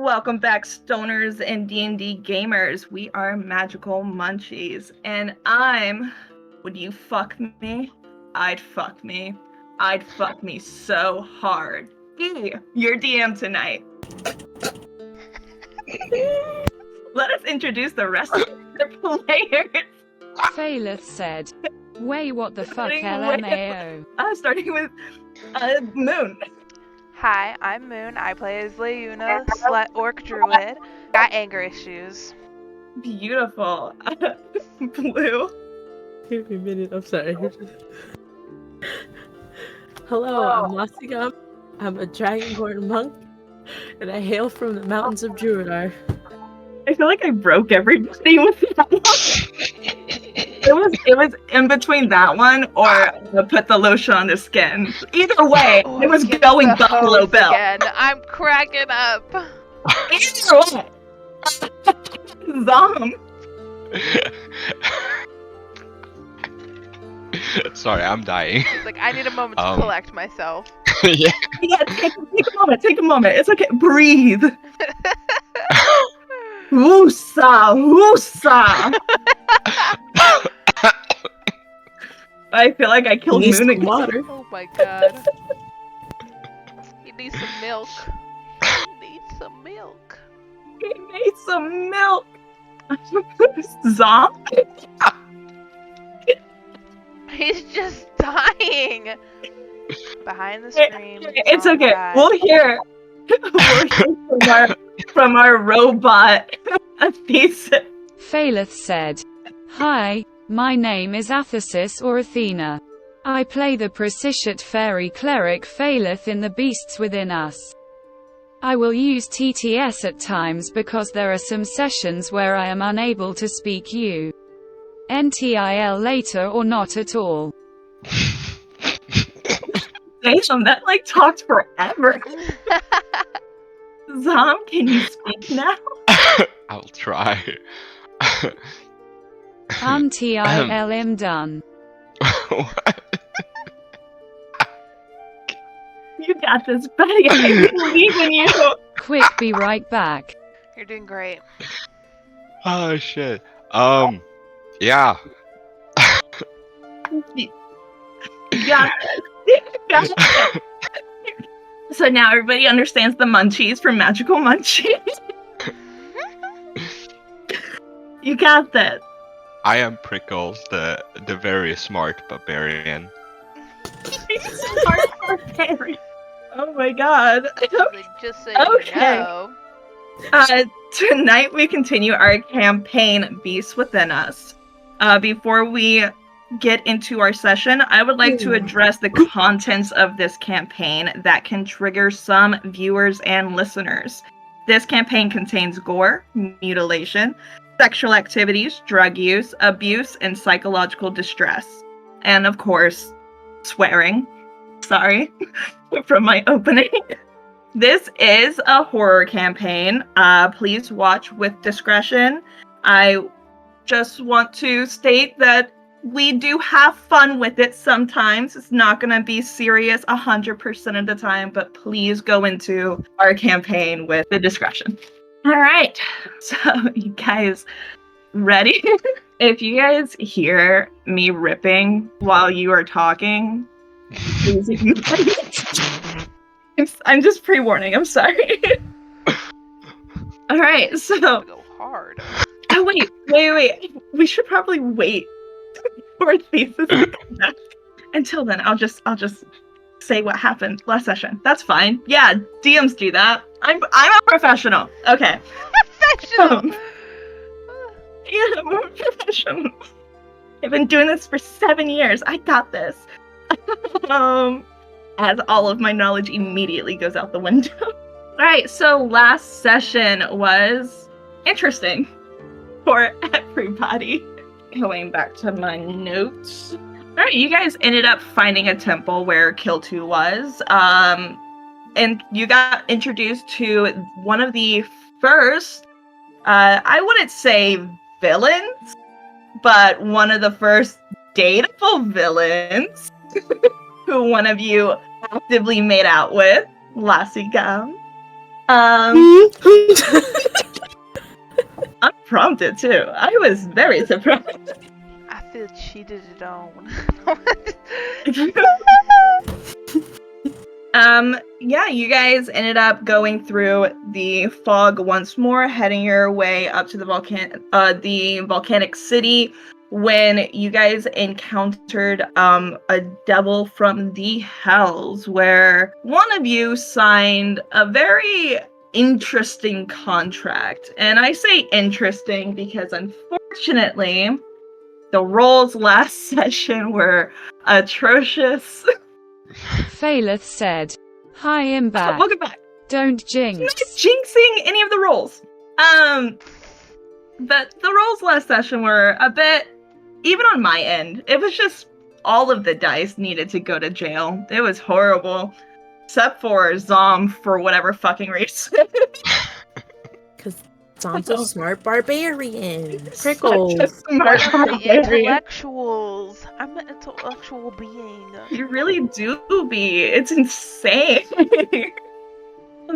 Welcome back, stoners and D&D gamers. We are Magical Munchies, and would you fuck me? I'd fuck me. I'd fuck me so hard. Your DM tonight. Let us introduce the rest of the players. Phaleth said, "Way what the fuck, LMAO." Starting with Moon. Hi, I'm Moon. I play as Leuna, Slut Orc Druid. Got anger issues. Beautiful. Blue. Give me a minute, I'm sorry. Hello, I'm Lasigam. I'm a Dragonborn monk, and I hail from the mountains of Druidar. I feel like I broke everybody with that one. It was in between that one or put the lotion on the skin. Either way, it was going Buffalo Bill. Again. I'm cracking up. Either way. Zom. Sorry, I'm dying. He's like, I need a moment to collect myself. Yeah. Yeah, take a moment. It's okay. Breathe. Woosa, woosa. I feel like I killed Moon again. Water. Oh my god. He needs some milk. He needs some milk. He made some milk. Zom. He's just dying. Behind the screen. It's okay. We'll hear from our robot thesis. Phaleth said, "Hi, my name is Athesis or Athena. I play the Proficient Fairy Cleric Phaleth in the Beasts Within Us. I will use TTS at times because there are some sessions where I am unable to speak you. NTIL later or not at all." Damn, that talked forever. Zom, can you speak now? I'll try. TILM done. You got this, buddy. I believe in you. Quick, be right back. You're doing great. Oh shit. Yeah. Yeah. So now everybody understands the munchies from Magical Munchies. You got this. I am Prickles, the very smart barbarian. Smart barbarian. Oh my god. Just so Okay. you know. Tonight we continue our campaign, Beasts Within Us. Before we get into our session, I would like to address the contents of this campaign that can trigger some viewers and listeners. This campaign contains gore, mutilation, sexual activities, drug use, abuse, and psychological distress. And of course, swearing. Sorry from my opening. This is a horror campaign. Please watch with discretion. I just want to state that we do have fun with it sometimes. It's not going to be serious 100% of the time, but please go into our campaign with the discretion. All right. So, you guys ready? If you guys hear me ripping while you are talking, please ignore it. I'm just pre-warning. I'm sorry. All right. So, Go hard. Oh, wait. We should probably wait for thesis to come back. Until then, I'll just say what happened last session. That's fine. Yeah, DMs do that. I'm a professional. Okay. Professional. Yeah, I'm a professional. I've been doing this for 7 years. I got this. As all of my knowledge immediately goes out the window. All right, so last session was interesting for everybody. Going back to my notes. All right, you guys ended up finding a temple where Kiltu was, and you got introduced to one of the first, I wouldn't say villains, but one of the first dateable villains who one of you actively made out with, Lassie Gum. Unprompted too. I was very surprised. I feel cheated on. Yeah, you guys ended up going through the fog once more, heading your way up to the volcanic city when you guys encountered a devil from the hells, where one of you signed a very interesting contract. And I say interesting because unfortunately the rolls last session were atrocious. Phaleth said, "Hi, I'm back. Welcome back. Don't Not jinx." jinxing any of the rolls. But the rolls last session were a bit, even on my end, it was just all of the dice needed to go to jail. It was horrible. Except for Zom for whatever fucking reason. Because Zom's a smart barbarian. Such a Prickles. smart We're the barbarian. intellectuals. I'm an intellectual being. You really do be. It's insane.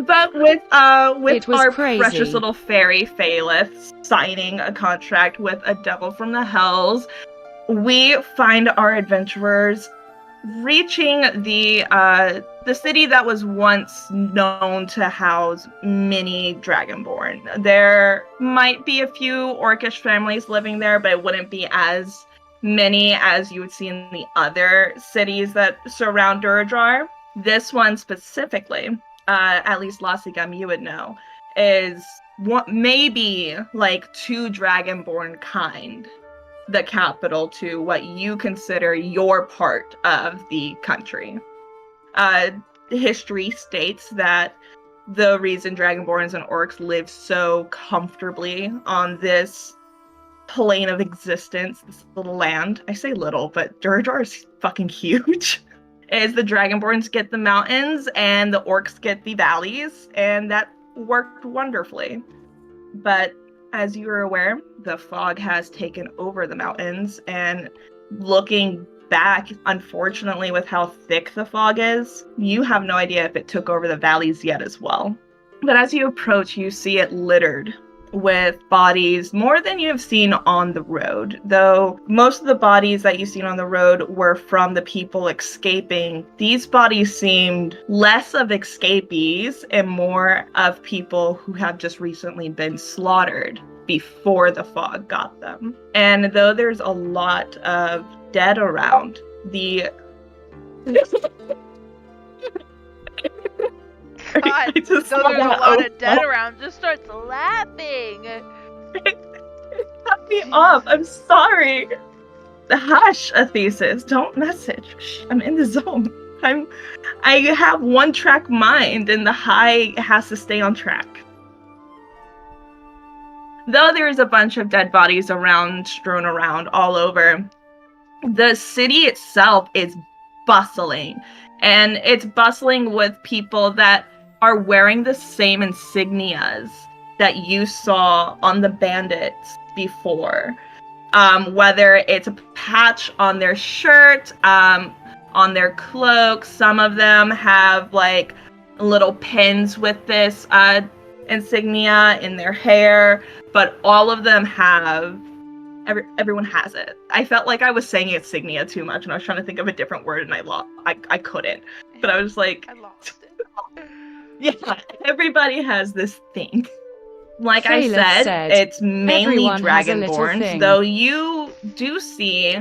But with It was our crazy. precious little fairy Phaleth signing a contract with a devil from the hells, we find our adventurers reaching the city that was once known to house many Dragonborn. There might be a few orcish families living there, but it wouldn't be as many as you would see in the other cities that surround Duradrar. This one specifically, at least Lassigum you would know, is what maybe like 2 Dragonborn kind the capital to what you consider your part of the country. History states that the reason Dragonborns and orcs live so comfortably on this plane of existence, this little land, I say little, but Duradrar is fucking huge, is the Dragonborns get the mountains and the orcs get the valleys, and that worked wonderfully. But as you are aware, the fog has taken over the mountains, and looking back, unfortunately, with how thick the fog is, you have no idea if it took over the valleys yet as well. But as you approach, you see it littered with bodies more than you have seen on the road, though most of the bodies that you've seen on the road were from the people escaping. These bodies seemed less of escapees and more of people who have just recently been slaughtered before the fog got them. And though there's a lot of dead around, the God, I just so saw there's a that lot of dead open. around. Just starts laughing. Cut me off. I'm sorry. Hush, Athesis. Don't message. Shh, I'm in the zone. I have one track mind, and the high has to stay on track. Though there is a bunch of dead bodies around, strewn around all over, the city itself is bustling. And it's bustling with people that are wearing the same insignias that you saw on the bandits before. Whether it's a patch on their shirt, on their cloak, some of them have like little pins with this insignia in their hair, but all of them have, everyone has it. I felt like I was saying insignia too much, and I was trying to think of a different word, and I couldn't. But I was like, I lost it. yeah, everybody has this thing. Like Phaleth I said, it's mainly "Everyone has a little Dragonborns, thing." though you do see,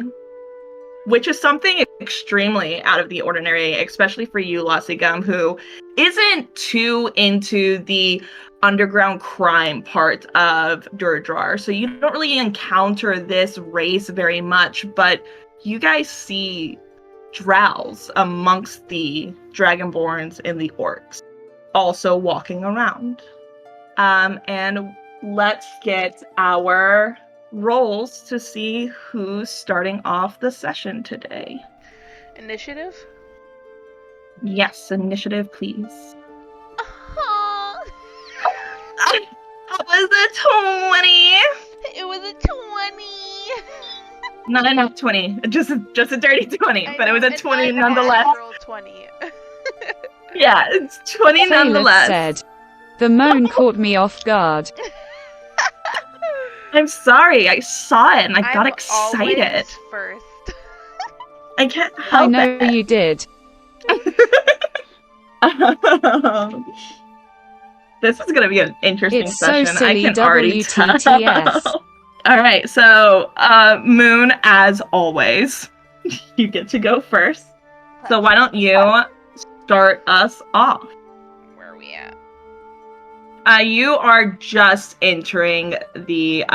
which is something extremely out of the ordinary, especially for you, Lassigum, who isn't too into the underground crime part of Duradrar. So you don't really encounter this race very much, but you guys see drows amongst the Dragonborns and the orcs also walking around. And let's get our rolls to see who's starting off the session today. Initiative? Yes, initiative, please. Uh-huh. That was a 20. It was a 20. Not enough 20. Just a dirty 20, I but it was know, a and 20 I nonetheless. rolled 20. Yeah, it's 20 Phaleth nonetheless. said, The moan caught me off guard. I'm sorry. I saw it and I got I'm excited. always first. I can't I help know it. you did. This is gonna be an interesting It's so session. silly, I can already tell. WTTS. All right, so Moon, as always, you get to go first. So why don't you start us off? Where are we at? You are just entering the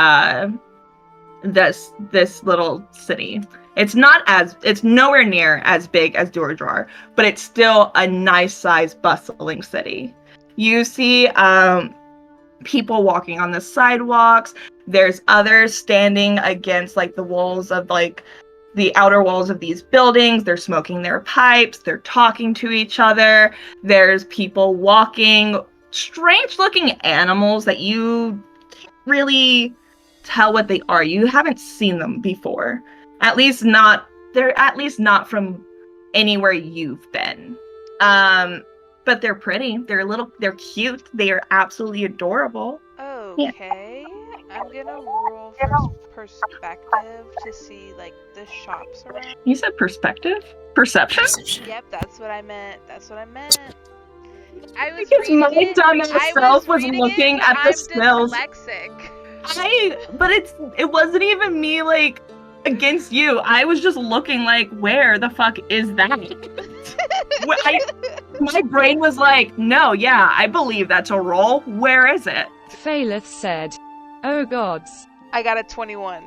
this little city. It's nowhere near as big as Durjar, but it's still a nice sized bustling city. You see people walking on the sidewalks. There's others standing against like the walls of like the outer walls of these buildings. They're smoking their pipes, they're talking to each other. There's people walking, strange looking animals that you can't really tell what they are. You haven't seen them before. They're at least not from anywhere you've been. But they're pretty. They're cute. They are absolutely adorable. Okay. I'm gonna roll for perspective to see like the shops around. You said perspective? Perception? Yep, that's what I meant. I was Because my reading it. dumbass I self was reading looking it, but at the I'm spells. dyslexic. But it wasn't even me like against you. I was just looking like, where the fuck is that? My brain was like, no, yeah, I believe that's a roll. Where is it? Phaleth said, "Oh gods." I got a 21.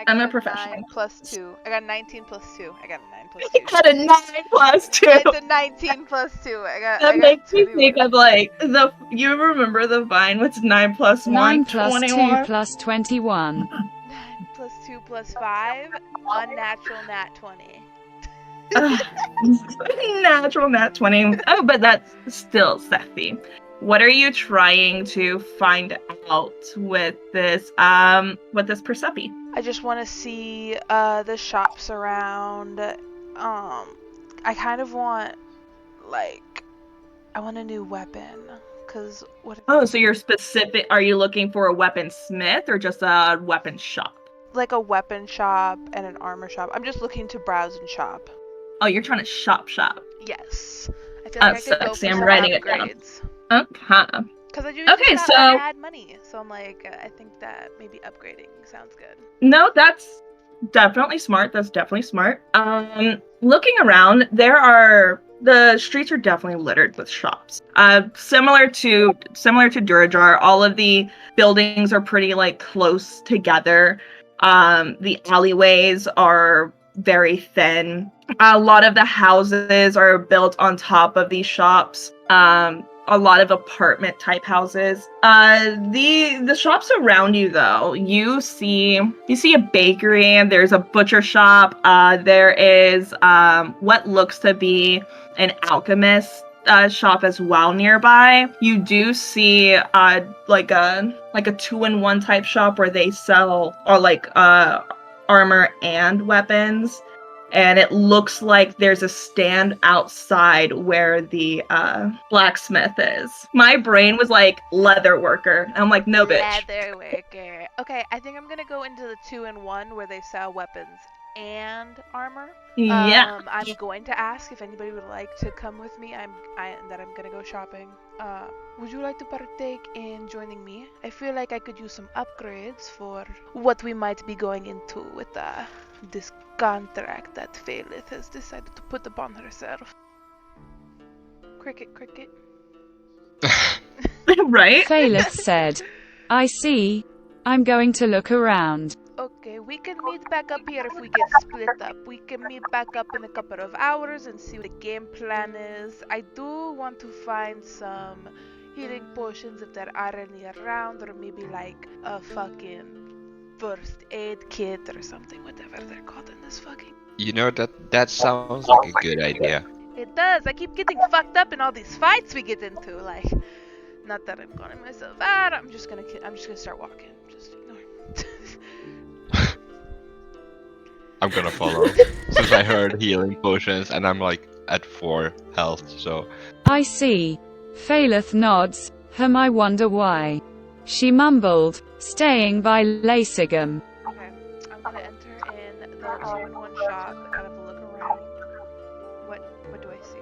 I'm a professional. 9 plus 2. I got 19 plus 2. I got a 9 plus 2. You had a 9 plus 2. It's a 19 plus 2. That makes me think of like you remember the vine? What's 9 plus 1? 9 plus 21? 2 plus 21. 9 plus 2 plus 5. Unnatural nat 20. Natural nat 20. Oh, but that's still Sethy. What are you trying to find out with this Persepi? I just want to see the shops around. I kind of want I want a new weapon, cause what? Oh, so you're specific. Are you looking for a weaponsmith or just a weapon shop? Like a weapon shop and an armor shop. I'm just looking to browse and shop. Oh, you're trying to shop. Yes. I feel like I could go for I'm some writing it down. upgrades. Okay. Because I do Okay, just so add money, so I'm like, I think that maybe upgrading sounds good. no, that's definitely smart. That's definitely smart. Looking around, the streets are definitely littered with shops. Similar to Durajar, all of the buildings are pretty like close together. The alleyways are very thin. A lot of the houses are built on top of these shops. A lot of apartment type houses. The shops around you though, you see a bakery and there's a butcher shop. There is what looks to be an alchemist shop as well nearby. You do see like a 2-in-1 type shop where they sell armor and weapons. And it looks like there's a stand outside where the blacksmith is. My brain was like leather worker. And I'm like, no, bitch. Leather worker. Okay, I think I'm gonna go into the 2-in-1 where they sell weapons and armor. Yeah. I'm going to ask if anybody would like to come with me. I'm gonna go shopping. Would you like to partake in joining me? I feel like I could use some upgrades for what we might be going into with this contract that Phaleth has decided to put upon herself. Cricket. Right? Phaleth said, "I see. I'm going to look around." Okay, we can meet back up here if we get split up. We can meet back up in a couple of hours and see what the game plan is. I do want to find some healing potions if there are any around, or maybe like a fucking first aid kit or something, whatever they're called in this fucking. You know, that sounds like a good idea. It does. I keep getting fucked up in all these fights we get into. Like, not that I'm calling myself out. I'm just gonna start walking. Just ignore. I'm gonna follow. Since I heard healing potions and I'm like at 4 health, so. "I see." Phaleth nods, I wonder why. She mumbled, staying by Lacegum. Okay, I'm gonna enter in the 2-in-1 shop, kind of look around. What do I see?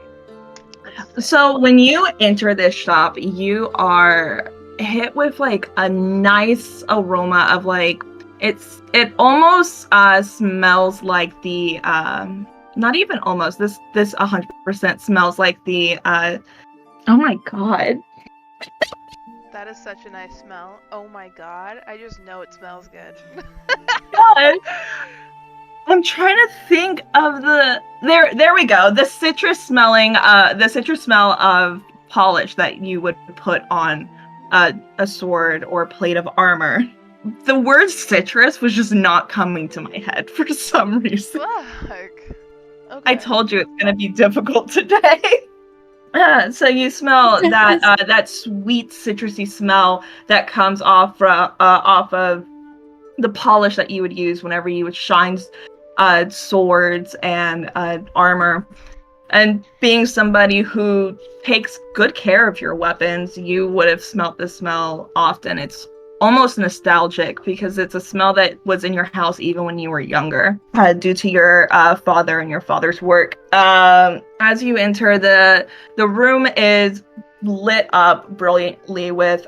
Let's see. So when you enter this shop, you are hit with like a nice aroma of like it almost smells like the not even almost this 100% smells like the oh my god. That is such a nice smell. Oh my god, I just know it smells good. God. I'm trying to think of there we go. The citrus smell of polish that you would put on a sword or plate of armor. The word citrus was just not coming to my head for some reason. Fuck. Okay. I told you it's gonna be difficult today. So you smell that sweet citrusy smell that comes off of the polish that you would use whenever you would shine swords and armor. And being somebody who takes good care of your weapons, you would have smelt this smell often. It's almost nostalgic because it's a smell that was in your house even when you were younger, due to your father and your father's work. As you enter, the room is lit up brilliantly with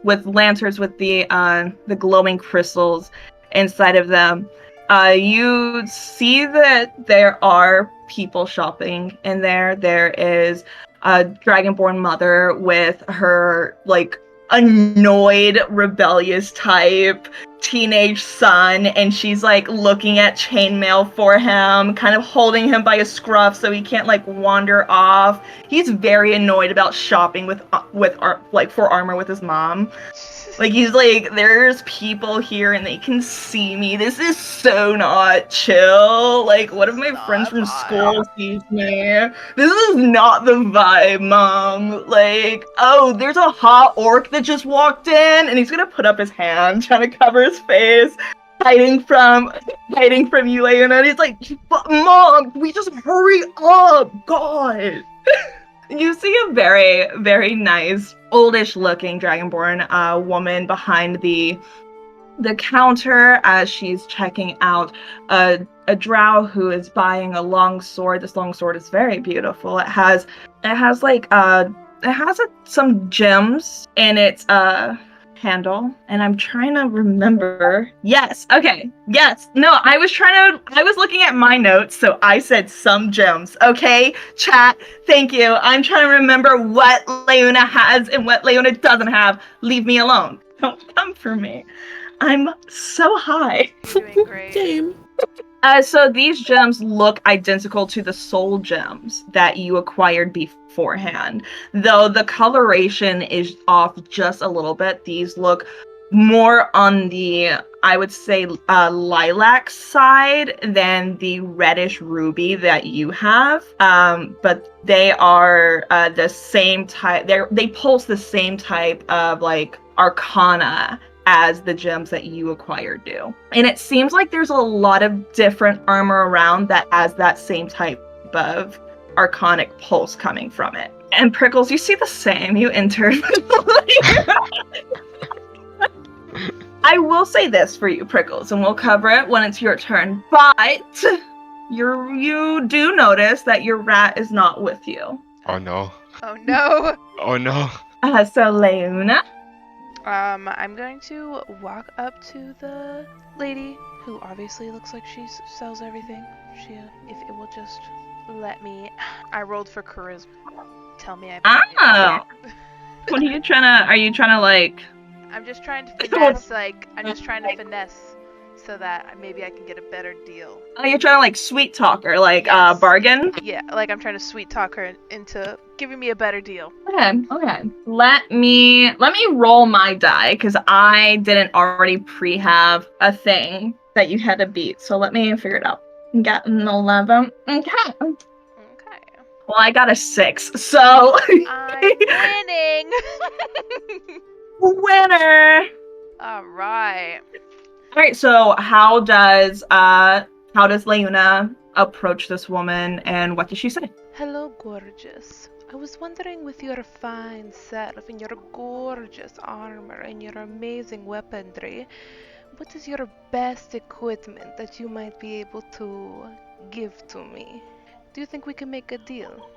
lanterns with the glowing crystals inside of them. You see that there are people shopping in there. There is a Dragonborn mother with her like annoyed, rebellious type teenage son, and she's like looking at chainmail for him, kind of holding him by a scruff so he can't like wander off. He's very annoyed about shopping for armor with his mom. Like he's like, there's people here and they can see me. This is so not chill. Like one of my friends from school sees me. This is not the vibe, mom. Like, oh, there's a hot orc that just walked in and he's gonna put up his hand, trying to cover his face, hiding from you, Leona. And he's like, Mom, we just hurry up, God. You see a very, very nice, oldish-looking Dragonborn woman behind the counter as she's checking out a drow who is buying a long sword. This long sword is very beautiful. It has some gems in its handle, and I'm trying to remember. Yes, okay, yes. No, I was looking at my notes, so I said some gems. Okay, chat, thank you. I'm trying to remember what Leona has and what Leona doesn't have. Leave me alone. Don't come for me. I'm so high. You're doing great. Same. So these gems look identical to the soul gems that you acquired beforehand, though the coloration is off just a little bit. These look more on the, I would say, lilac side than the reddish ruby that you have. But they are the same type. They pulse the same type of like arcana as the gems that you acquired do. And it seems like there's a lot of different armor around that has that same type of arcanic pulse coming from it. And Prickles, you see the same. You entered. I will say this for you, Prickles, and we'll cover it when it's your turn, but you do notice that your rat is not with you. Oh no. Oh no. Oh no. So Leona. I'm going to walk up to the lady who obviously looks like she sells everything. If it will just let me. I rolled for charisma. Tell me Oh. What are you trying to like? I'm just trying to finesse, so that maybe I can get a better deal. Oh, you're trying to like sweet talk her, like Yes. bargain? Yeah, like I'm trying to sweet talk her into giving me a better deal. Okay. Let me roll my die because I didn't already pre-have a thing that you had to beat. So let me figure it out. Got an 11. Okay. Well, I got a 6, so I'm winning. winner. All right. All right. So how does Leona approach this woman, and what does she say? Hello, gorgeous. I was wondering, with your fine self and your gorgeous armor and your amazing weaponry, what is your best equipment that you might be able to give to me? Do you think we can make a deal?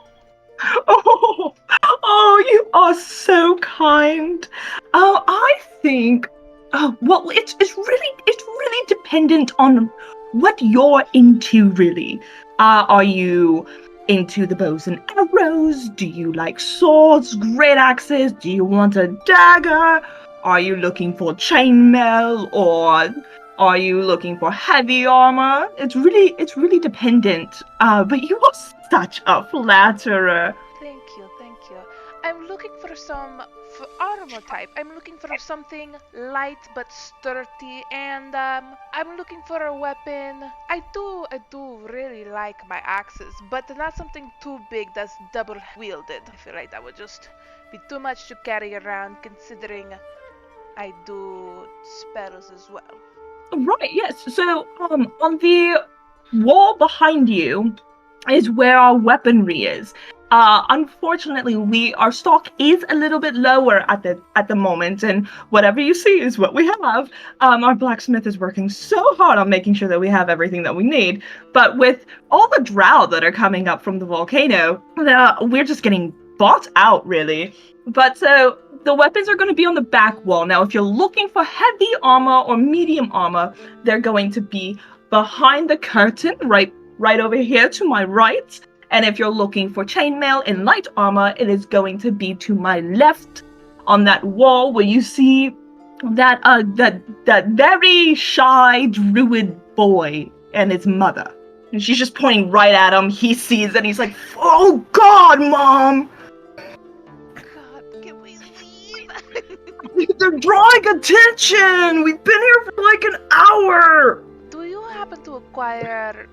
Oh, oh, you are so kind. I think. Oh, well, it's really dependent on what you're into, really. Are you into the bows and arrows? Do you like swords, great axes? Do you want a dagger? Are you looking for chainmail, or are you looking for heavy armor? It's really dependent. But you are such a flatterer. Thank you, thank you. I'm looking for some armor type. I'm looking for something light but sturdy, and I'm looking for a weapon. I do really like my axes, but not something too big that's double wielded. I feel like that would just be too much to carry around, considering I do spells as well. Right, yes. So, on the wall behind you is where our weaponry is. Unfortunately, our stock is a little bit lower at the moment, and whatever you see is what we have. Our blacksmith is working so hard on making sure that we have everything that we need. But with all the drow that are coming up from the volcano, we're just getting bought out, really. But so the weapons are going to be on the back wall. Now, if you're looking for heavy armor or medium armor, they're going to be behind the curtain, right over here to my right. And if you're looking for chainmail and light armor, it is going to be to my left on that wall where you see that very shy druid boy and his mother. And she's just pointing right at him. He sees it and he's like, "Oh God, Mom! God, can we leave? They're drawing attention! We've been here for like an hour!" Do you happen to acquire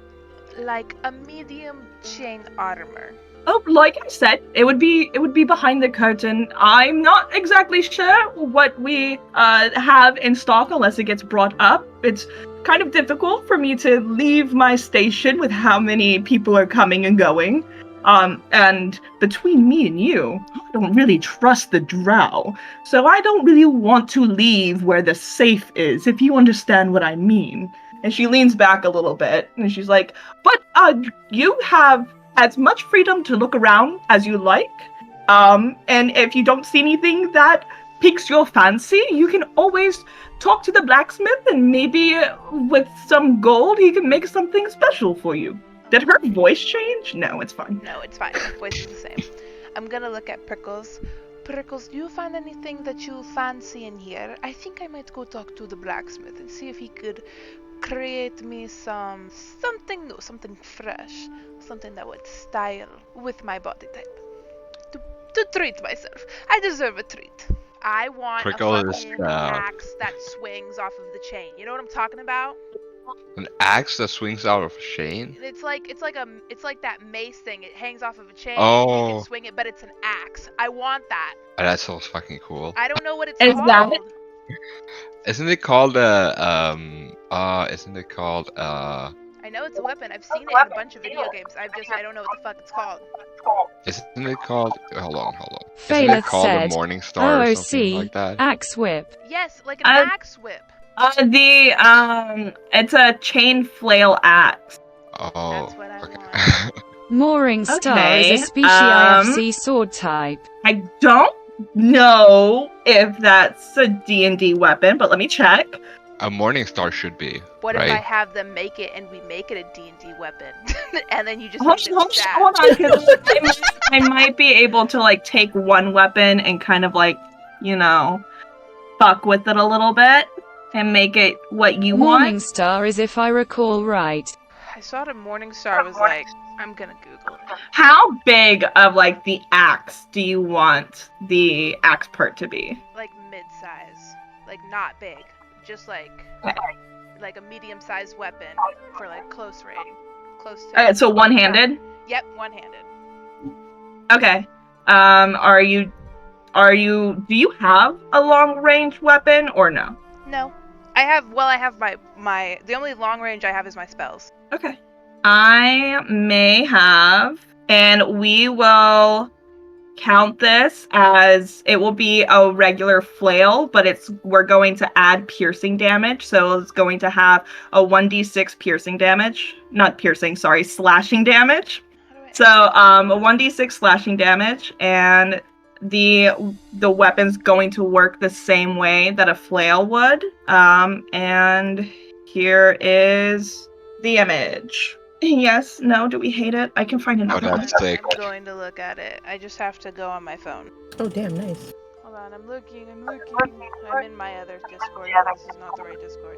like a medium chain armor? Oh, like I said, it would be behind the curtain. I'm not exactly sure what we have in stock unless it gets brought up. It's kind of difficult for me to leave my station with how many people are coming and going. And between me and you, I don't really trust the drow. So I don't really want to leave where the safe is, if you understand what I mean. And she leans back a little bit and she's like, "But you have as much freedom to look around as you like. And if you don't see anything that piques your fancy, you can always talk to the blacksmith and maybe with some gold he can make something special for you." Did her voice change? No, it's fine. No, it's fine. My voice is the same. I'm gonna look at Prickles. Prickles, do you find anything that you fancy in here? I think I might go talk to the blacksmith and see if he could create me something new, something fresh, something that would style with my body type. To treat myself. I deserve a treat. I want Prickle a is, fucking axe that swings off of the chain. You know what I'm talking about? an axe that swings out of a chain? It's like that mace thing. It hangs off of a chain. You Oh. can swing it, but it's an axe. I want that. That sounds fucking cool. I don't know what it's Is that called. Isn't it called I know it's a weapon. I've seen it in a bunch of video games. I don't know what the fuck it's called. isn't it called hold on. Isn't it Phaleth called said, a morning star or something OOC, like that? axe whip. Yes, like an axe whip. It's a chain flail axe. Oh, That's what I okay. want. Mooring star Okay, is a species IFC sword type. I don't know if that's a D&D weapon, but let me check. A morning star should be, What right? if I have them make it and we make it a D&D weapon? And then you just Hold use it stat. on, 'cause I might be able to like take one weapon and kind of like, fuck with it a little bit and make it what you Morning want. star is if I recall right. I saw the morning star. Was like, I'm gonna Google it. How big of like the axe do you want the axe part to be? Like mid-size, like not big, just like a medium-sized weapon for like close range, close to. Okay, so one-handed? Yep, one-handed. Okay. Do you have a long-range weapon or no? No, I have my the only long range I have is my spells. Okay. I may have, and we will count this as it will be a regular flail, but we're going to add piercing damage. So it's going to have a 1d6 piercing damage. Not piercing, sorry, slashing damage. So a 1d6 slashing damage, and the weapon's going to work the same way that a flail would. And here is the image. Yes, no, do we hate it? I can find another one. That's sick. I'm going to look at it. I just have to go on my phone. Oh, damn, nice. Hold on, I'm looking. I'm in my other Discord. This is not the right Discord.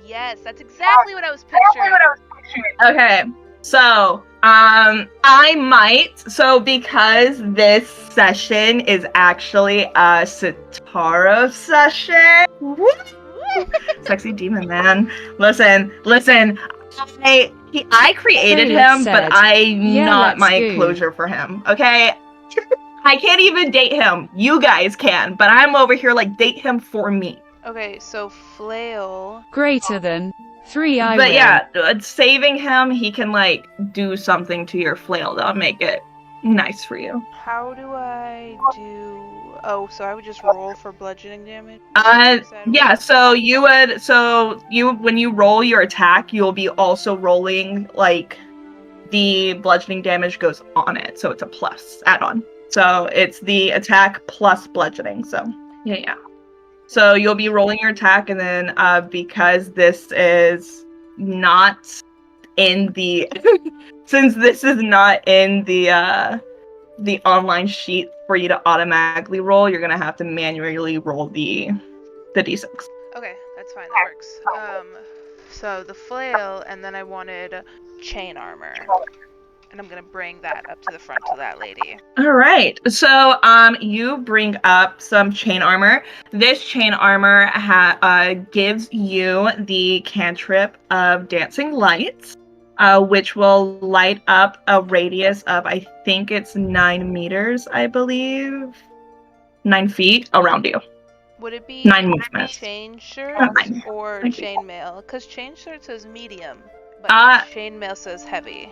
Yes, that's exactly what I was picturing. Okay, so, because this session is actually a Satara session. Woo! Sexy demon man. Listen. I created him, but I'm not my closure for him. Okay, I can't even date him. You guys can, but I'm over here like date him for me. Okay, so flail greater than 3. But yeah, saving him, he can like do something to your flail that'll make it nice for you. How do I do? Oh, so I would just roll for bludgeoning damage? Yeah, when you roll your attack, you'll be also rolling, like, the bludgeoning damage goes on it, so it's a plus add-on. So it's the attack plus bludgeoning, so, yeah. So you'll be rolling your attack, and then, because this is not in the... since this is not in the online sheet for you to automatically roll, you're gonna have to manually roll the d6. Okay, that's fine. That works. So the flail, and then I wanted chain armor, and I'm gonna bring that up to the front to that lady. All right. So you bring up some chain armor. This chain armor gives you the cantrip of dancing lights. Which will light up a radius of, I think it's 9 meters, I believe. 9 feet around you. Would it be 9 movements. Chain shirt or 9 chainmail? Because chain shirt says medium, but chainmail says heavy.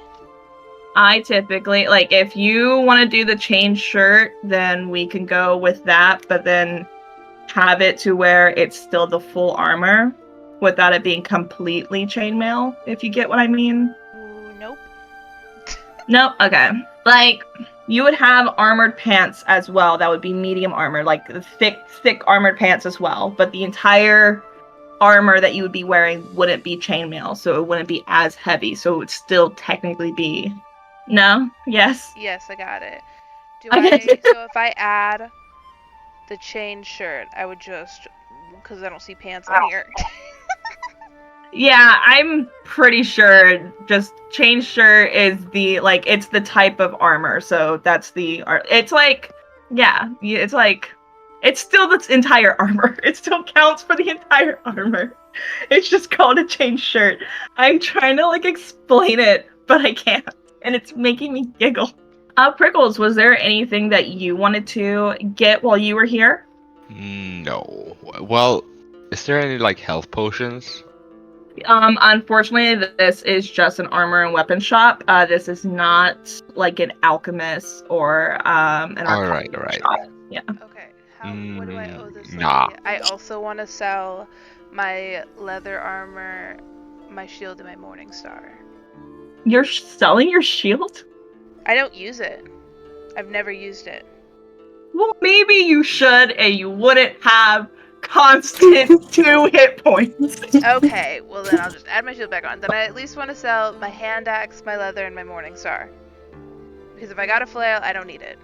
I typically, like, if you want to do the chain shirt, then we can go with that, but then have it to where it's still the full armor without it being completely chainmail, if you get what I mean. Nope. Nope, okay. Like, you would have armored pants as well. That would be medium armor, like thick armored pants as well. But the entire armor that you would be wearing wouldn't be chainmail, so it wouldn't be as heavy. So it would still technically be... No? Yes? Yes, I got it. Okay. So if I add the chain shirt, I would just... Because I don't see pants on here. Yeah, I'm pretty sure just chain shirt is the, like, it's the type of armor, so that's the, it's like, yeah, it's like, it's still the entire armor. It still counts for the entire armor. It's just called a chain shirt. I'm trying to, like, explain it, but I can't, and it's making me giggle. Prickles, was there anything that you wanted to get while you were here? No. Well, is there any, like, health potions? Unfortunately, this is just an armor and weapon shop. This is not like an alchemist or an Alright. shop. Yeah. Okay. What do I owe this lady? Nah. I also want to sell my leather armor, my shield, and my morning star. You're selling your shield? I don't use it. I've never used it. Well, maybe you should, and you wouldn't have constant 2 hit points. Okay, well then I'll just add my shield back on. Then I at least want to sell my hand axe, my leather, and my morning star. Because if I got a flail, I don't need it.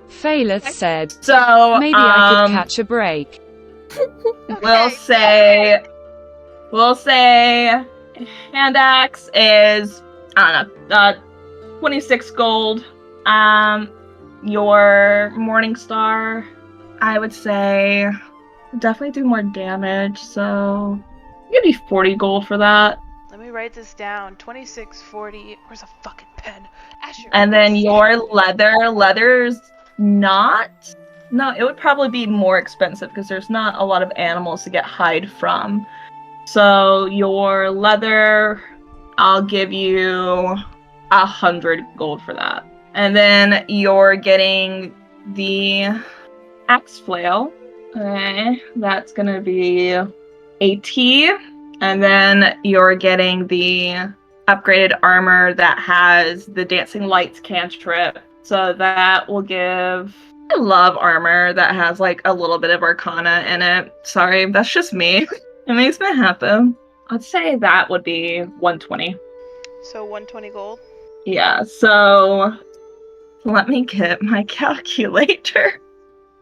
Phaleth said, So, maybe I could catch a break. Okay. We'll say hand axe is, I don't know, 26 gold. Your morning star, I would say, definitely do more damage, so give me 40 gold for that. Let me write this down. 26, 40. Where's a fucking pen? Asher. And then your leather's not... No, it would probably be more expensive because there's not a lot of animals to get hide from. So your leather, I'll give you 100 gold for that. And then you're getting the axe flail. Okay, that's gonna be 80. And then you're getting the upgraded armor that has the dancing lights cantrip. So that will give. I love armor that has like a little bit of arcana in it. Sorry, that's just me. It makes me happy. I'd say that would be 120. So 120 gold. Yeah, so let me get my calculator.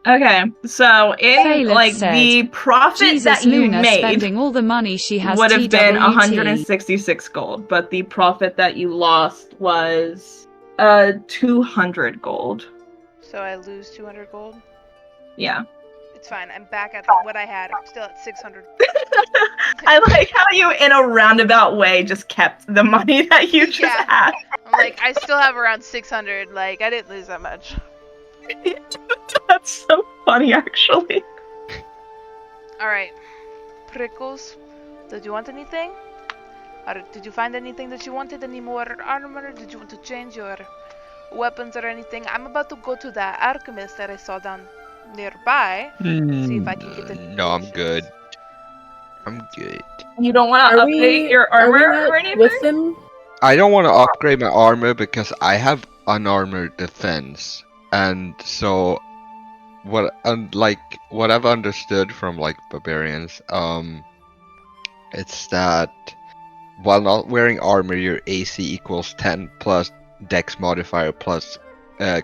Okay, so in Phaleth like said, the profit Jesus that you Luna made spending all the money she has would have been TWT. 166 gold, but the profit that you lost was 200 gold. So I lose 200 gold. Yeah. It's fine. I'm back at what I had. I'm still at 600. I like how you, in a roundabout way, just kept the money that you just Yeah. had. I'm like, I still have around 600. Like, I didn't lose that much. That's so funny, actually. Alright. Prickles, did you want anything? Or did you find anything that you wanted? Any more armor? Did you want to change your weapons or anything? I'm about to go to the alchemist that I saw down nearby. See if I can get the No, I'm good. I'm good. You don't want to update your armor or anything? with them? I don't want to upgrade my armor because I have unarmored defense, and so what I've understood from like barbarians, it's that while not wearing armor, your AC equals 10 plus Dex modifier plus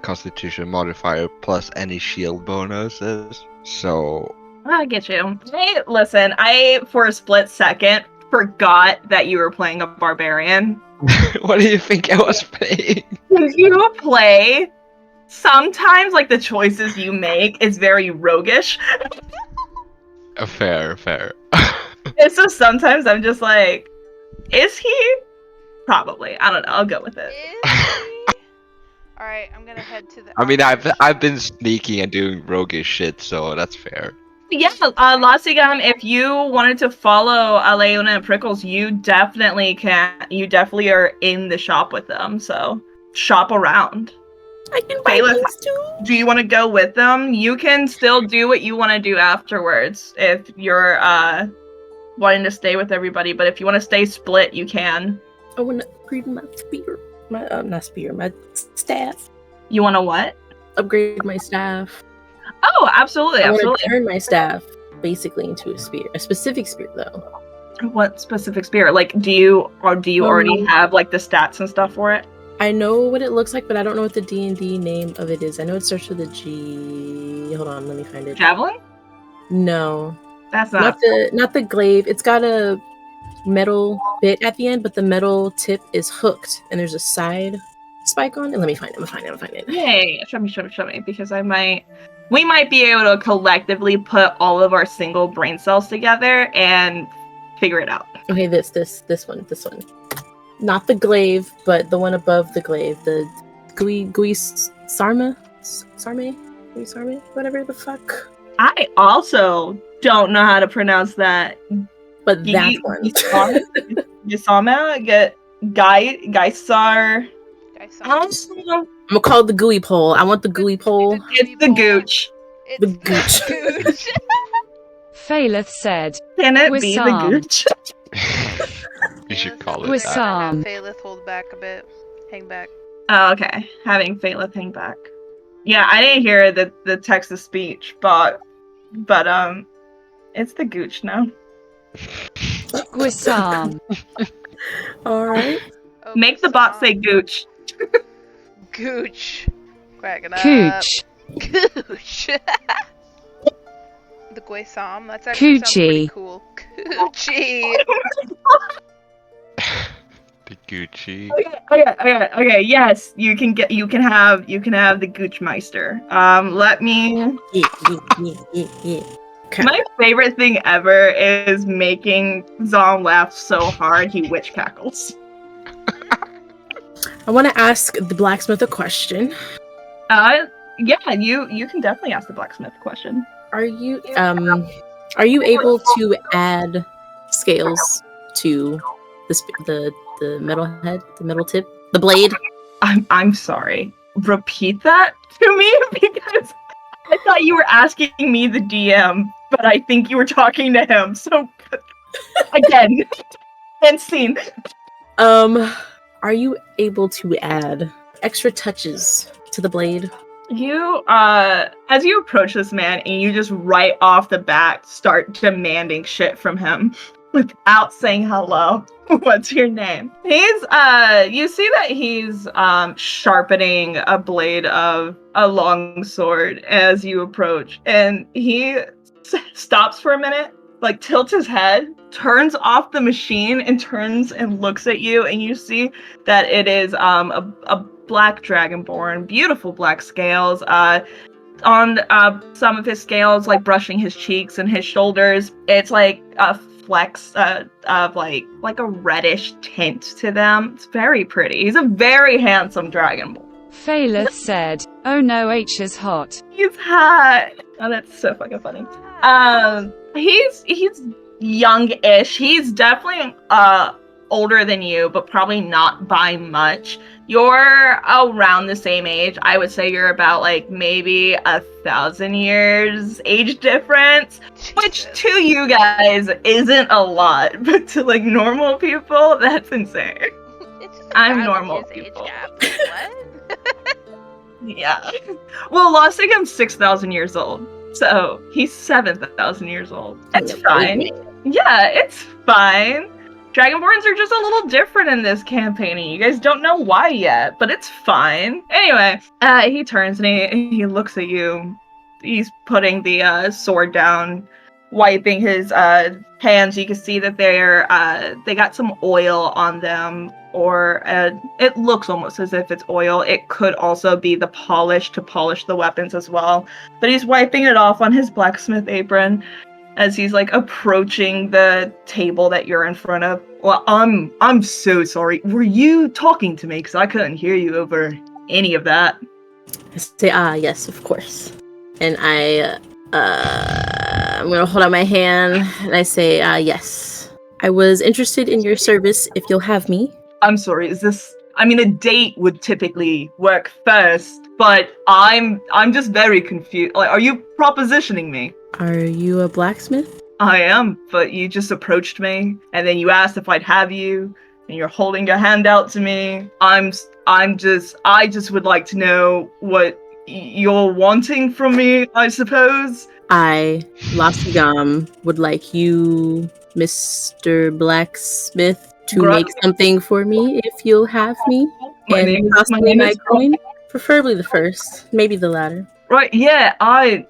Constitution modifier plus any shield bonuses. So I get you. Hey, listen, I for a split second forgot that you were playing a barbarian. what do you think I was playing? You play. Sometimes, like the choices you make is very roguish. Fair. And so sometimes I'm just like, is he? Probably. I don't know. I'll go with it. Alright, I'm gonna head to the I mean, alchemist. I've been sneaky and doing roguish shit, so that's fair. Yeah, Lassigam, if you wanted to follow Aleona and Prickles, you definitely can. You definitely are in the shop with them, so shop around. I can buy Phaleth, things too. do you want to go with them? You can still do what you want to do afterwards if you're wanting to stay with everybody, but if you want to stay split, you can. I want to upgrade my spear. My staff. You want to what? Upgrade my staff. Oh, absolutely, I want absolutely. to turn my staff basically into a spear. A specific spear, though. What specific spear? Like, do you already have like the stats and stuff for it? I know what it looks like, but I don't know what the D&D name of it is. I know it starts with a G. Hold on, let me find it. Javelin? No, That's not the glaive. It's got a metal bit at the end, but the metal tip is hooked, and there's a side spike on it. Let me find it. I'm gonna find it. Hey, show me, because we might be able to collectively put all of our single brain cells together and figure it out. Okay, this one. Not the glaive, but the one above the glaive. The Gui Sarme, whatever the fuck. I also don't know how to pronounce that. But that one. Yasama, get Gaisar. I'm gonna call it the gooey pole. I want the gooey pole. It's the gooch. It's The gooch. gooch. Phaleth said, Can it be the Wissam. gooch? You should call it Wissam. that. Have Phaleth hold back a bit. Hang back. Oh, okay. Having Phaleth hang back. Yeah, I didn't hear the text of speech, but it's the gooch now. Wissam. Alright. Oh, Make the bot Wissam. say gooch. Gooch. Cracking up. Cooch. Gooch. The Guesam. That's actually sounds pretty Coochie. cool. Coochie. The Gucci. Okay. Yes, you can have the Goochmeister. Let me. Yeah. My favorite thing ever is making Zom laugh so hard he witch cackles. I want to ask the blacksmith a question. Yeah, you can definitely ask the blacksmith a question. Are you able to add scales to the metal head, the metal tip, the blade? I'm sorry. repeat that to me? Because I thought you were asking me, the DM, but I think you were talking to him. So, again, end scene. Are you able to add extra touches to the blade? You, as you approach this man and you just right off the bat start demanding shit from him without saying hello. What's your name? He's, you see that he's, sharpening a blade of a long sword as you approach, and he stops for a minute, like tilts his head, turns off the machine, and turns and looks at you, and you see that it is, a black dragonborn, beautiful black scales, on some of his scales, like brushing his cheeks and his shoulders. It's like a flecks of like a reddish tint to them. It's very pretty. He's a very handsome dragonborn. Phaleth said, "Oh no, H is hot." He's hot. Oh, that's so fucking funny. He's young-ish. He's definitely older than you, but probably not by much. You're around the same age. I would say you're about like maybe 1,000 years age difference, which to you guys isn't a lot, but to like normal people, that's insane. It's just I'm 1,000 normal years people. Age gap. What? Yeah. Well, Lostigam's 6,000 years old, so he's 7,000 years old. It's fine. Yeah, it's fine. Dragonborns are just a little different in this campaign, and you guys don't know why yet, but it's fine. Anyway, he turns and he looks at you. He's putting the sword down, wiping his hands. You can see that they got some oil on them, or it looks almost as if it's oil. It could also be the polish to polish the weapons as well. But he's wiping it off on his blacksmith apron as he's like approaching the table that you're in front of. Well, I'm so sorry. Were you talking to me? Because I couldn't hear you over any of that. I say, yes, of course. And I'm gonna hold out my hand and I say, yes. I was interested in your service if you'll have me. I'm sorry, is this... I mean, a date would typically work first, but I'm just very confused. Like, are you propositioning me? Are you a blacksmith? I am, but you just approached me, and then you asked if I'd have you, and you're holding your hand out to me. I just would like to know what you're wanting from me, I suppose. I, Lastigam, would like you, Mr. Blacksmith, to make something for me if you'll have me. My and name toss me my is coin. Preferably the first, maybe the latter. Right, yeah, I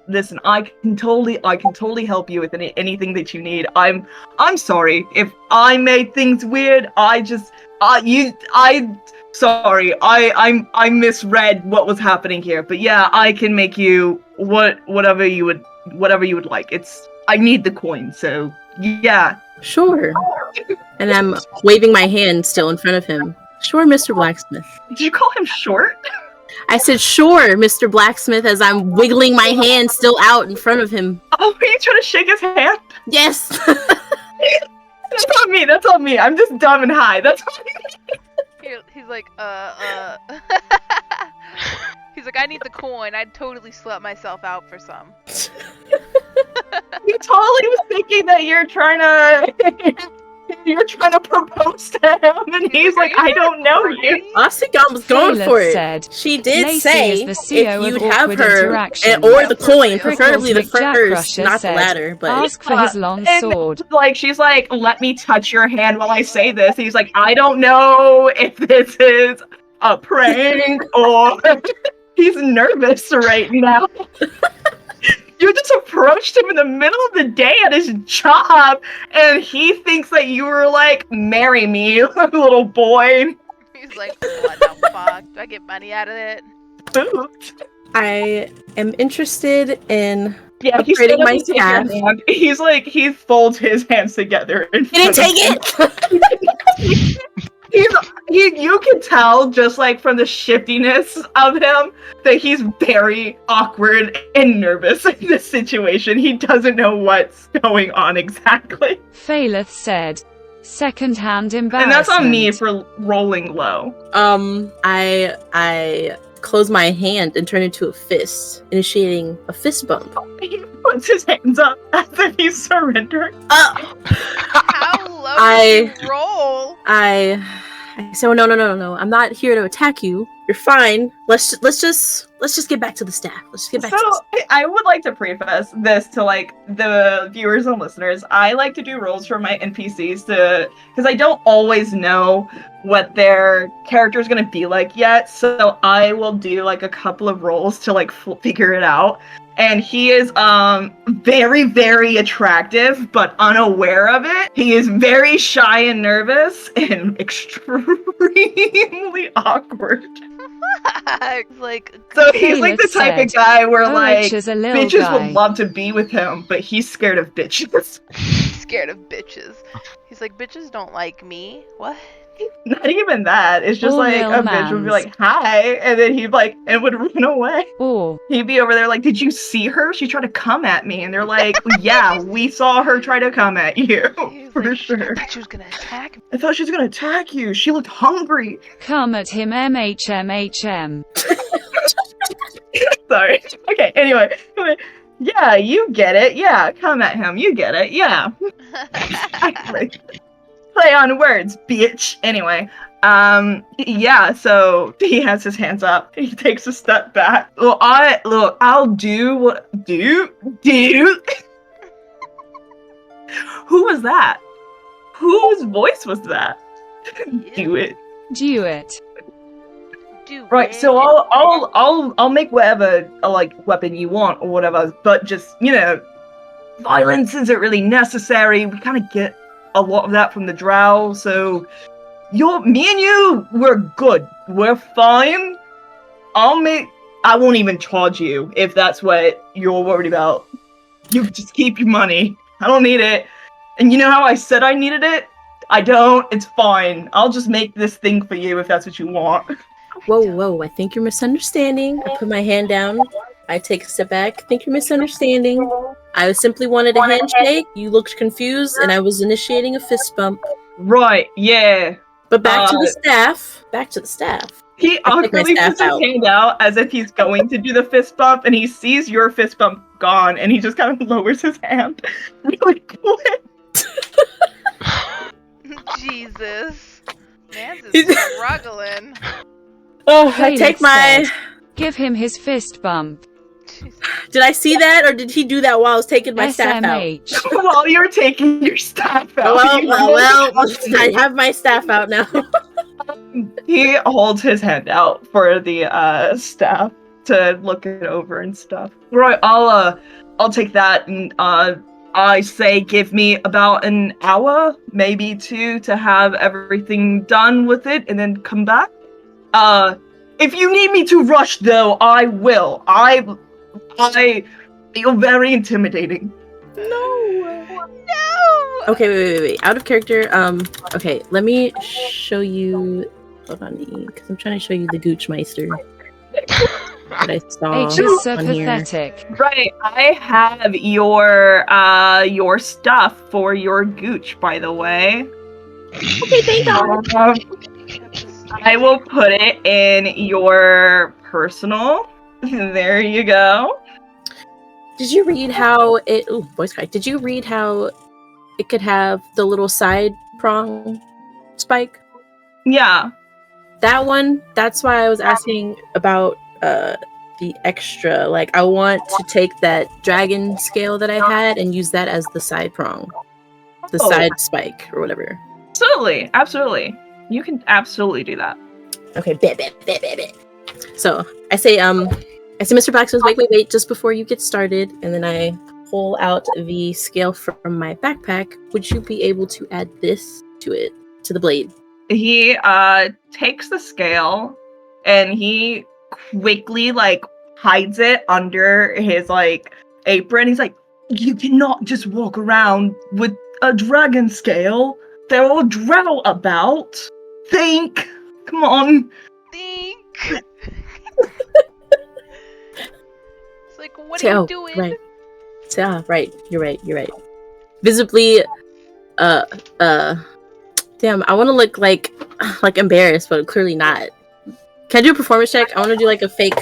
can totally help you with anything that you need. I'm sorry if I made things weird. I misread what was happening here. But yeah, I can make you whatever you would like. I need the coin, so yeah. Sure. And I'm waving my hand still in front of him. Sure, Mr. Blacksmith. Did you call him short? I said, sure, Mr. Blacksmith, as I'm wiggling my hand still out in front of him. Oh, are you trying to shake his hand? Yes. That's on me. That's on me. I'm just dumb and high. That's on me. He's like, He's like, I need the coin. I'd totally slut myself out for some. He totally was thinking that you're trying to propose to him, and he's like, I don't know you. Lastigam was going for it. Said, she did Lacey say is the CEO if you'd of have awkward her, interaction. or the coin, Prickles preferably the McJack first, Crusher not said, the latter. But ask for his long sword. Like, she's like, let me touch your hand while I say this. He's like, I don't know if this is a prank or... He's nervous right now. You just approached him in the middle of the day at his job, and he thinks that you were like, marry me, little boy. He's like, what the fuck? Do I get money out of it? Spooked. I am interested in he's upgrading my staff. He's like, he folds his hands together. He didn't take it! You can tell, just like from the shiftiness of him, that he's very awkward and nervous in this situation. He doesn't know what's going on exactly. Phaleth said, second-hand embarrassment. And that's on me for rolling low. I close my hand and turn into a fist, initiating a fist bump. He puts his hands up as if he's surrendering. How low I- did you roll? I say, oh, no. I'm not here to attack you. You're fine. Let's just get back to the staff. Let's just get back to the staff. I would like to preface this to like the viewers and listeners. I like to do rolls for my NPCs because I don't always know what their character is going to be like yet. So I will do like a couple of rolls to like figure it out. And he is very, very attractive, but unaware of it. He is very shy and nervous and extremely awkward. Like, So he's like the type of guy where like is a little bitches guy. would love to be with him, but he's scared of bitches. scared of bitches. He's like, bitches don't like me. What? Not even that. It's just All like real a bitch would be mans. like, hi, and then he'd like and would run away. Or He'd be over there like, did you see her? She tried to come at me. And they're like, yeah, we saw her try to come at you. He's For like, sure. I thought she was gonna attack me. I thought she was gonna attack you. She looked hungry. come at him MHMHM. Sorry. Okay, anyway. Yeah, you get it. Yeah, come at him. You get it. Yeah. Exactly. Play on words, bitch. Anyway, yeah, so he has his hands up. He takes a step back. I'll do what do. Who was that? Whose voice was that? Do it. Do it. Do Right, it. so I'll make whatever like weapon you want or whatever, but just, you know, violence isn't really necessary. We kind of get a lot of that from the drow, so me and you, we're good. We're fine. I won't even charge you if that's what you're worried about. You just keep your money. I don't need it. And you know how I said I needed it? I don't. It's fine. I'll just make this thing for you if that's what you want. Whoa, I think you're misunderstanding. I put my hand down. I take a step back. I think you're misunderstanding. I simply wanted a handshake. You looked confused, and I was initiating a fist bump. Right, yeah. But back to the staff. Back to the staff. He I take my awkwardly staff puts his out. hand out as if he's going to do the fist bump, and he sees your fist bump gone, and he just kind of lowers his hand really quick. Jesus. Man's is struggling. Oh, I take Playlist my... said, give him his fist bump. Jesus. Did I see that, or did he do that while I was taking my staff out? SMH. While you're taking your staff out, Well, I have my staff out now. he holds his hand out for the staff to look it over and stuff. Right, I'll take that, and I say give me about an hour, maybe two, to have everything done with it, and then come back. If you need me to rush, though, I will. You're very intimidating. No! Okay, wait. Out of character. Okay, let me show you. Hold on, because I'm trying to show you the Goochmeister that I saw H is so on here. pathetic. Right, I have your stuff for your gooch, by the way. Okay, thank you. I will put it in your personal. There you go. Did you read how it? Oh, voice crack. Did you read how it could have the little side prong spike? Yeah. That one. That's why I was asking about the extra. Like, I want to take that dragon scale that I had and use that as the side prong, the Oh. side spike or whatever. Absolutely. You can absolutely do that. Okay, bet. So I say, Mr. Blacksmith, wait, just before you get started, and then I pull out the scale from my backpack. Would you be able to add this to it, to the blade? He takes the scale and he quickly like hides it under his like apron. He's like, you cannot just walk around with a dragon scale. They're all drow about. Think. Come on. Think. It's like, what are you doing? Right. Right. You're right. Visibly, damn, I want to look like embarrassed, but clearly not. Can I do a performance check? I want to do like a fake.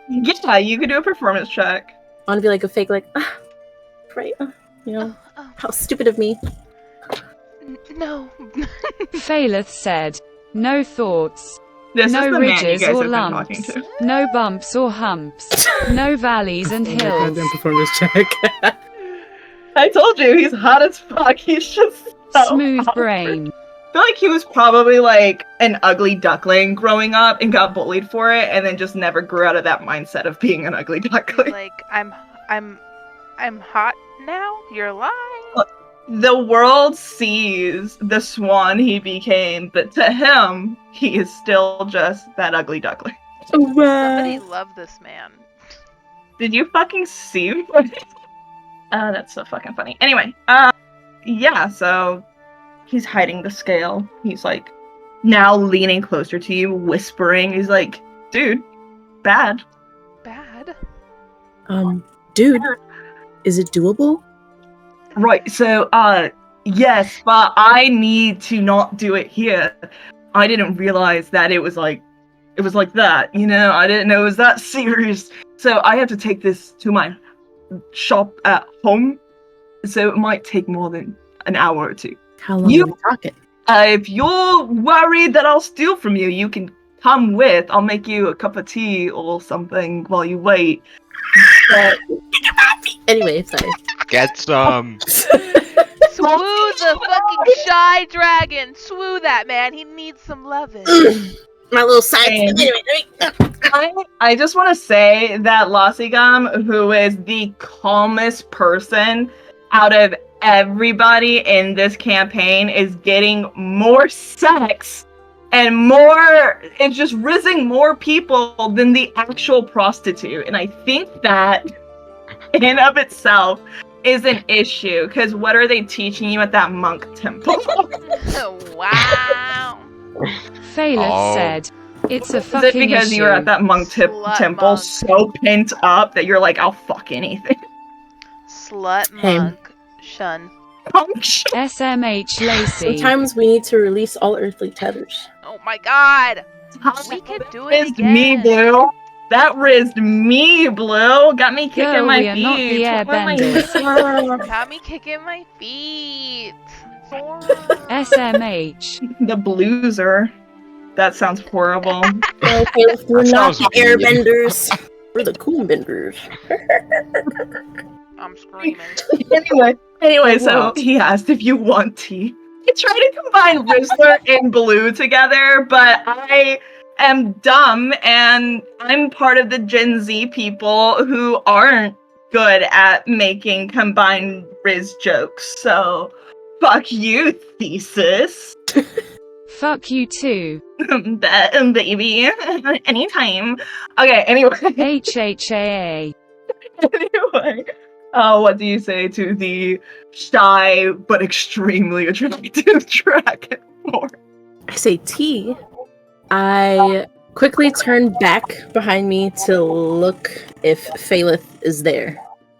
Yeah, you could do a performance check. I want to be like a fake, like, right? You know, how stupid of me. No. Phaleth said. No thoughts. This No is the man you ridges guys or have been talking lumps. to. No bumps or humps. No valleys and hills. Goddamn performance check. I told you, he's hot as fuck. He's just so Smooth awkward. brain. I feel like he was probably like an ugly duckling growing up and got bullied for it, and then just never grew out of that mindset of being an ugly duckling. Like, I'm hot now? You're lying. The world sees the swan he became, but to him, he is still just that ugly duckling. Somebody love this man. Did you fucking see? That's so fucking funny. Anyway, yeah, so he's hiding the scale. He's like now leaning closer to you, whispering. He's like, dude, bad. Bad? Dude, is it doable? Right, so, yes, but I need to not do it here. I didn't realize that it was like that, you know? I didn't know it was that serious. So I have to take this to my shop at home. So it might take more than an hour or two. How long are we talking? If you're worried that I'll steal from you, you can come with. I'll make you a cup of tea or something while you wait. But Anyway, sorry. Get some. Swoo the fucking shy dragon. Swoo that man. He needs some loving. My little side. And- Anyway, I just want to say that Lassigum, who is the calmest person out of everybody in this campaign, is getting more sex and more, it's just rizzing more people than the actual prostitute. And I think that in and of itself is an issue, because what are they teaching you at that monk temple? Wow. Phaleth said. It's a Is fucking it because issue. you were at that monk Slut temple monk. so pent up that you're like, I'll fuck anything? Slut Hey. monk. Shun. Punk shit. SMH Lacey. sometimes we need to release all earthly tethers. Oh my god. We could do it Rizzed me, again. Blue. That rizzed me, Blue. Got me kicking Girl, my we are not the feet. airbenders. Got me kicking my feet. Sora. SMH. The blueser. That sounds horrible. Okay, we're That not sounds the weird. airbenders. We're the cool benders. I'm screaming. anyway, so What? he asked if you want tea. I tried to combine Rizzler and Blue together, but I am dumb and I'm part of the Gen Z people who aren't good at making combined Riz jokes. So, fuck you, Thesis. Fuck you too. Baby. Anytime. Okay, anyway. HHAA. Anyway. What do you say to the shy but extremely attractive Dragonborn? I say T. I quickly turn back behind me to look if Phaleth is there.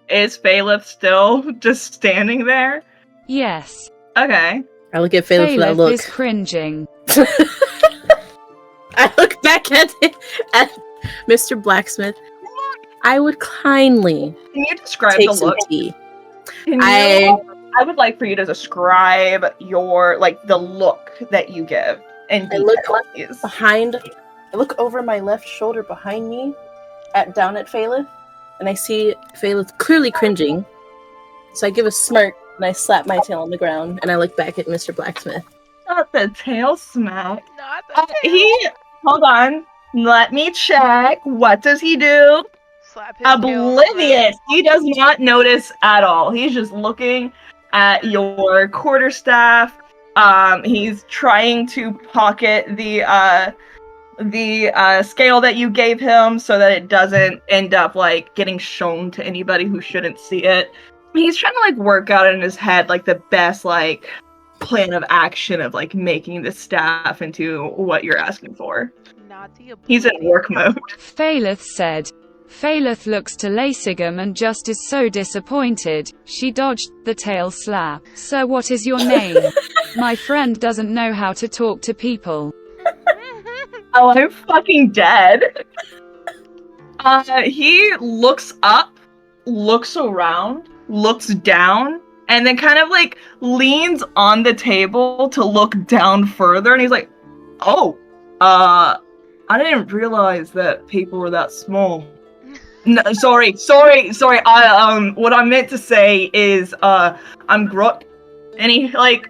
Is Phaleth still just standing there? Yes. Okay. I look at Phaleth with that Phaleth look. is cringing. I look back at Mr. Blacksmith. I would kindly Can you describe take the some look? tea. Can I- I would like for you to describe your, like, the look that you give in I look detail, please. Behind, I look over my left shoulder behind me, down at Phaleth, and I see Phaleth clearly cringing. So I give a smirk and I slap my tail on the ground and I look back at Mr. Blacksmith. Not the tail smack. Not the Hold on. Let me check. What does he do? Slap his tail on the Oblivious. He does not notice at all. He's just looking at your quarterstaff. He's trying to pocket the scale that you gave him so that it doesn't end up like getting shown to anybody who shouldn't see it. He's trying to like work out in his head like the best like plan of action of like making the staff into what you're asking for. Not the He's in work mode. Phaleth said. Phaleth looks to Lacigum and just is so disappointed. She dodged the tail slap. Sir, what is your name? My friend doesn't know how to talk to people. Oh, I'm fucking dead. He looks up, looks around, looks down, and then kind of like leans on the table to look down further, and he's like, "Oh, I didn't realize that people were that small." No, sorry. What I meant to say is, I'm Groot, and he like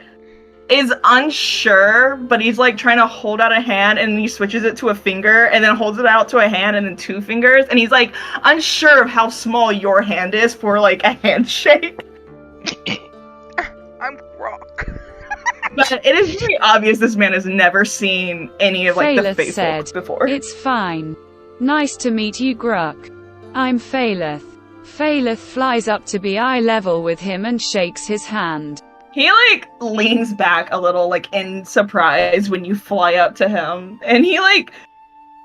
is unsure, but he's like trying to hold out a hand, and he switches it to a finger, and then holds it out to a hand, and then two fingers, and he's like unsure of how small your hand is for like a handshake. I'm Rock. But it is very obvious this man has never seen any of like the Phaleth face said, folks before. "It's fine. Nice to meet you, Gruck. I'm Phaleth." Phaleth flies up to be eye level with him and shakes his hand. He like leans back a little like in surprise when you fly up to him, and he like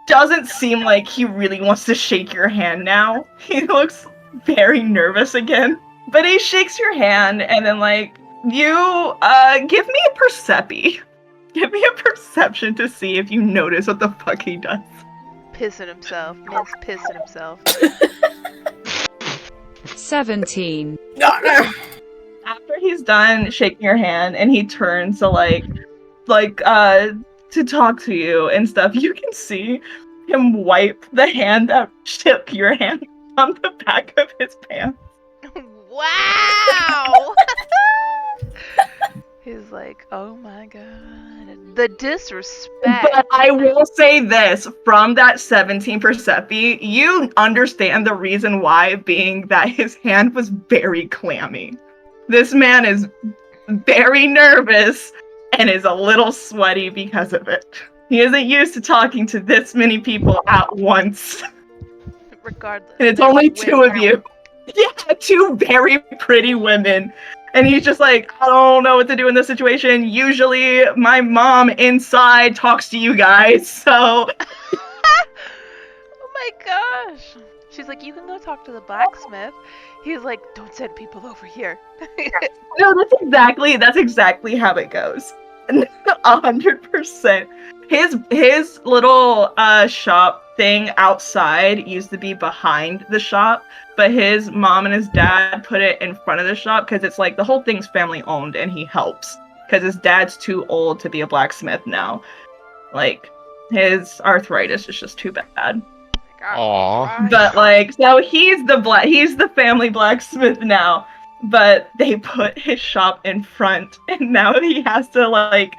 doesn't seem like he really wants to shake your hand now. He looks very nervous again. But he shakes your hand, and then like you give me a percepi. Give me a perception to see if you notice what the fuck he does. Pissing himself. Man's pissing himself. 17. After he's done shaking your hand and he turns to to talk to you and stuff, you can see him wipe the hand that shook your hand on the back of his pants. Wow! He's like, oh my god. The disrespect. But I will say this, from that 17 Persepi, you understand the reason why, being that his hand was very clammy. This man is very nervous and is a little sweaty because of it. He isn't used to talking to this many people at once. Regardless. And it's only two of you. Yeah, two very pretty women. And he's just like, I don't know what to do in this situation. Usually my mom inside talks to you guys, so... Oh my gosh. She's like, you can go talk to the blacksmith. He's like, don't send people over here. No, that's exactly how it goes. 100%. His little shop thing outside used to be behind the shop, but his mom and his dad put it in front of the shop because it's like the whole thing's family owned, and he helps because his dad's too old to be a blacksmith now. Like, his arthritis is just too bad. Aww. But like, so he's the family blacksmith now, but they put his shop in front, and now he has to like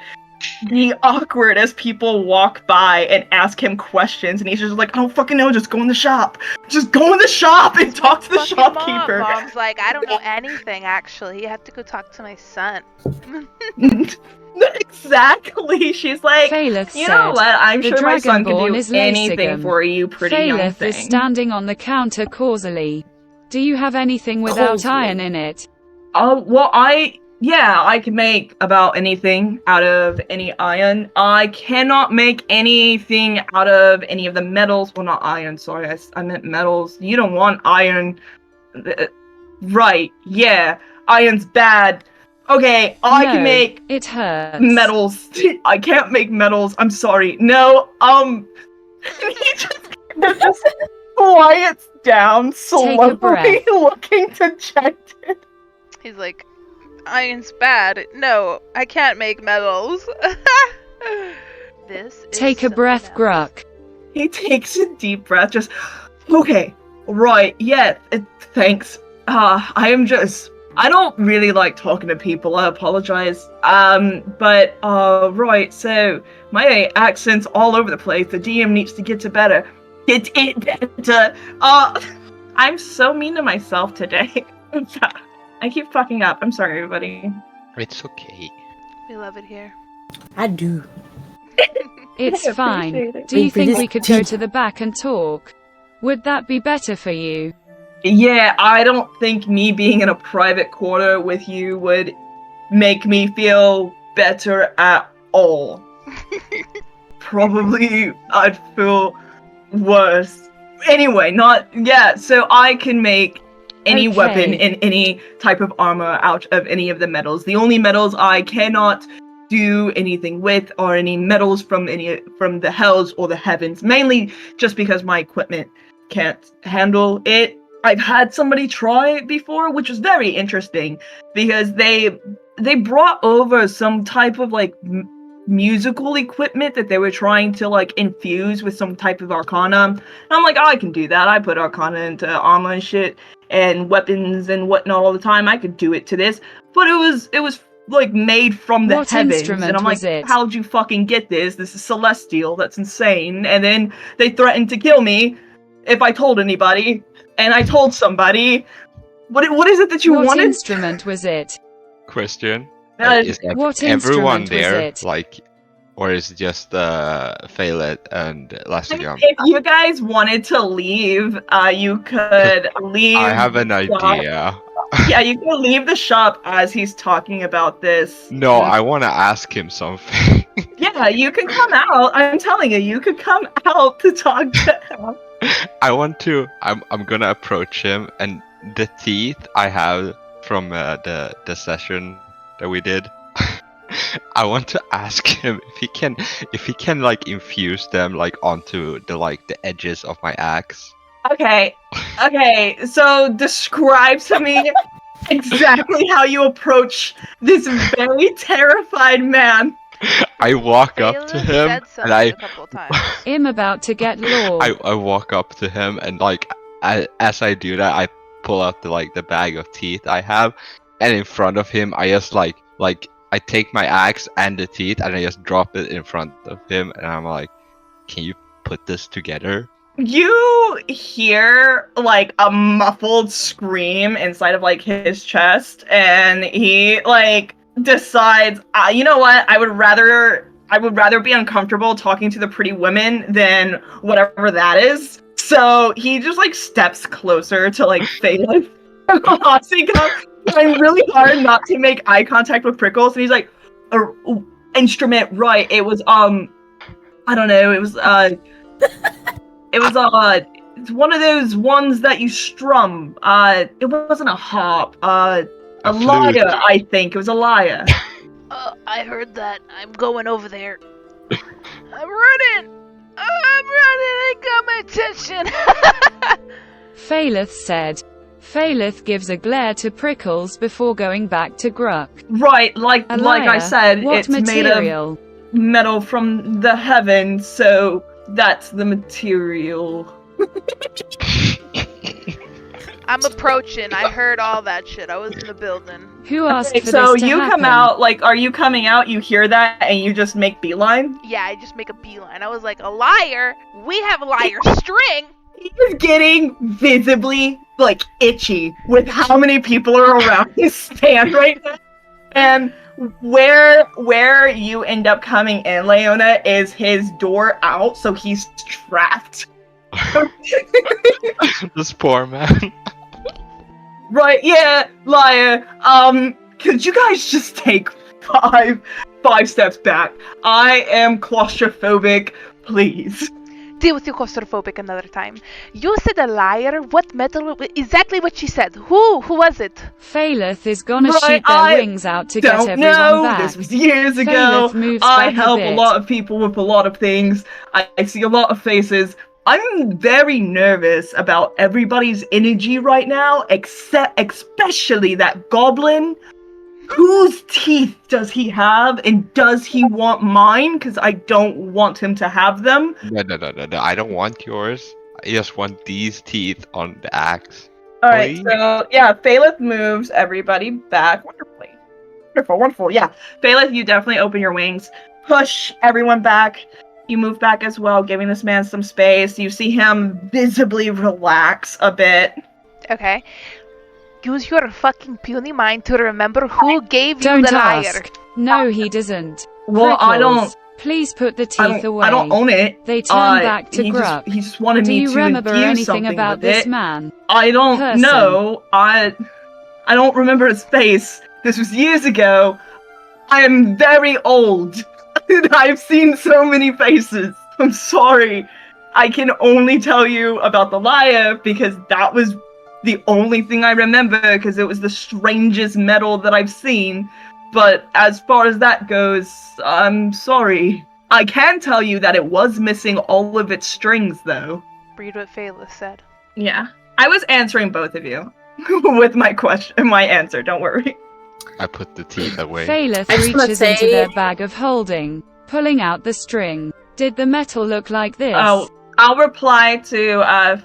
be awkward as people walk by and ask him questions, and he's just like, I don't fucking know, just go in the shop. Just go in the shop and talk to the shopkeeper. Mom's like, I don't know anything actually. You have to go talk to my son. Exactly. She's like, Phaleth you know said, what? I'm "The sure my son can Dragonborn do is anything Lacegum." for you, pretty young Phaleth thing. is standing on the counter causally. "Do you have anything without Causally. iron in it?" Oh, well, I can make about anything out of any iron. I cannot make anything out of any of the metals. Well, not iron, sorry, I meant metals. You don't want iron. Right, yeah, iron's bad. Okay, I can No, make it hurts. metals. I can't make metals, I'm sorry. No, he just quiets down slowly, breath. looking dejected. He's like, iron's bad. No, I can't make metals. This is Take a breath, something else. Gruck. He takes a deep breath, just, okay, right, yeah, thanks. I don't really like talking to people, I apologize. But, right, so, my accent's all over the place, the DM needs to get better. Get it better. I'm so mean to myself today. I keep fucking up, I'm sorry, everybody. It's okay. We love it here. I do. It's I fine. appreciate it. Do you Wait for think this we could go tea. to the back and talk? Would that be better for you? Yeah, I don't think me being in a private quarter with you would make me feel better at all. Probably I'd feel worse. Anyway, so I can make any Okay. weapon in any type of armor out of any of the metals. The only metals I cannot do anything with or any metals from the hells or the heavens, mainly just because my equipment can't handle it. I've had somebody try it before, which was very interesting because they brought over some type of like musical equipment that they were trying to like infuse with some type of arcana. And I'm like, oh, I can do that. I put arcana into armor and shit and weapons and whatnot all the time. I could do it to this, but it was like made from the What heavens, instrument and I'm like, was it? how'd you fucking get this? This is celestial. That's insane. And then they threatened to kill me if I told anybody, and I told somebody. What is it that you What wanted? instrument was it? Question. Is What everyone instrument was there, it? like, or is it just Phalet and Lastigum? If you guys wanted to leave, you could leave. I have an the shop. idea. Yeah, you can leave the shop as he's talking about this. No, I want to ask him something. Yeah, you can come out. I'm telling you, you could come out to talk to him. I want to. I'm gonna approach him, and the teeth I have from the session that we did. I want to ask him if he can like infuse them like onto the edges of my axe. Okay, so describe to me exactly how you approach this very terrified man. I walk up to him and a couple of times. I'm about to get law. I walk up to him and like as I do that I pull out the bag of teeth I have, and in front of him I just like I take my axe and the teeth and I just drop it in front of him, and I'm like, can you put this together? You hear like a muffled scream inside of like his chest, and he like decides, you know what? I would rather be uncomfortable talking to the pretty women than whatever that is. So he just like steps closer to like Phaelus. Trying really hard not to make eye contact with Prickles, and he's like, instrument, right? It was I don't know. It was it's one of those ones that you strum. It wasn't a harp. A lyre, I think. It was a lyre. I heard that. I'm going over there. I'm running! I got my attention! Phaleth said. Phaleth gives a glare to Prickles before going back to Gruck. Right, like I said, what it's material? made of metal from the heavens, so that's the material. I'm approaching. I heard all that shit. I was in the building. Who asked for so this to you happen? come out, like, are you coming out, you hear that, and you just make beeline? Yeah, I just make a beeline. I was like, a liar? We have lyre string? He's getting visibly, like, itchy with how many people are around his stand right now. And where you end up coming in, Leona, is his door out, so he's trapped. This poor man. Right, yeah, liar. Could you guys just take five steps back? I am claustrophobic, please. Deal with your claustrophobic another time. You said a liar? What metal? Exactly what she said. Who was it? Phaleth is gonna Right, shoot their wings out to get everyone know. back. This was years ago. Phaleth moves I back help a a bit. lot of people with a lot of things. I see a lot of faces. I'm very nervous about everybody's energy right now, especially that goblin. Whose teeth does he have, and does he want mine? Because I don't want him to have them. No. I don't want yours. I just want these teeth on the axe. Alright, Please? so yeah, Phaleth moves everybody back. Wonderful. Yeah, Phaleth, you definitely open your wings, push everyone back. You move back as well, giving this man some space. You see him visibly relax a bit. Okay. Use your fucking puny mind to remember who gave you Don't the liar. ask. No, he doesn't. Well, I Prickles, don't. Please put the teeth away. I don't own it. They turn back to he Gruck. just wanted Do me you to remember infuse anything something about with this it. man? I don't Person. know. I don't remember his face. This was years ago. I am very old. I've seen so many faces. I'm sorry. I can only tell you about the liar because that was the only thing I remember, because it was the strangest metal that I've seen. But as far as that goes, I'm sorry. I can tell you that it was missing all of its strings, though. Read what Phaelus said. Yeah. I was answering both of you with my answer, don't worry. I put the teeth away. Phaelus I just wanna reaches into say- their bag of holding, pulling out the string. Did the metal look like this? Oh, I'll reply to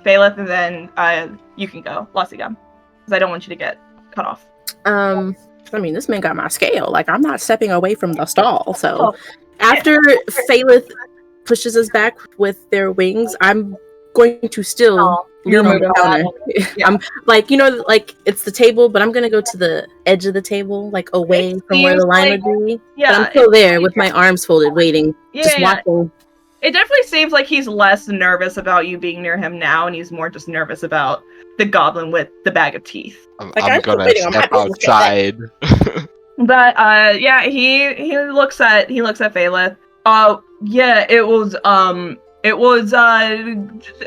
Phaleth, and then you can go, Lassigum. Because I don't want you to get cut off. I mean, this man got my scale. Like, I'm not stepping away from the stall. So, Oh, after Phaleth pushes us back with their wings, I'm going to still you're lean on the moving counter. Yeah. I'm like, like it's the table, but I'm gonna go to the edge of the table, like away It from where the seems line like- would be. Yeah, but I'm still there with my arms folded, waiting, just Yeah. watching. It definitely seems like he's less nervous about you being near him now, and he's more just nervous about the goblin with the bag of teeth. Like, I'm I'm still gonna waiting on my step business to outside. But yeah, he looks at Phaleth. Yeah, it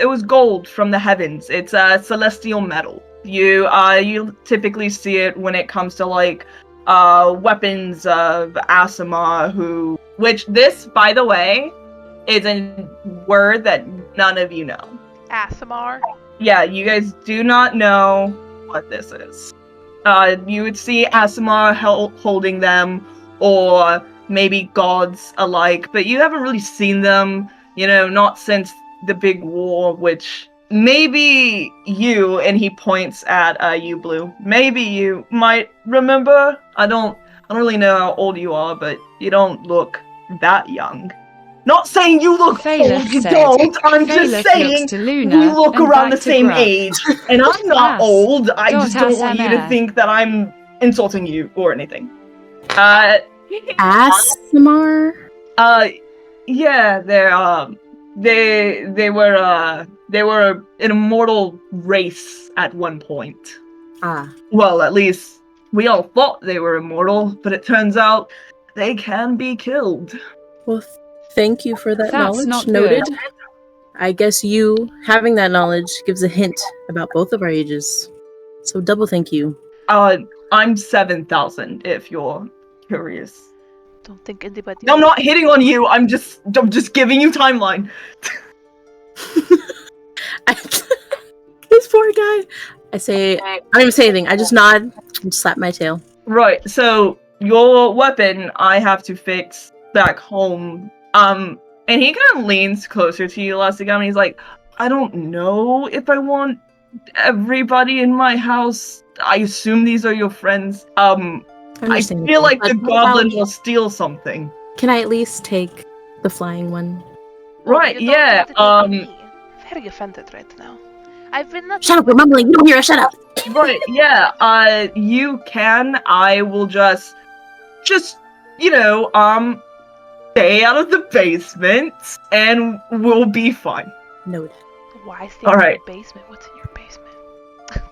was gold from the heavens. It's a celestial metal. You typically see it when it comes to like weapons of Asimar, which this, by the way, is a word that none of you know. Asimar. Yeah, you guys do not know what this is. You would see Asimar holding them, or maybe gods alike, but you haven't really seen them, not since the big war, which maybe you, and he points at you, Blue, maybe you might remember. I don't really know how old you are, but you don't look that young. Not saying you look Phaelus old, you said. don't. I'm Phaelus just saying looks to Luna we look and around back the to same Gruck. age, and I'm not Ass. old. I just don't want you to .smr. think that I'm insulting you or anything. Asimar? Yeah, they were an immortal race at one point. Ah, Well, at least we all thought they were immortal, but it turns out they can be killed. well, thank you for that That's knowledge. not Noted. good. I guess you having that knowledge gives a hint about both of our ages. So double thank you. I'm 7,000 if you're curious. Don't think anybody. I'm not hitting on you. I'm just giving you timeline. This poor guy. I don't even say anything. I just nod and slap my tail. Right. So your weapon, I have to fix back home. And he kind of leans closer to you, Lassigum, and he's like, I don't know if I want everybody in my house. I assume these are your friends. I feel like the goblin will steal something. Can I at least take the flying one? Right, You don't yeah, have to take me. Very offended right now. I've been not. Shut up, we're mumbling. You don't hear us. Shut up. Right, yeah, you can. I will just, stay out of the basement, and we'll be fine. Noted. Why stay All in right. your basement? What's in your basement?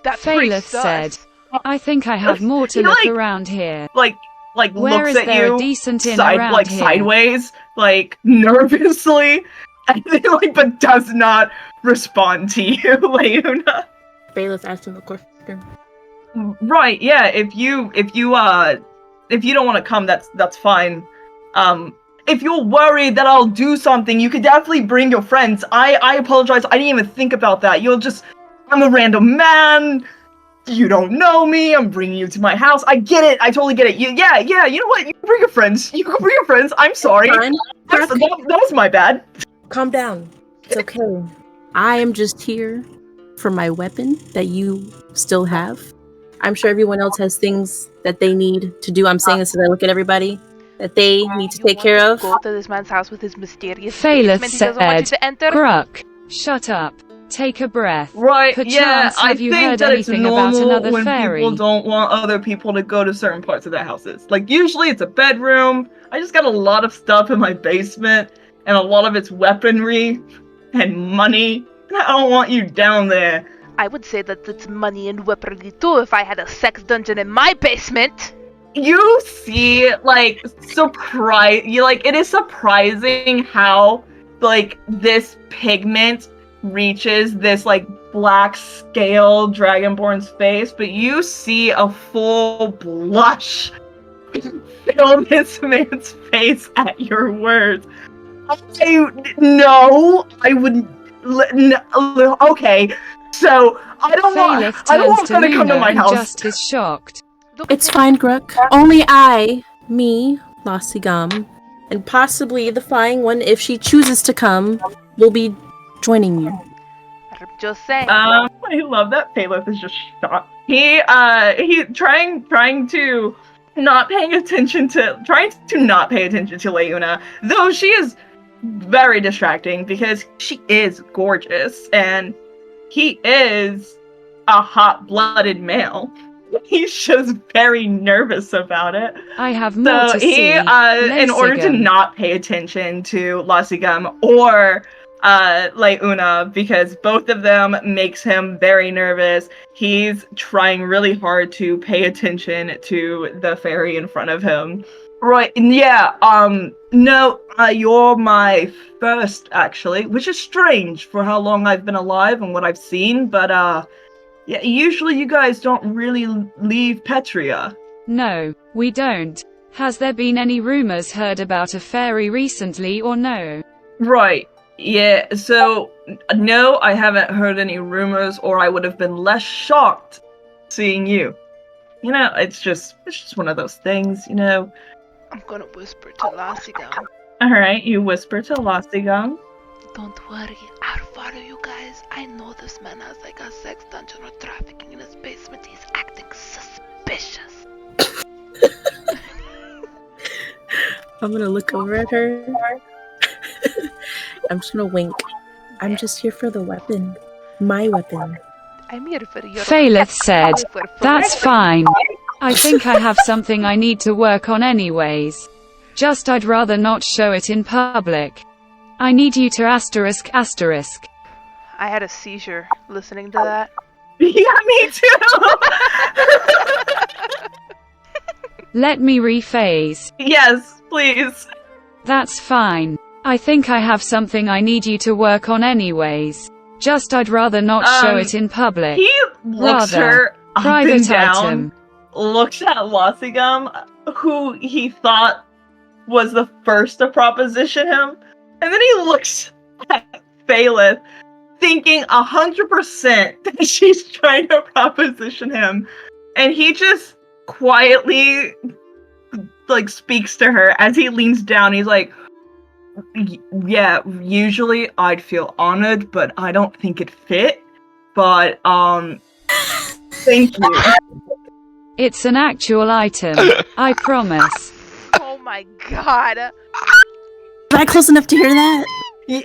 That's pretty Phaelus said. sus. I think I have more to He, look like- around here. Like Where looks is at there you, a decent inn around here? sideways, nervously, and then, but does not respond to you, Leona. Bailiff asked him a question. Right, yeah, if you don't want to come, that's fine. If you're worried that I'll do something, you could definitely bring your friends. I apologize, I didn't even think about that. I'm a random man. You don't know me. I'm bringing you to my house. I get it. I totally get it. Yeah. You know what? You can bring your friends. I'm sorry. Fine. That was my bad. Calm down. It's okay. I am just here for my weapon that you still have. I'm sure everyone else has things that they need to do. I'm saying this as I look at everybody that they need to You take want care to of. Go to this man's house with his mysterious Phaelus basement he doesn't want you said. to enter. Gruck, shut up. Take a breath. Right, Perchance, yeah, I have you think heard that it's anything about normal another when fairy? people don't want other people to go to certain parts of their houses. Usually it's a bedroom. I just got a lot of stuff in my basement, and a lot of it's weaponry and money. I don't want you down there. I would say that it's money and weaponry too if I had a sex dungeon in my basement. You see, it is surprising how, this pigment reaches this, black scale dragonborn's face, but you see a full blush fill this man's face at your words. No, I wouldn't. No, okay, so I don't Phaleth want turns to her to come to Luna, my who house. just is shocked. Look, It's fine, Grook. Only I, me, Lassigam, and possibly the Flying One, if she chooses to come, will be joining you. I'm just saying. I love that Phaleth is just shocked. He trying to not paying attention to Leuna, though she is very distracting because she is gorgeous and he is a hot-blooded male. He's just very nervous about it. I have more So to he, see. in order to Lassigam. not pay attention to Lassigam or Leuna, because both of them makes him very nervous, he's trying really hard to pay attention to the fairy in front of him. Right, yeah, no, you're my first, actually, which is strange for how long I've been alive and what I've seen, but, yeah, usually you guys don't really leave Petria. No, we don't. Has there been any rumors heard about a fairy recently or no? Right, yeah, so, no, I haven't heard any rumors, or I would have been less shocked seeing you. You know, it's just one of those things, you know. I'm gonna whisper to Lassigam. Alright, you whisper to Lassigam. Don't worry, I'll follow you guys. I know this man has like a sex dungeon or trafficking in his basement. He's acting suspicious. I'm gonna look over at her. I'm just gonna wink. I'm just here for the weapon. My weapon. I'm here for your Phaleth said, for "That's forever." fine. I think I have something I need to work on anyways. Just I'd rather not show it in public. I need you to asterisk. I had a seizure listening to that. Yeah, me too! Let me rephrase. Yes, please. That's fine. I think I have something I need you to work on anyways. Just I'd rather not show it in public. He looks Rather, her up private and down, item. looks at Lassigam, who he thought was the first to proposition him, and then he looks at Phaleth, thinking 100% that she's trying to proposition him, and he just quietly, like, speaks to her as he leans down. He's like, yeah, usually I'd feel honored, but I don't think it fit. But, thank you. It's an actual item. I promise. Oh my god. Am I close enough to hear that? Yeah,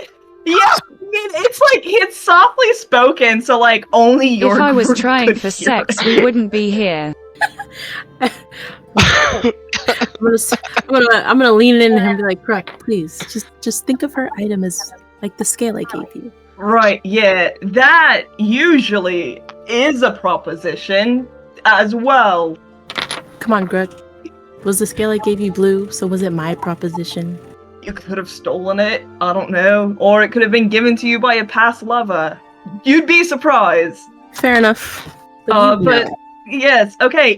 I mean, it's softly spoken, so, like, only your If I was group trying could for hear sex, it. we wouldn't be here. I'm gonna lean in and be like, "Correct, please. Just think of her item as like the scale I gave you." Right, yeah, that usually is a proposition as well. Come on, Greg. Was the scale I gave you blue? So was it my proposition? You could have stolen it, I don't know, or it could have been given to you by a past lover. You'd be surprised. Fair enough. But yes, okay,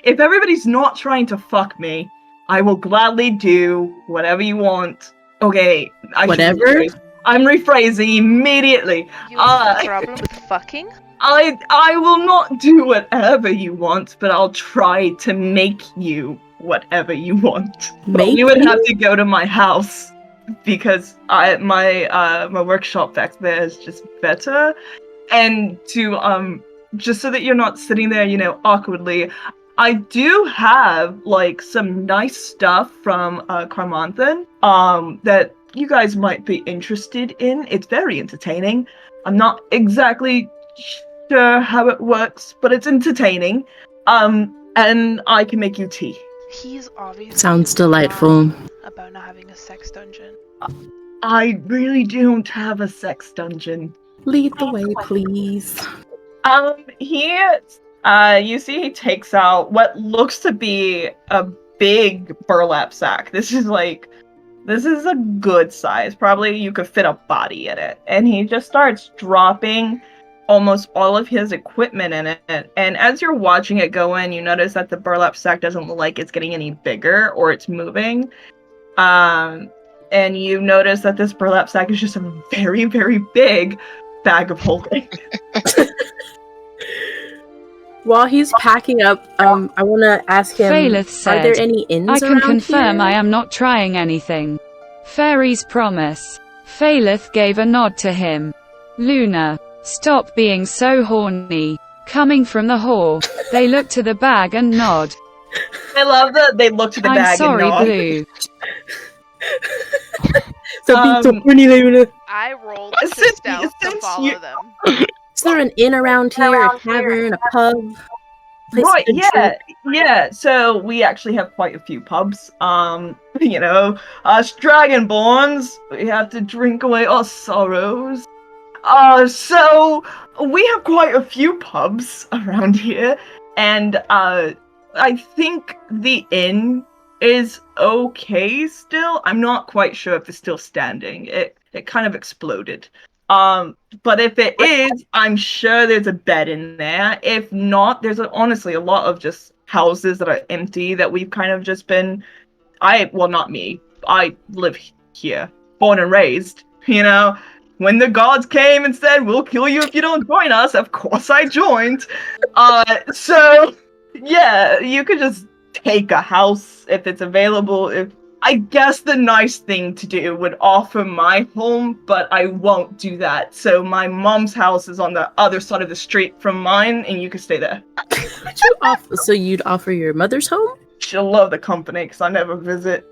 if everybody's not trying to fuck me, I will gladly do whatever you want. Okay, Whatever? I'm rephrasing immediately. You have a problem with fucking? I will not do whatever you want, but I'll try to make you whatever you want. But Make you would you? have to go to my house because my workshop back there is just better, and to just so that you're not sitting there, you know, awkwardly. I do have like some nice stuff from Carmanthan that you guys might be interested in. It's very entertaining. I'm not exactly sure how it works, but it's entertaining. And I can make you tea. He's obviously Sounds delightful. about not having a sex dungeon. I really don't have a sex dungeon. Lead the way, please. You see he takes out what looks to be a big burlap sack. This is a good size. Probably you could fit a body in it. And he just starts dropping almost all of his equipment in it. And as you're watching it go in, you notice that the burlap sack doesn't look like it's getting any bigger or it's moving. And you notice that this burlap sack is just a very, very big bag of holding. While he's packing up, I want to ask him, Phaleth are there said, any inns I can around confirm here? I am not trying anything. Fairies promise. Phaleth gave a nod to him. Luna, stop being so horny. Coming from the whore, they look to the bag and nod. I love that they look to the I'm bag sorry, and nod. Blue. Stop being so horny, Luna. I rolled to Since- stealth to since follow you- them. Is there an inn around here? A tavern, a pub? Place Right, to drink? yeah. So we actually have quite a few pubs. You know, us dragonborns, we have to drink away our sorrows. So we have quite a few pubs around here, and I think the inn is okay still. I'm not quite sure if it's still standing. It kind of exploded. But if it is, I'm sure there's a bed in there. If not, there's honestly a lot of just houses that are empty that we've kind of just been. Well, not me. I live here, born and raised. You know, when the gods came and said, "We'll kill you if you don't join us," of course I joined. So yeah, you could just take a house if it's available. I guess the nice thing to do would offer my home, but I won't do that. So my mom's house is on the other side of the street from mine, and you can stay there. So you'd offer your mother's home? She'll love the company because I never visit.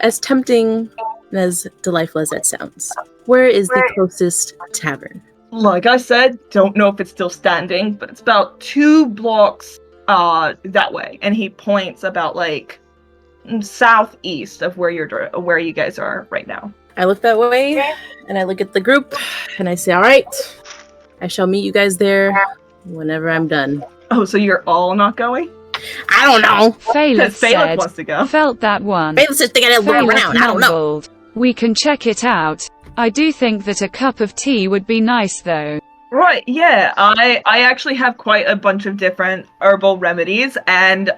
As tempting and as delightful as that sounds, where is the closest tavern? Like I said, don't know if it's still standing, but it's about 2 blocks that way. And he points about like southeast of where you guys are right now. I look that way, and I look at the group, and I say, all right, I shall meet you guys there whenever I'm done. Oh, so you're all not going? I don't know. Phaleth Because Phaleth said, wants to go. felt that one. Maybe let's just think I didn't look Phaleth around. I don't know. mumbled. We can check it out. I do think that a cup of tea would be nice though. Right, yeah. I actually have quite a bunch of different herbal remedies, and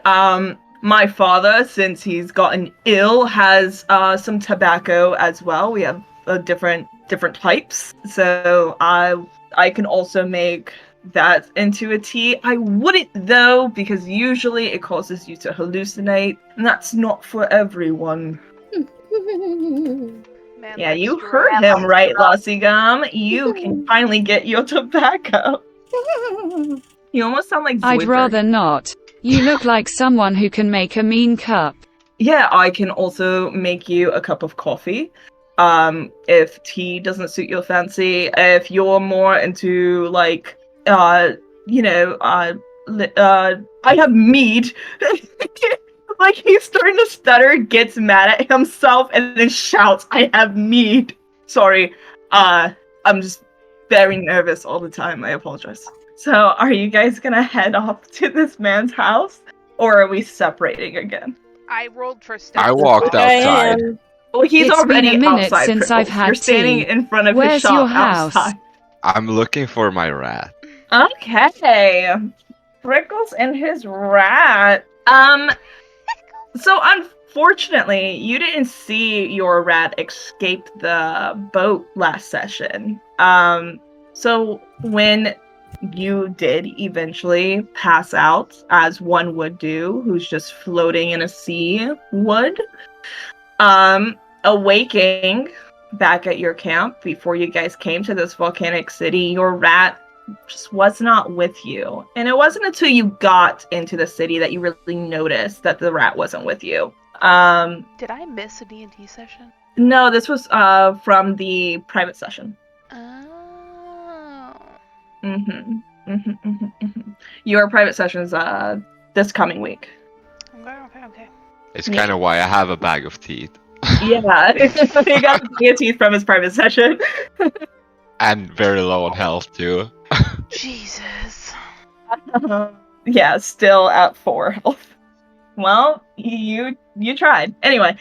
my father, since he's gotten ill, has some tobacco as well. We have different types, so I can also make that into a tea. I wouldn't though, because usually it causes you to hallucinate, and that's not for everyone. Man, Yeah, that's you true. heard him right, Lassie Gum. You can finally get your tobacco. You almost sound like I'd Zoidberg. rather not. You look like someone who can make a mean cup. Yeah, I can also make you a cup of coffee. If tea doesn't suit your fancy, if you're more into like, I have mead. Like he's starting to stutter, gets mad at himself, and then shouts, "I have mead." Sorry, I'm just very nervous all the time. I apologize. So, are you guys gonna head off to this man's house, or are we separating again? I rolled for stealth. I walked I outside. am. Well, he's It's already been a minute outside. since Prickles. I've had You're standing tea. in front of Where's his shop your house? outside. I'm looking for my rat. Okay, Prickles and his rat. So unfortunately, you didn't see your rat escape the boat last session. So when you did eventually pass out, as one would do, who's just floating in a sea would, awaking back at your camp before you guys came to this volcanic city, your rat just was not with you. And it wasn't until you got into the city that you really noticed that the rat wasn't with you. Did I miss a D&D session? No, this was from the private session. Oh. Your private session is this coming week. Okay. It's Yeah. kind of why I have a bag of teeth. Yeah, he got the teeth from his private session. And very low on health too. Jesus. Yeah, still at 4 health. Well, you tried. Anyway,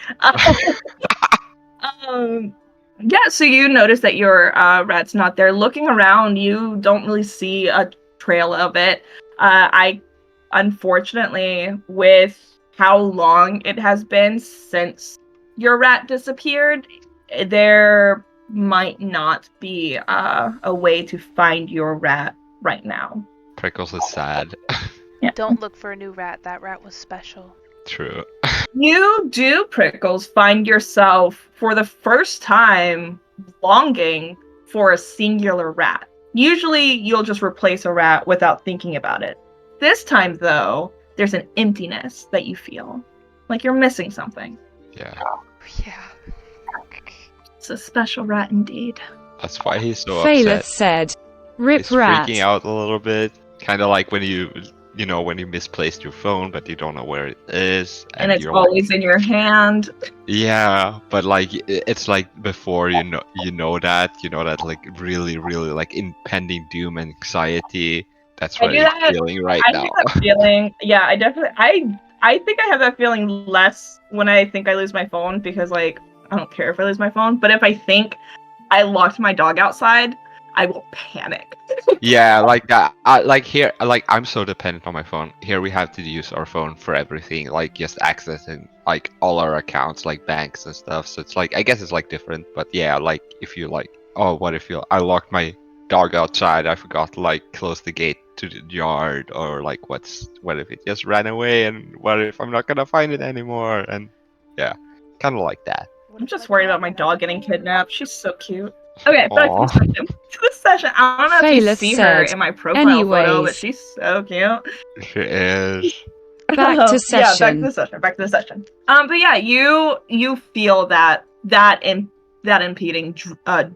Yeah, so you notice that your rat's not there. Looking around, you don't really see a trail of it. Unfortunately, with how long it has been since your rat disappeared, there might not be a way to find your rat right now. Prickles is sad. Yeah. Don't look for a new rat. That rat was special. True. You do, Prickles, find yourself for the first time longing for a singular rat. Usually you'll just replace a rat without thinking about it. This time, though, there's an emptiness that you feel. Like you're missing something. Yeah. Yeah. It's a special rat indeed. That's why he's so Phaleth upset. said, "Rip He's rat." freaking out a little bit. Kind of like when when you misplaced your phone, but you don't know where it is, And it's you're always in your hand. yeah, but like it's like before you know that like really like impending doom and anxiety. That's I what do he's that. feeling right I now. have that feeling. Yeah, I definitely. I think I have that feeling less when I think I lose my phone because like I don't care if I lose my phone, but if I think I locked my dog outside, I will panic. Yeah, like that. Like here, like I'm so dependent on my phone. Here we have to use our phone for everything, like just accessing like all our accounts, like banks and stuff. So it's like I guess it's like different, but yeah, like if you like, oh, what if I locked my dog outside? I forgot to like close the gate to the yard, or like what if it just ran away, and what if I'm not gonna find it anymore? And yeah, kind of like that. I'm just worried about my dog getting kidnapped. She's so cute. Okay, back to the session. I don't know if you Phaleth see her said, in my profile photo, but "Anyways." she's so cute. She is. Back to Yeah, back session. to the session. Back to the session. But yeah, you feel that impeding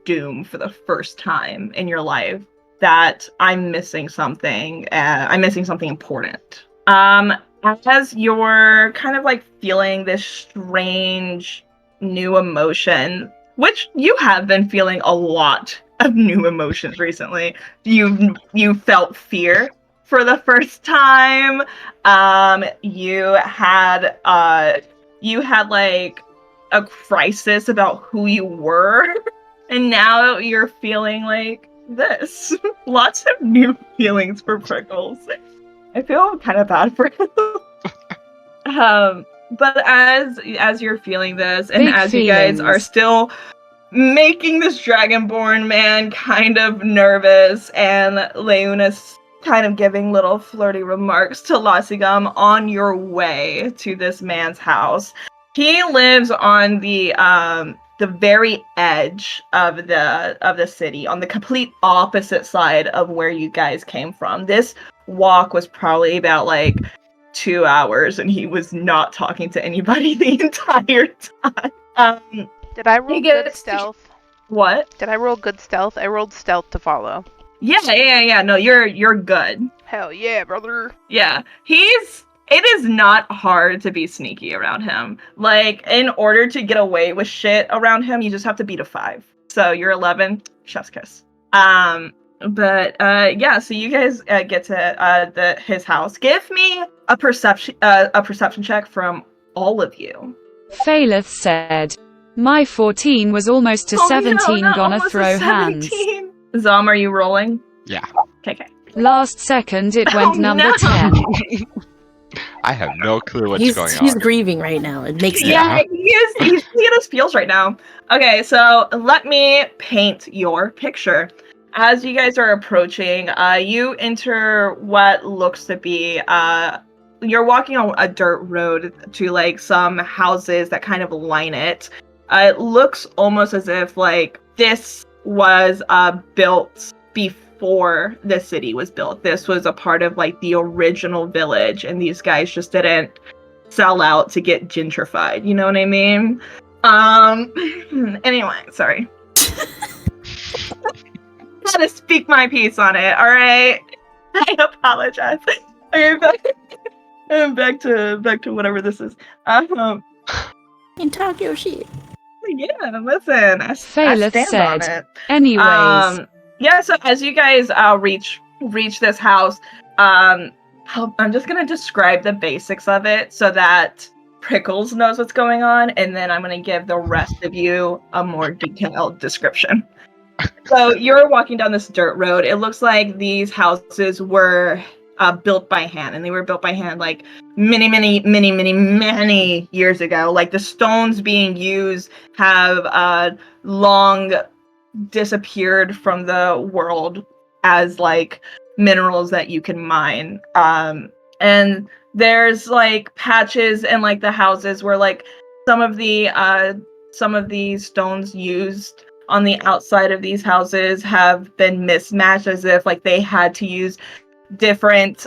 doom for the first time in your life. That I'm missing something. I'm missing something important. As you're kind of like feeling this strange new emotion, which you have been feeling a lot of new emotions recently. You felt fear for the first time. You had like a crisis about who you were, and now you're feeling like this. Lots of new feelings for Prickles. I feel kind of bad for him. But as you're feeling this, and Big as you guys are feelings. still making this Dragonborn man kind of nervous, and Leuna's kind of giving little flirty remarks to Lassigum on your way to this man's house. He lives on the very edge of the city, on the complete opposite side of where you guys came from. This walk was probably about like 2 hours, and he was not talking to anybody the entire time. Did I roll He good gets- stealth? What? Did I roll good stealth? I rolled stealth to follow. Yeah. No, you're good. Hell yeah, brother. Yeah, it is not hard to be sneaky around him. Like, in order to get away with shit around him, you just have to beat a 5. So you're 11, chef's kiss. But yeah, so you guys get to his house. Give me a perception check from all of you. Phaleth said, "My 14 was almost to 17 not gonna almost a throw hands." 17. Zom, are you rolling? Yeah. Okay. Last second it went Oh, number no. 10. I have no clue what's going He's on. grieving right now. It makes sense. Yeah, he's in his feels right now. Okay, so let me paint your picture. As you guys are approaching, you enter what looks to be you're walking on a dirt road to like some houses that kind of line it. It looks almost as if like this was built before the city was built. This was a part of like the original village, and these guys just didn't sell out to get gentrified. You know what I mean? Anyway, sorry. Gotta speak my piece on it, alright? I apologize. Okay, back to whatever this is. And talk your shit. Yeah, listen, I Phaleth stand said, on it. "Anyways." Yeah, so as you guys reach this house, I'm just gonna describe the basics of it so that Prickles knows what's going on, and then I'm going to give the rest of you a more detailed description. So you're walking down this dirt road. It looks like these houses were built by hand, and they were built by hand like many years ago. Like the stones being used have long disappeared from the world as like minerals that you can mine. And there's like patches in like the houses where like some of the stones used on the outside of these houses have been mismatched, as if like they had to use different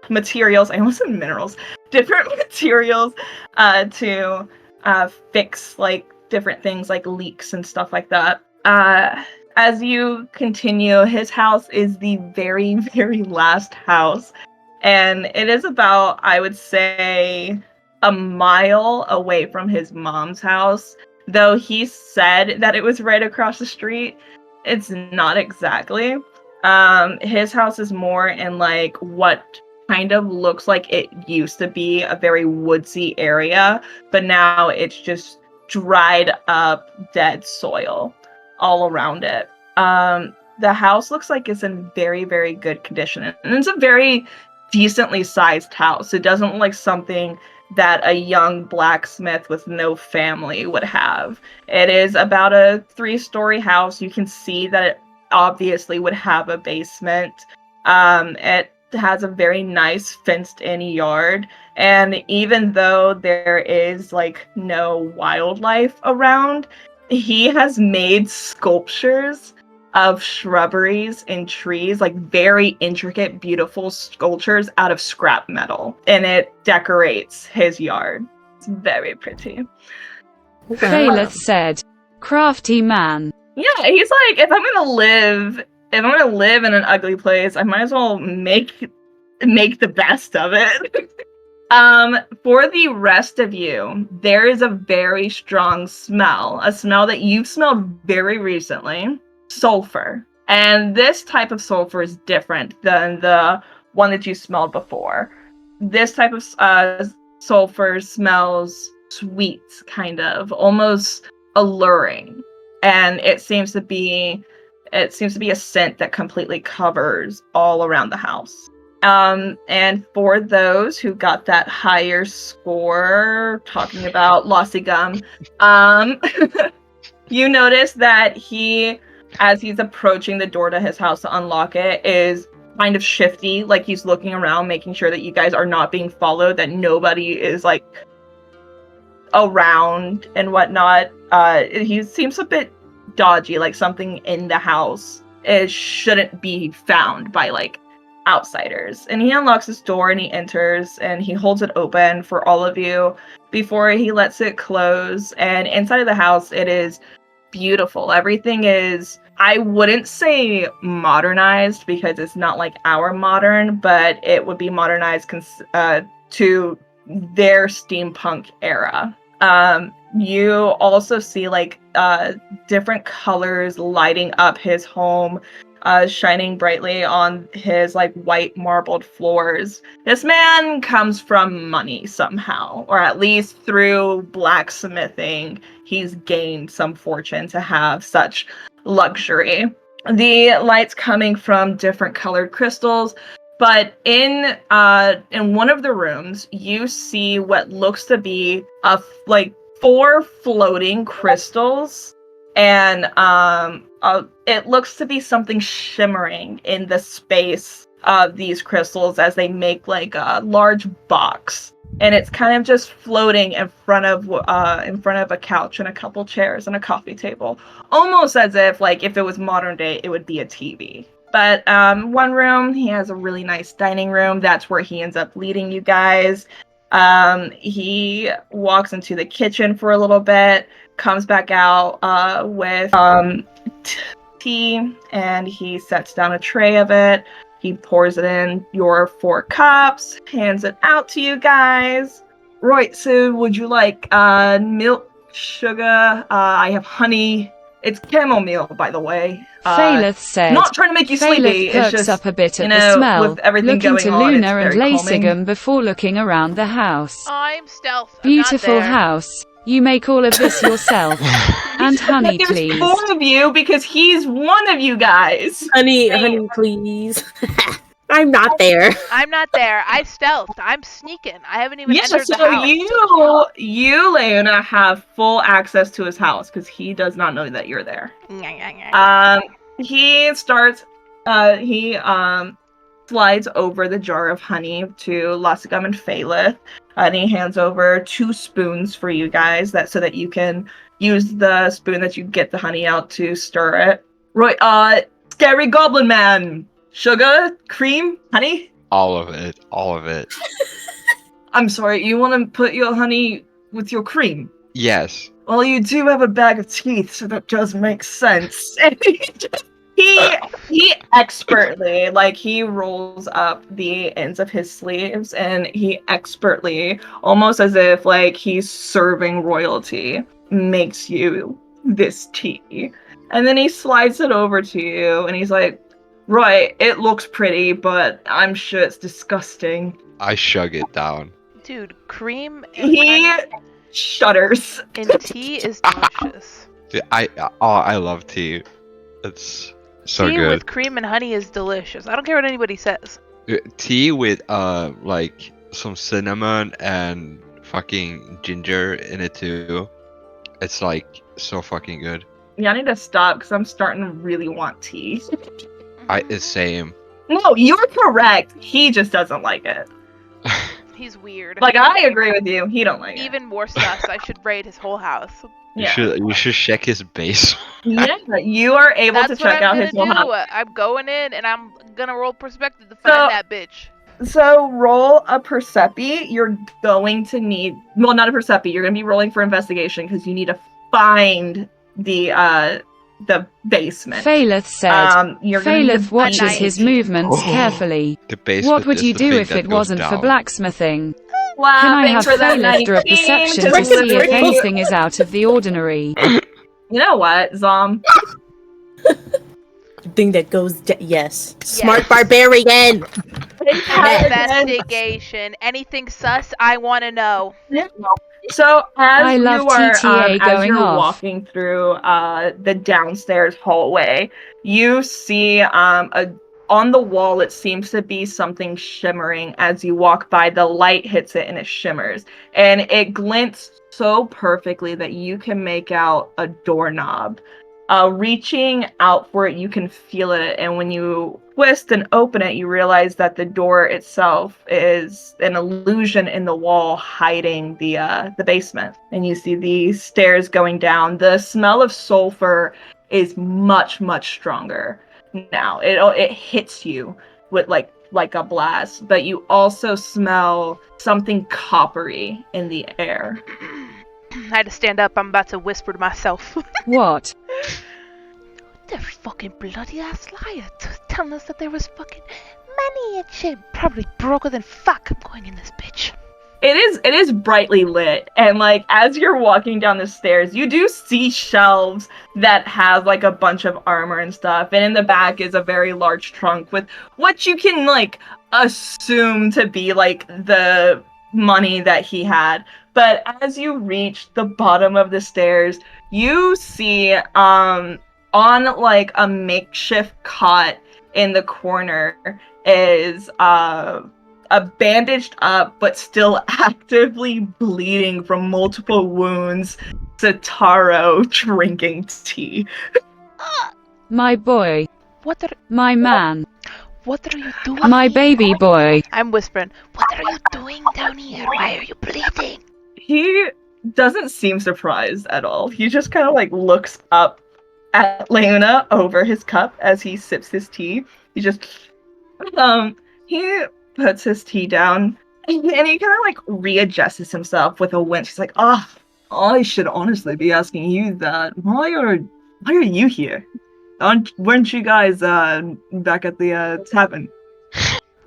materials. I almost said minerals. Different materials to fix like different things like leaks and stuff like that. As you continue, his house is the very, very last house. And it is about, I would say, a mile away from his mom's house. Though he said that it was right across the street, it's not exactly. His house is more in like what kind of looks like it used to be a very woodsy area, but now it's just dried up dead soil all around it. The house looks like it's in very, very good condition, and it's a very decently sized house. It doesn't look like something that a young blacksmith with no family would have. It is about a 3-story house. You can see that it obviously would have a basement. It has a very nice fenced-in yard, and even though there is like no wildlife around, he has made sculptures of shrubberies and trees, like very intricate, beautiful sculptures out of scrap metal, and it decorates his yard. It's very pretty. Phaleth said, "Crafty man." Yeah, he's like, if I'm gonna live in an ugly place, I might as well make the best of it. For the rest of you, there is a very strong smell, a smell that you've smelled very recently. Sulfur. And this type of sulfur is different than the one that you smelled before. This type of sulfur smells sweet, kind of, almost alluring. And it seems to be a scent that completely covers all around the house. And for those who got that higher score, talking about Lossy Gum, you notice that he, as he's approaching the door to his house to unlock it, is kind of shifty, like he's looking around, making sure that you guys are not being followed, that nobody is like around and whatnot. He seems a bit dodgy, like something in the house shouldn't be found by like outsiders. And he unlocks his door and he enters and he holds it open for all of you before he lets it close. And inside of the house, it is beautiful. Everything is, I wouldn't say modernized because it's not like our modern, but it would be modernized to their steampunk era. You also see like different colors lighting up his home, shining brightly on his like white marbled floors. This man comes from money somehow, or at least through blacksmithing, he's gained some fortune to have such luxury. The light's coming from different colored crystals, but in one of the rooms, you see what looks to be like 4 floating crystals, and it looks to be something shimmering in the space of these crystals as they make like a large box, and it's kind of just floating in front of a couch and a couple chairs and a coffee table, almost as if like if it was modern day, it would be a TV. But one room, he has a really nice dining room. That's where he ends up leading you guys. He walks into the kitchen for a little bit, comes back out with tea, and he sets down a tray of it. He pours it in your 4 cups, hands it out to you guys. Right, so would you like milk, sugar? I have honey. It's chamomile, by the way. Phaleth said. Not trying to make you sleepy. Phaleth It's perks just, up a bit you at know, the smell, with everything looking going to on, it's Luna and very calming. Lacegum before looking around the house. I'm stealth. Beautiful I'm not there. house. You make all of this yourself. And honey, There's please. 4 of you because he's one of you guys. Honey, please. I'm not there. I'm not there. I stealthed. I'm sneaking. I haven't even Yeah, entered the so house. you, Leona, have full access to his house because he does not know that you're there. He starts, he slides over the jar of honey to Lasagum and Phaleth, and he hands over 2 spoons for you guys so that you can use the spoon that you get the honey out to stir it. Right, Scary Goblin Man, sugar, cream, honey? All of it. I'm sorry, you want to put your honey with your cream? Yes. Well, you do have a bag of teeth, so that does make sense. he expertly, like, he rolls up the ends of his sleeves, and he expertly, almost as if, like, he's serving royalty, makes you this tea. And then he slides it over to you, and he's like, right, it looks pretty, but I'm sure it's disgusting. I shug it down. Dude, cream and He honey shudders. in tea is delicious. Dude, I love tea. It's so Tea good. with cream and honey is delicious. I don't care what anybody says. Tea with like some cinnamon and fucking ginger in it too. It's like so fucking good. Yeah, I need to stop because I'm starting to really want tea. It's same. No, you're correct. He just doesn't like it. He's weird. Like, I agree with you. He don't like it. Even more sus. I should raid his whole house. Yeah. You should check his base. Yeah, you are able That's to what check I'm out gonna his whole do. house. I'm going in and I'm gonna roll perspective to find that bitch. So roll a Percepi. You're going to need, well, not a Percepi. You're going to be rolling for investigation because you need to find the basement. Phaleth said. Phaleth watches his movements carefully. The basement What would is you the do thing if that it goes wasn't for down. blacksmithing? Wow, Can I have thanks for that Phaleth do a 19 perception to to see if deliver. anything is out of the ordinary? You know what, Zom? Thing that goes yes. Smart barbarian. Investigation. Anything sus? I want to know. So as I love you are TTA as going you're off. walking through the downstairs hallway, you see on the wall it seems to be something shimmering. As you walk by, the light hits it and it shimmers, and it glints so perfectly that you can make out a doorknob. Reaching out for it, you can feel it, and when you twist and open it, you realize that the door itself is an illusion in the wall hiding the basement. And you see the stairs going down. The smell of sulfur is much, much stronger now. It hits you with like a blast, but you also smell something coppery in the air. I had to stand up. I'm about to whisper to myself. What? They're fucking bloody ass liar telling us that there was fucking money and shit. Probably broker than fuck. I'm going in this bitch. It is brightly lit, and like as you're walking down the stairs, you do see shelves that have like a bunch of armor and stuff, and in the back is a very large trunk with what you can like assume to be like the money that he had. But as you reach the bottom of the stairs, you see on like a makeshift cot in the corner is a bandaged up but still actively bleeding from multiple wounds Sataro drinking tea. My boy. My man. What are you doing? My baby boy. I'm whispering. What are you doing down here? Why are you bleeding? He doesn't seem surprised at all. He just kind of like looks up at Leona over his cup as he sips his tea. He just he puts his tea down and he kind of like readjusts himself with a wince. He's like, I should honestly be asking you that. Why are you here? Weren't you guys back at the tavern?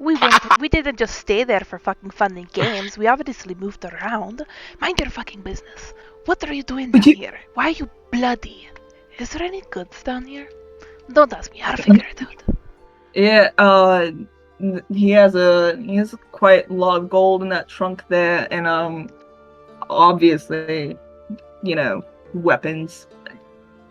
We didn't just stay there for fucking fun and games. We obviously moved around. Mind your fucking business. What are you doing down here? Why are you bloody? Is there any goods down here? Don't ask me. I'll figure it out. Yeah, he has quite a lot of gold in that trunk there, and obviously, weapons.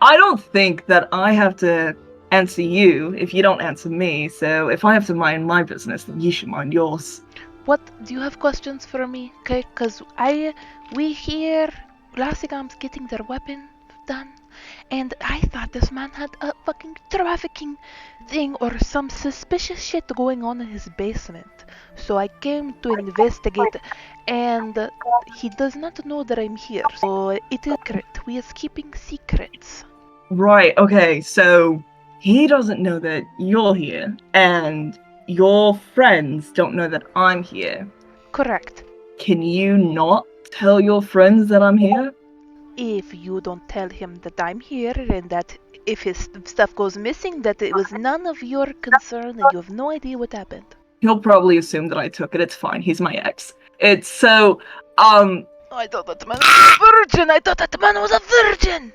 I don't think that I have to answer you if you don't answer me, so if I have to mind my business, then you should mind yours. What? Do you have questions for me? Okay, because we hear Lassigam's getting their weapon done, and I thought this man had a fucking trafficking thing or some suspicious shit going on in his basement. So I came to investigate, and he does not know that I'm here. So it is secret. We is keeping secrets. Right, okay, so he doesn't know that you're here, and your friends don't know that I'm here. Correct. Can you not tell your friends that I'm here? If you don't tell him that I'm here and that if his stuff goes missing, that it was none of your concern and you have no idea what happened. He'll probably assume that I took it. It's fine. He's my ex. It's so, I thought that man was a virgin! I thought that man was a virgin!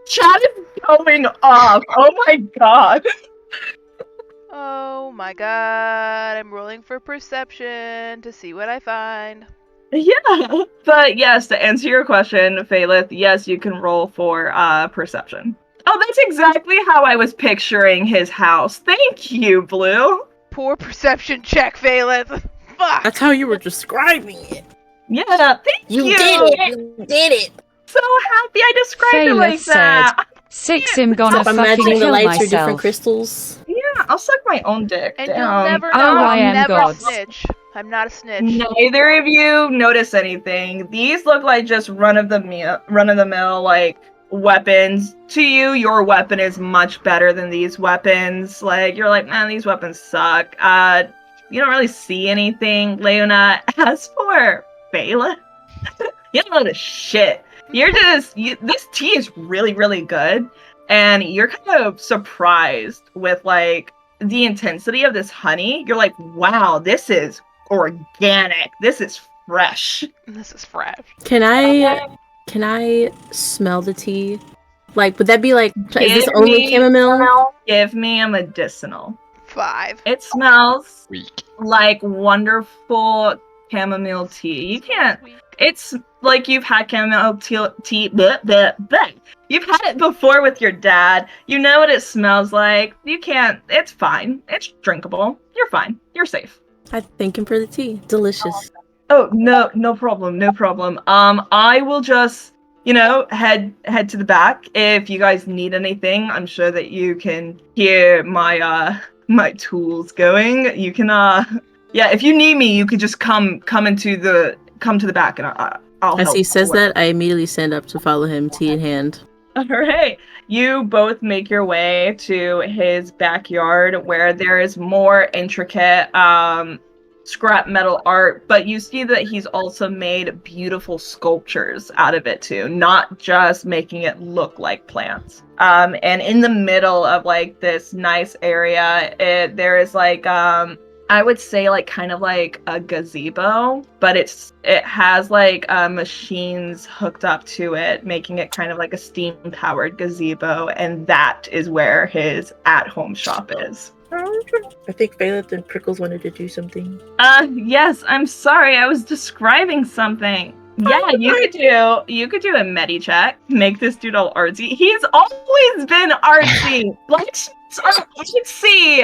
chat is going off. Oh my god. Oh my god, I'm rolling for perception to see what I find. Yeah. But yes, to answer your question, Phalith, yes, you can roll for perception. Oh, that's exactly how I was picturing his house. Thank you, Blue. Poor perception check, Phalith. Fuck! That's how you were describing it. Yeah, thank you. You did it. You did it. So happy I described it Phalith like that. Six, I'm gonna Stop fucking imagining the kill lights are different myself. crystals. Yeah, I'll suck my own dick. And Damn. you'll never Oh, know. I I'm am never a God. snitch. I'm not a snitch. Neither of you notice anything. These look like just run of the mill like weapons. To you, your weapon is much better than these weapons. Like you're like, man, these weapons suck. You don't really see anything, Leona. As for Bela, you don't notice shit. You're just this tea is really, really good, and you're kind of surprised with like the intensity of this honey. You're like, wow, this is organic. This is fresh. This is fresh. Can I smell the tea? Like, would that be like, is this Give only me- chamomile? Give me a medicinal. 5. It smells Weak. like wonderful chamomile tea. You can't. It's like you've had chamomile tea. Bleh, bleh, bleh. You've had it before with your dad. You know what it smells like. You can't. It's fine. It's drinkable. You're fine. You're safe. I thank him for the tea. Delicious. Oh no problem. No problem. I will just head to the back. If you guys need anything, I'm sure that you can hear my my tools going. You can yeah. If you need me, you could just come to the back, and I'll As help. he says that, I immediately stand up to follow him, tea in hand. All right. You both make your way to his backyard where there is more intricate scrap metal art, but you see that he's also made beautiful sculptures out of it too, not just making it look like plants. And in the middle of like this nice area, there is like I would say like kind of like a gazebo, but it has like machines hooked up to it, making it kind of like a steam-powered gazebo, and that is where his at-home shop is. I think Phalith and Prickles wanted to do something. Yes, I'm sorry, I was describing something. Yeah, you could do a medi check. Make this dude all artsy. He's always been artsy. Let's see.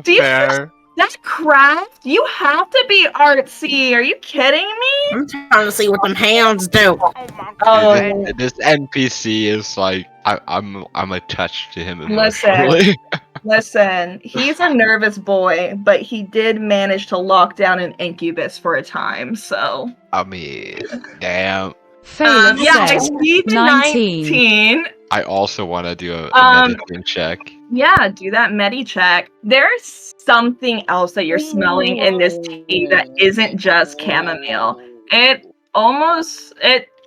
Do you Fair. that craft? You have to be artsy. Are you kidding me? I'm trying to see what them hands do. Oh my god. Oh, This NPC is like I'm attached to him Listen. emotionally. listen. He's a nervous boy, but he did manage to lock down an incubus for a time. So I mean, damn. Phalith yeah, said, speed to 19. 19. I also want to do a medicine check. Yeah, do that medi check. There's something else that you're smelling in this tea that isn't just chamomile.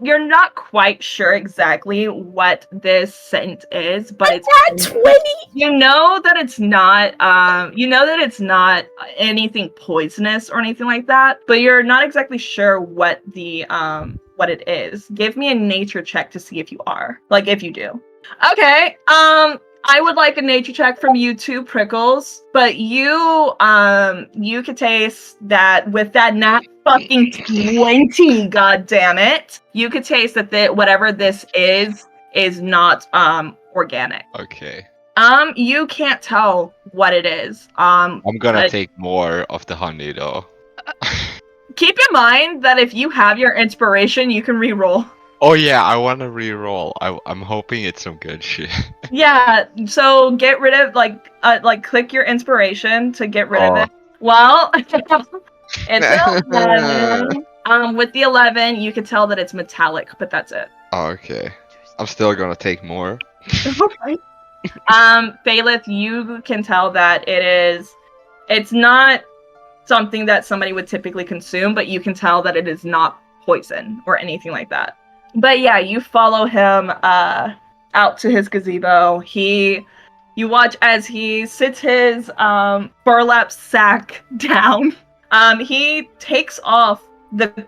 You're not quite sure exactly what this scent is, but it's Not 20! you know that it's not anything poisonous or anything like that, but you're not exactly sure what the what it is. Give me a nature check to see if you are. Like, if you do. Okay. I would like a nature check from you too, Prickles. But you could taste that with that nat fucking 20, god damn it. You could taste that whatever this is not organic. Okay. You can't tell what it is. I'm gonna take more of the honey though. Keep in mind that if you have your inspiration, you can re-roll. Oh yeah, I want to re-roll. I'm hoping it's some good shit. Yeah, so get rid of click your inspiration to get rid of it. Well, it's 11. With the 11, you can tell that it's metallic, but that's it. Oh, okay. I'm still gonna take more. Okay. Bailiff, you can tell that it's not something that somebody would typically consume, but you can tell that it is not poison or anything like that. But yeah, you follow him out to his gazebo. You watch as he sits his burlap sack down. He takes off the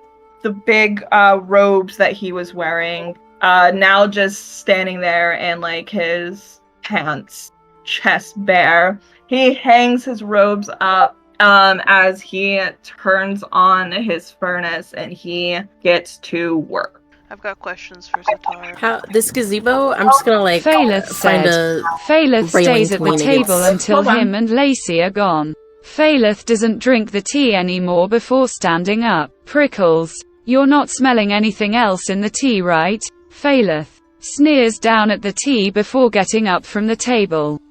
big robes that he was wearing. Now just standing there in like his pants, chest bare. He hangs his robes up as he turns on his furnace and he gets to work. I've got questions for Zatara. How this gazebo? I'm just gonna like Phaleth find said. a Phaleth railing stays at to the lean table against. until Hold on. him and Lacey are gone. Phaleth doesn't drink the tea anymore before standing up. Prickles, you're not smelling anything else in the tea, right? Phaleth sneers down at the tea before getting up from the table.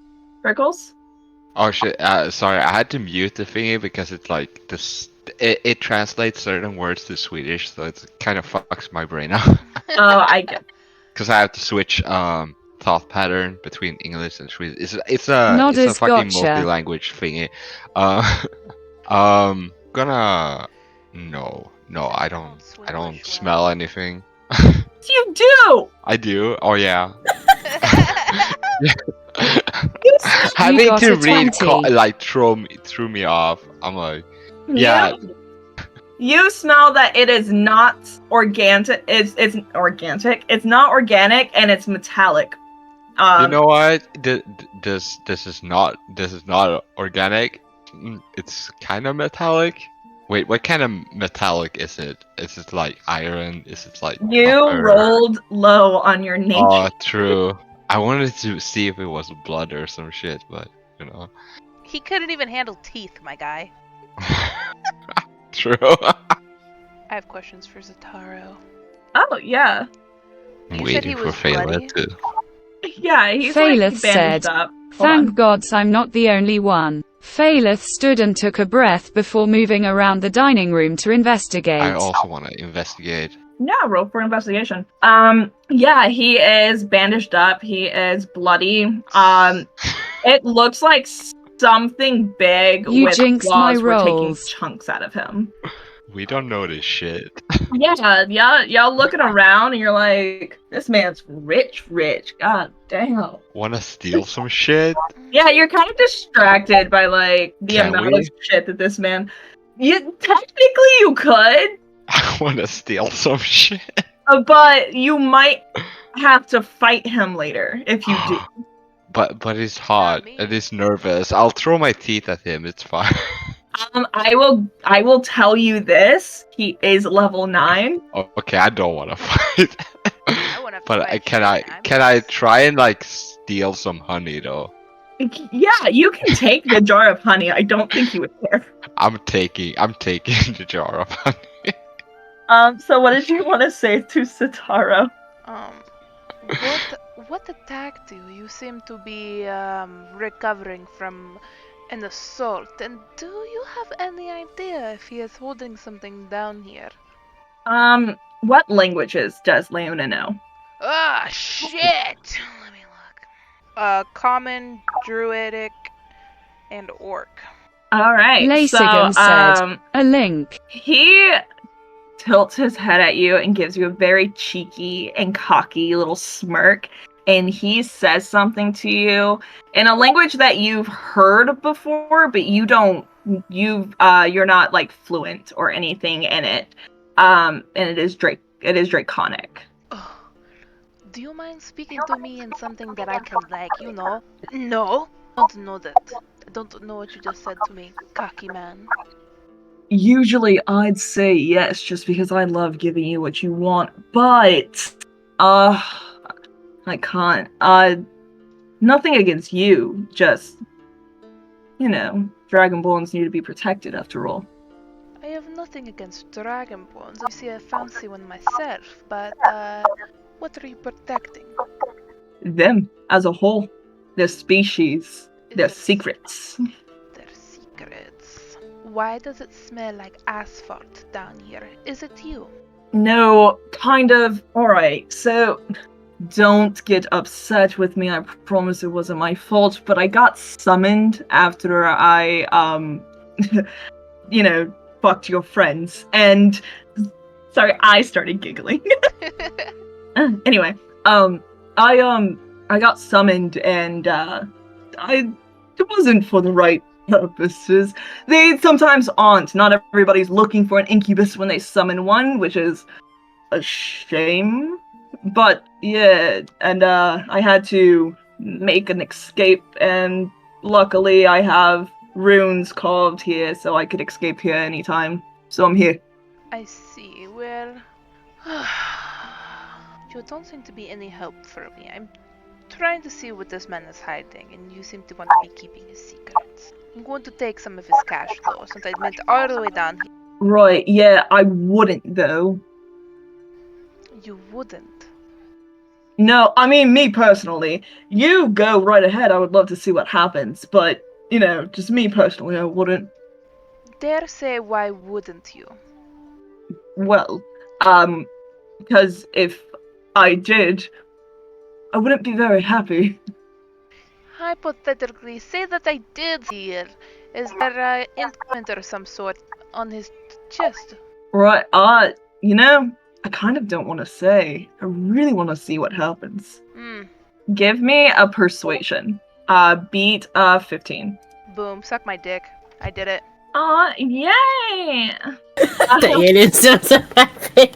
Prickles? Oh shit! Sorry, I had to mute the thingy because it's like this. It translates certain words to Swedish, so it kind of fucks my brain up. Oh, I get. Because I have to switch thought pattern between English and Swedish. It's a Nodders fucking gotcha. multi-language thingy. Gonna no, I don't smell anything. You do. I do. Oh yeah. You Having got to a read 20. threw me off. I'm like, yeah. You smell that it is not organic. It's organic. It's not organic and it's metallic. You know what? This is not organic. It's kind of metallic. Wait, what kind of metallic is it? Is it like iron? Is it like You copper? rolled low on your nature. Oh, true. I wanted to see if it was blood or some shit, but you know. He couldn't even handle teeth, my guy. True. I have questions for Zataro. Oh yeah, I'm You said he waiting for was Fela bloody? to. yeah. He's Phaleth like bandaged said, up. Hold Thank on. gods I'm not the only one. Phaleth stood and took a breath before moving around the dining room to investigate. I also want to investigate. Yeah, roll for investigation. Yeah, he is bandaged up. He is bloody. It looks like something big You with jinxed my claws were taking rolls. chunks out of him. We don't know this shit. Yeah, y'all looking around and you're like, this man's rich. God damn. Wanna steal some shit? Yeah, you're kind of distracted by like the Can amount we? of shit that this man. Technically you could, I wanna steal some shit. but you might have to fight him later if you do. But he's hot me. and he's nervous. I'll throw my teeth at him. It's fine. I will tell you this. He is level 9. Oh, okay, I don't want to fight. I wanna But fight can shit. I try and like steal some honey though? Yeah, you can take the jar of honey. I don't think he would care. I'm taking the jar of honey. So what did you want to say to Satara? What attacked you? You seem to be recovering from an assault. And do you have any idea if he is holding something down here? What languages does Leona know? Ah, shit! Let me look. Common, Druidic, and Orc. All right. Lasigan said, a link. He tilts his head at you and gives you a very cheeky and cocky little smirk, and he says something to you in a language that you've heard before, but you're not like fluent or anything in it. And it is It is draconic. Oh, do you mind speaking to me in something that I can, No, I don't know that. I don't know what you just said to me, cocky man. Usually I'd say yes, just because I love giving you what you want, but, I can't. Nothing against you, just, Dragonborns need to be protected after all. I have nothing against dragonborns. I see I fancy one myself, but, what are you protecting? Them, as a whole. Their species. Their secrets. Their secrets. Why does it smell like asphalt down here? Is it you? No, kind of. Alright, so don't get upset with me. I promise it wasn't my fault, but I got summoned after I, fucked your friends. And, sorry, I started giggling. Anyway, I got summoned and, it wasn't for the right purposes. They sometimes aren't. Not everybody's looking for an incubus when they summon one, which is a shame. But yeah, and I had to make an escape, and luckily I have runes carved here, so I could escape here anytime. So I'm here. I see. Well, you don't seem to be any help for me. I'm trying to see what this man is hiding, and you seem to want to be keeping his secrets. I'm going to take some of his cash, though, since I went all the way down here. Right, yeah, I wouldn't, though. You wouldn't? No, I mean, me personally. You go right ahead, I would love to see what happens, but, just me personally, I wouldn't. Dare say, why wouldn't you? Well, because if I did, I wouldn't be very happy. Hypothetically, say that I did here. Is there an imprint or some sort on his chest? Right, I kind of don't want to say. I really want to see what happens. Give me a persuasion. Beat 15. Boom, suck my dick. I did it. Aw, yay! The Yaden sounds so happy.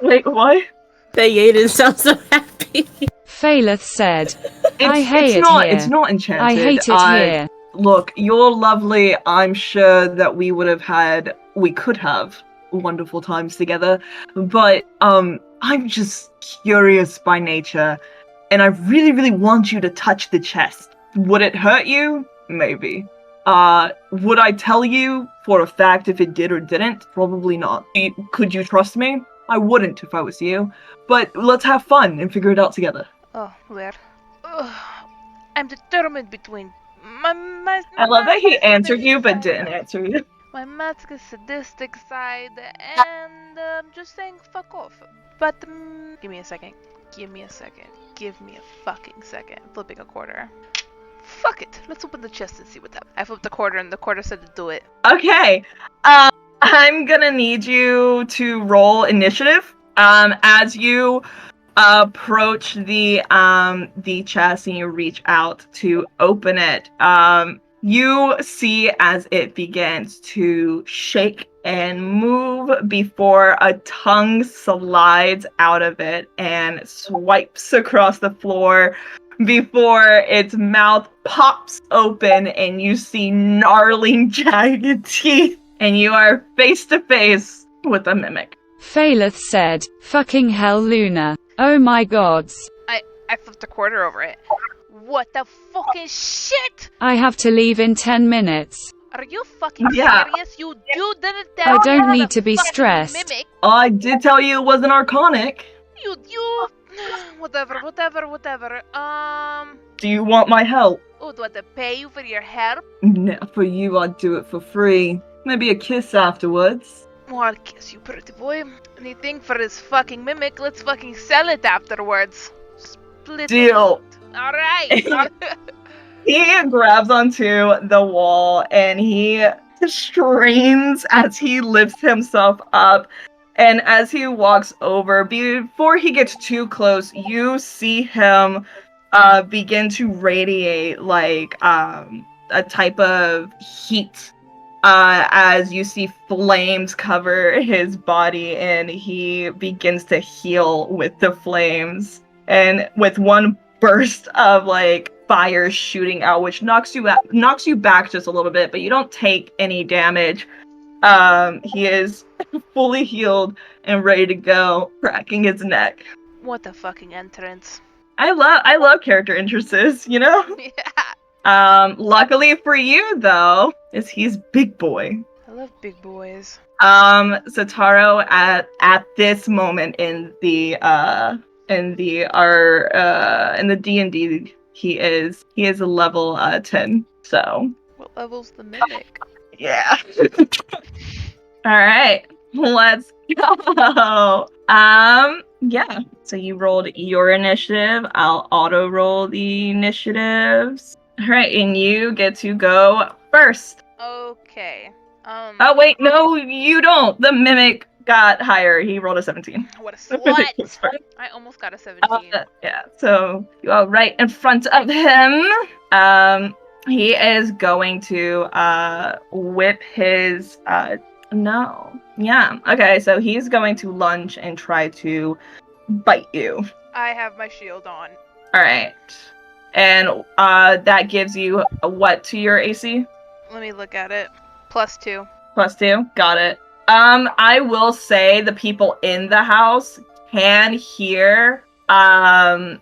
Wait, what? The Yaden sounds so happy. Phaleth said, It's not enchanted. I hate it here. Look, you're lovely. I'm sure that we could have wonderful times together. But, I'm just curious by nature. And I really, really want you to touch the chest. Would it hurt you? Maybe. Would I tell you for a fact if it did or didn't? Probably not. Could you trust me? I wouldn't if I was you. But let's have fun and figure it out together. Oh, where? I'm determined between my I love that he answered you but didn't answer you. my masculine sadistic side and just saying fuck off. But give me a second. Give me a fucking second. Flipping a quarter. Fuck it. Let's open the chest and see what happens. I flipped the quarter and the quarter said to do it. Okay. I'm gonna need you to roll initiative. As you approach the chest and you reach out to open it, you see as it begins to shake and move before a tongue slides out of it and swipes across the floor before its mouth pops open and you see gnarling jagged teeth and you are face to face with a mimic. Phaleth said, fucking hell, Luna. Oh my gods. I flipped a quarter over it. What the fucking shit? I have to leave in 10 minutes. Are you fucking Yeah. serious? You didn't tell me I don't about need a to be fucking stressed. Mimic. I did tell you it wasn't arcanic. You whatever. Do you want my help? Oh, do I have to pay you for your help? No, for you I'd do it for free. Maybe a kiss afterwards. Well, I'll kiss you, pretty boy. Anything for this fucking mimic, let's fucking sell it afterwards. Split Deal. Alright. He grabs onto the wall and he strains as he lifts himself up. And as he walks over, before he gets too close, you see him begin to radiate like a type of heat as you see flames cover his body, and he begins to heal with the flames. And with one burst of like fire shooting out, which knocks you back just a little bit, but you don't take any damage. He is fully healed and ready to go, cracking his neck. What a fucking entrance. I love character entrances, you know? Yeah. Luckily for you though, is he's big boy. I love big boys. Sataro at this moment in the D&D, he is a level 10. So What level's the mimic? yeah. All right, let's go. Yeah. So you rolled your initiative. I'll auto roll the initiatives. All right, and you get to go first. Okay. Oh wait, no, you don't. The mimic got higher. He rolled a 17. What a slut! I almost got a 17. Yeah. So you are right in front of him. He is going to whip his no. Yeah. Okay, so he's going to lunge and try to bite you. I have my shield on. All right. And that gives you a what to your AC? Let me look at it. +2. +2. Got it. I will say the people in the house can hear the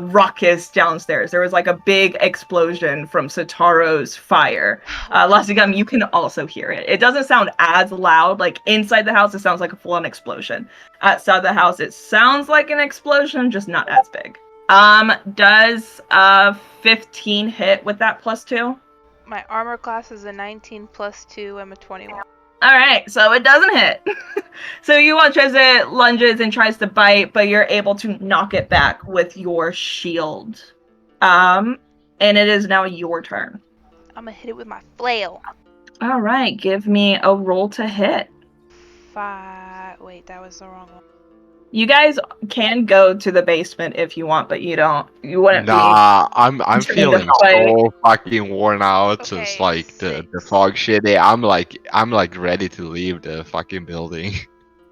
ruckus downstairs. There was like a big explosion from Sataro's fire. Lasigum, you can also hear it. It doesn't sound as loud. Like inside the house, it sounds like a full-on explosion. Outside the house, it sounds like an explosion, just not as big. Does 15 hit with that +2? My armor class is a 19 +2. I'm a 21. All right, so it doesn't hit. So you watch as it lunges and tries to bite, but you're able to knock it back with your shield. And it is now your turn. I'm gonna hit it with my flail. All right, give me a roll to hit. 5. Wait, that was the wrong one. You guys can go to the basement if you want, but you don't. You wouldn't Nah, I'm turning feeling the fight. so fucking worn out since Okay, like the 6. fog shit. I'm like ready to leave the fucking building.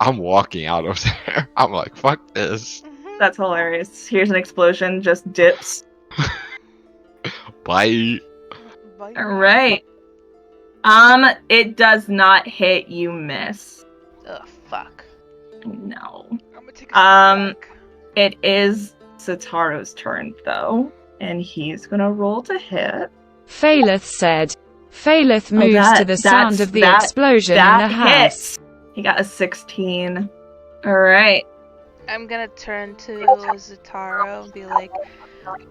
I'm walking out of there. I'm like, fuck this. That's hilarious. Here's an explosion, just dips. Bye. Bye. All right. It does not hit. You miss. Ugh, fuck. No. I'm gonna take a step back. It is Sataro's turn though, and he's gonna roll to hit. Phaleth said. Phaleth moves to the sound of the explosion in the house. Hits. He got a 16. All right. I'm gonna turn to Zataro and be like,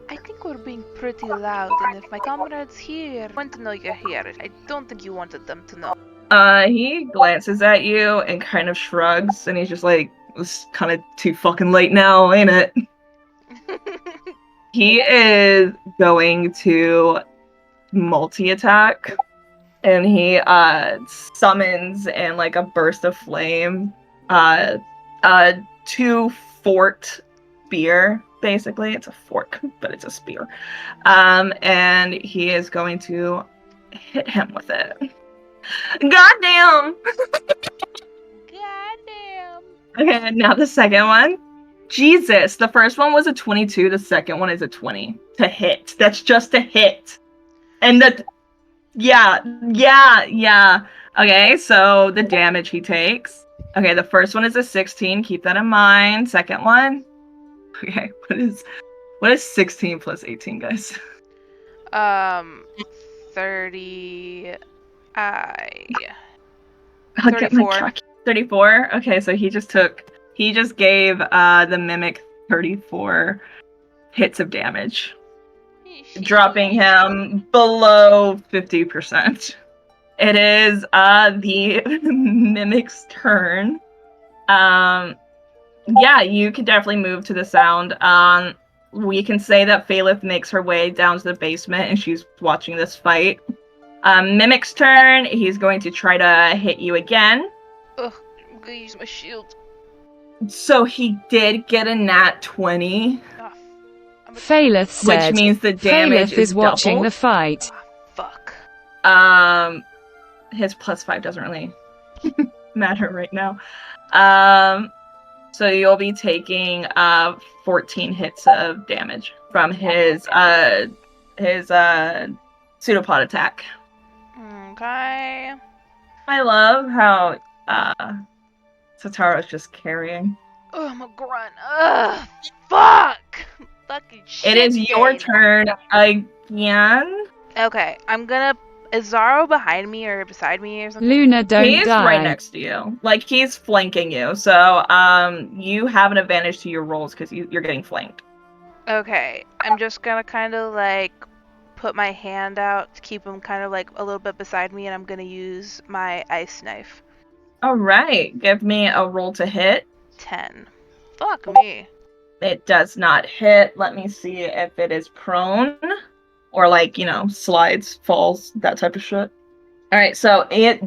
I think we're being pretty loud, and if my comrades here want to know you're here, I don't think you wanted them to know. He glances at you and kind of shrugs, and he's just like, it's kind of too fucking late now, ain't it? He is going to multi-attack, and he summons in like a burst of flame 2-forked spear. Basically, it's a fork, but it's a spear. And he is going to hit him with it. Goddamn! Goddamn. Okay, now the second one. Jesus, the first one was a 22, the second one is a 20 to hit. That's just a hit. And yeah. Okay, so the damage he takes. Okay, the first one is a 16, keep that in mind. Second one. Okay, what is 16 plus 18, guys? 30. I'll get my calc- 34. Okay, so he just gave the mimic 34 hits of damage, dropping him below 50%. It is the mimic's turn. Yeah, you can definitely move to the sound. We can say that Phaleth makes her way down to the basement and she's watching this fight. Mimic's turn. He's going to try to hit you again. Ugh, I'm gonna use my shield. So he did get a nat 20. Phaleth said. Which means the damage Phaleth is watching doubled. the fight. Fuck. His +5 doesn't really matter right now. So you'll be taking 14 hits of damage from his pseudopod attack. Okay. I love how Sataro's just carrying. Oh, I'm a grunt. Ugh, fuck. Fucking shit. It is your game. turn again. Okay, I'm gonna. Is Zaro behind me or beside me or something? Luna, don't He's die. right next to you. Like, he's flanking you. So, you have an advantage to your rolls because you're getting flanked. Okay, I'm just gonna kind of like put my hand out to keep him kind of like a little bit beside me, and I'm gonna use my ice knife. All right. Give me a roll to hit. 10. Fuck me. It does not hit. Let me see if it is prone or like, slides, falls, that type of shit. All right. So it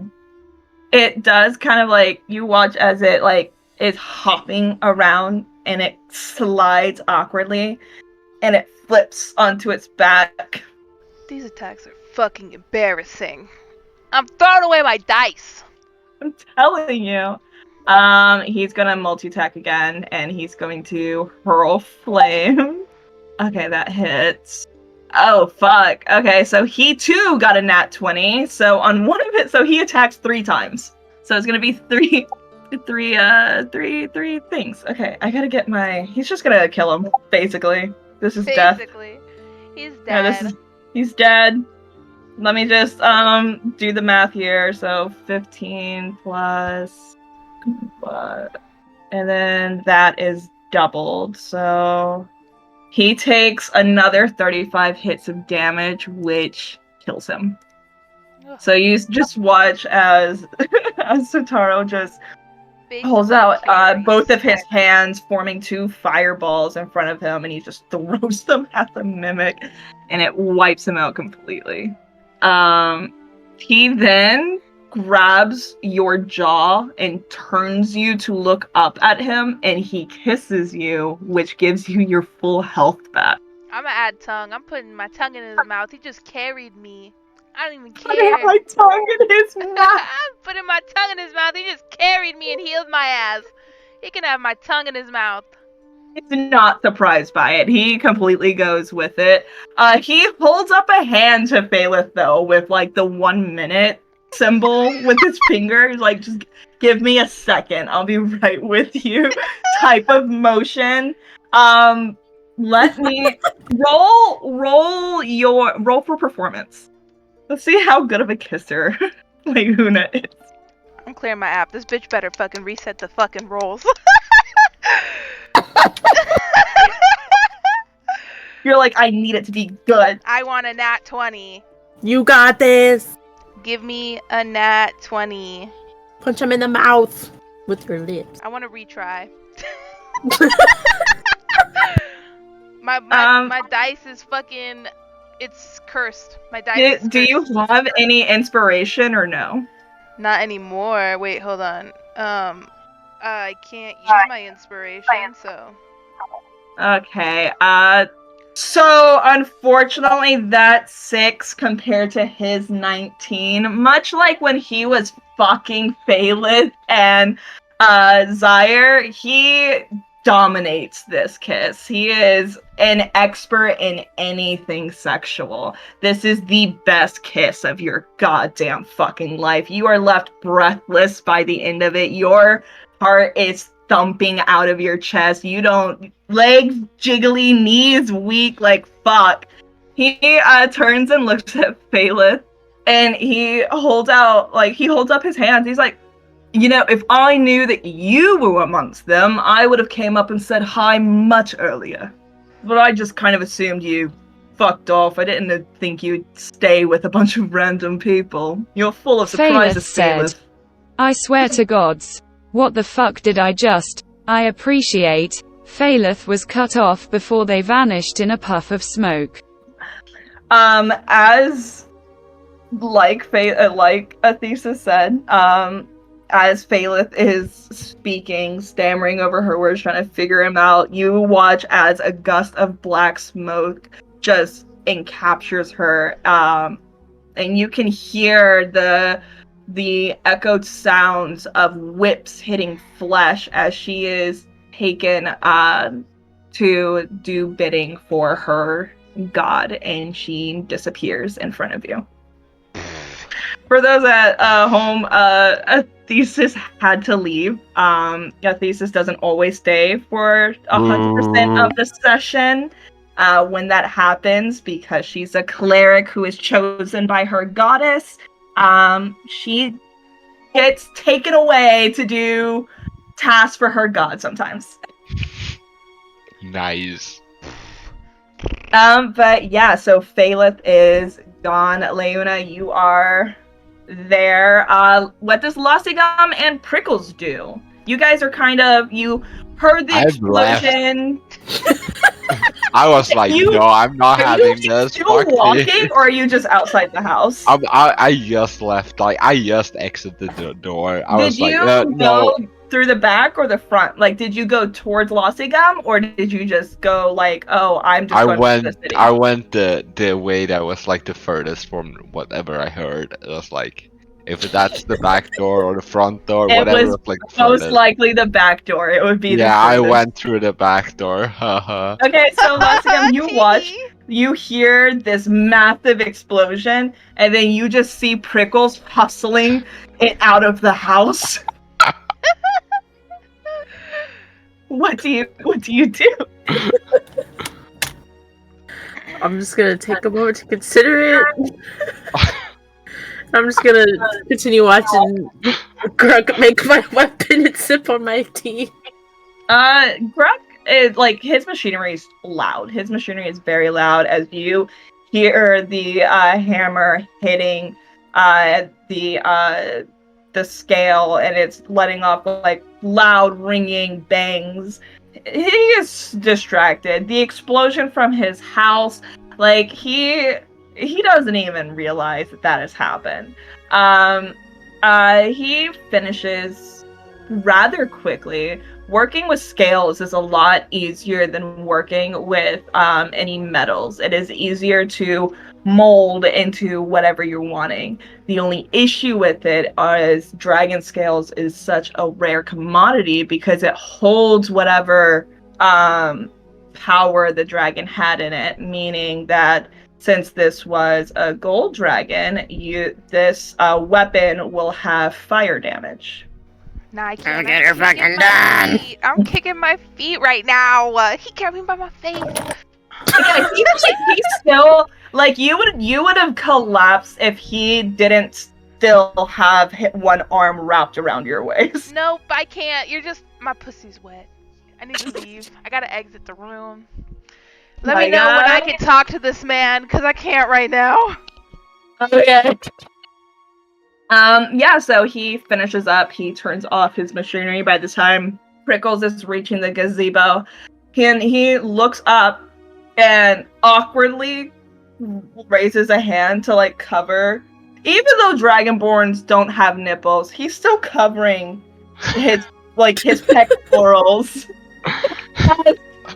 does kind of like, you watch as it like is hopping around and it slides awkwardly and it flips onto its back. These attacks are fucking embarrassing. I'm throwing away my dice. I'm telling you. He's gonna multi-attack again and he's going to hurl flame. Okay, that hits. Oh fuck. Okay, so he too got a nat 20. So on one of it, so he attacks 3 times. So it's gonna be three things. Okay, I gotta get he's just gonna kill him, basically. This is death. Basically, he's dead. Yeah, he's dead. Let me just do the math here. So 15 plus what? And then that is doubled. So he takes another 35 hits of damage, which kills him. Ugh. So you just watch as Sotaro just holds out both of his hands, forming 2 fireballs in front of him, and he just throws them at the mimic, and it wipes him out completely. He then grabs your jaw and turns you to look up at him, and he kisses you, which gives you your full health back. I'm gonna add tongue. I'm putting my tongue in his mouth. He just carried me. I don't even I have care. my tongue in his mouth. I'm putting my tongue in his mouth. He just carried me and healed my ass. He can have my tongue in his mouth. He's not surprised by it. He completely goes with it. He holds up a hand to Phaleth, though, with, like, the 1 minute symbol with his finger. Like, just give me a second. I'll be right with you type of motion. Let me roll for performance. Let's see how good of a kisser Leuna is. I'm clearing my app. This bitch better fucking reset the fucking rolls. You're like, I need it to be good. I want a nat 20. You got this. Give me a nat 20. Punch him in the mouth with your lips. I want to retry. My dice is fucking... It's cursed. My dice is cursed. Do you have any inspiration or no? Not anymore. Wait, hold on. I can't use my inspiration, so... Okay, so unfortunately that 6 compared to his 19, much like when he was fucking Phaleth and Zaire, he dominates this kiss. He is an expert in anything sexual. This is the best kiss of your goddamn fucking life. You are left breathless by the end of it. Your heart is thumping out of your chest. You don't, legs jiggly, knees weak, like fuck. He turns and looks at Phaleth, and he holds up his hands. He's like, if I knew that you were amongst them, I would have came up and said hi much earlier. But I just kind of assumed you fucked off. I didn't think you'd stay with a bunch of random people. You're full of surprises, Phaleth. I swear to gods. What the fuck did I just... I appreciate. Phaleth was cut off before they vanished in a puff of smoke. As like Athesa said, as Phaleth is speaking, stammering over her words, trying to figure him out, you watch as a gust of black smoke just encaptures her. and you can hear the echoed sounds of whips hitting flesh as she is taken to do bidding for her god, and she disappears in front of you. For those at home, Thesis had to leave. Thesis doesn't always stay for 100% of the session. When that happens, because she's a cleric who is chosen by her goddess, she gets taken away to do tasks for her god sometimes. Nice. But yeah, so Phaleth is gone. Leona, you are there. What does Lossigum and Prickles do? You guys are you heard the explosion. I was like, no, I'm not having this. Still walking, or are you just outside the house? I just left. Like, I just exited the door. Did you go through the back or the front? Like, did you go towards Lossigum, or did you just go like, oh, I'm just going to the city? I went the way that was like the furthest from whatever I heard. It was like, if that's the back door or the front door, whatever. Was like most likely the back door. It would be. Yeah, I went through the back door. Okay, so Lossigum, you watch. You hear this massive explosion, and then you just see Prickles hustling it out of the house. What do you do? I'm just gonna take a moment to consider it. I'm just gonna continue watching Grug make my weapon and sip on my tea. Grug is like, his machinery is loud. His machinery is very loud as you hear the hammer hitting the scale, and it's letting off like loud ringing bangs. He is distracted. The explosion from his house, like he doesn't even realize that has happened. He finishes rather quickly. Working with scales is a lot easier than working with any metals. It is easier to mold into whatever you're wanting. The only issue with it is dragon scales is such a rare commodity because it holds whatever power the dragon had in it, meaning that since this was a gold dragon, this weapon will have fire damage. Nah, I can't. Get her fucking done. I'm kicking my feet right now. He grabbed me by my face. Yeah, he's still like, you would have collapsed if he didn't still have one arm wrapped around your waist. Nope, I can't. My pussy's wet. I need to leave. I gotta exit the room. Let me know when I can talk to this man, because I can't right now. Okay. Yeah, so he finishes up. He turns off his machinery. By the time Prickles is reaching the gazebo, he looks up and awkwardly raises a hand to like cover. Even though Dragonborns don't have nipples, he's still covering his pectorals.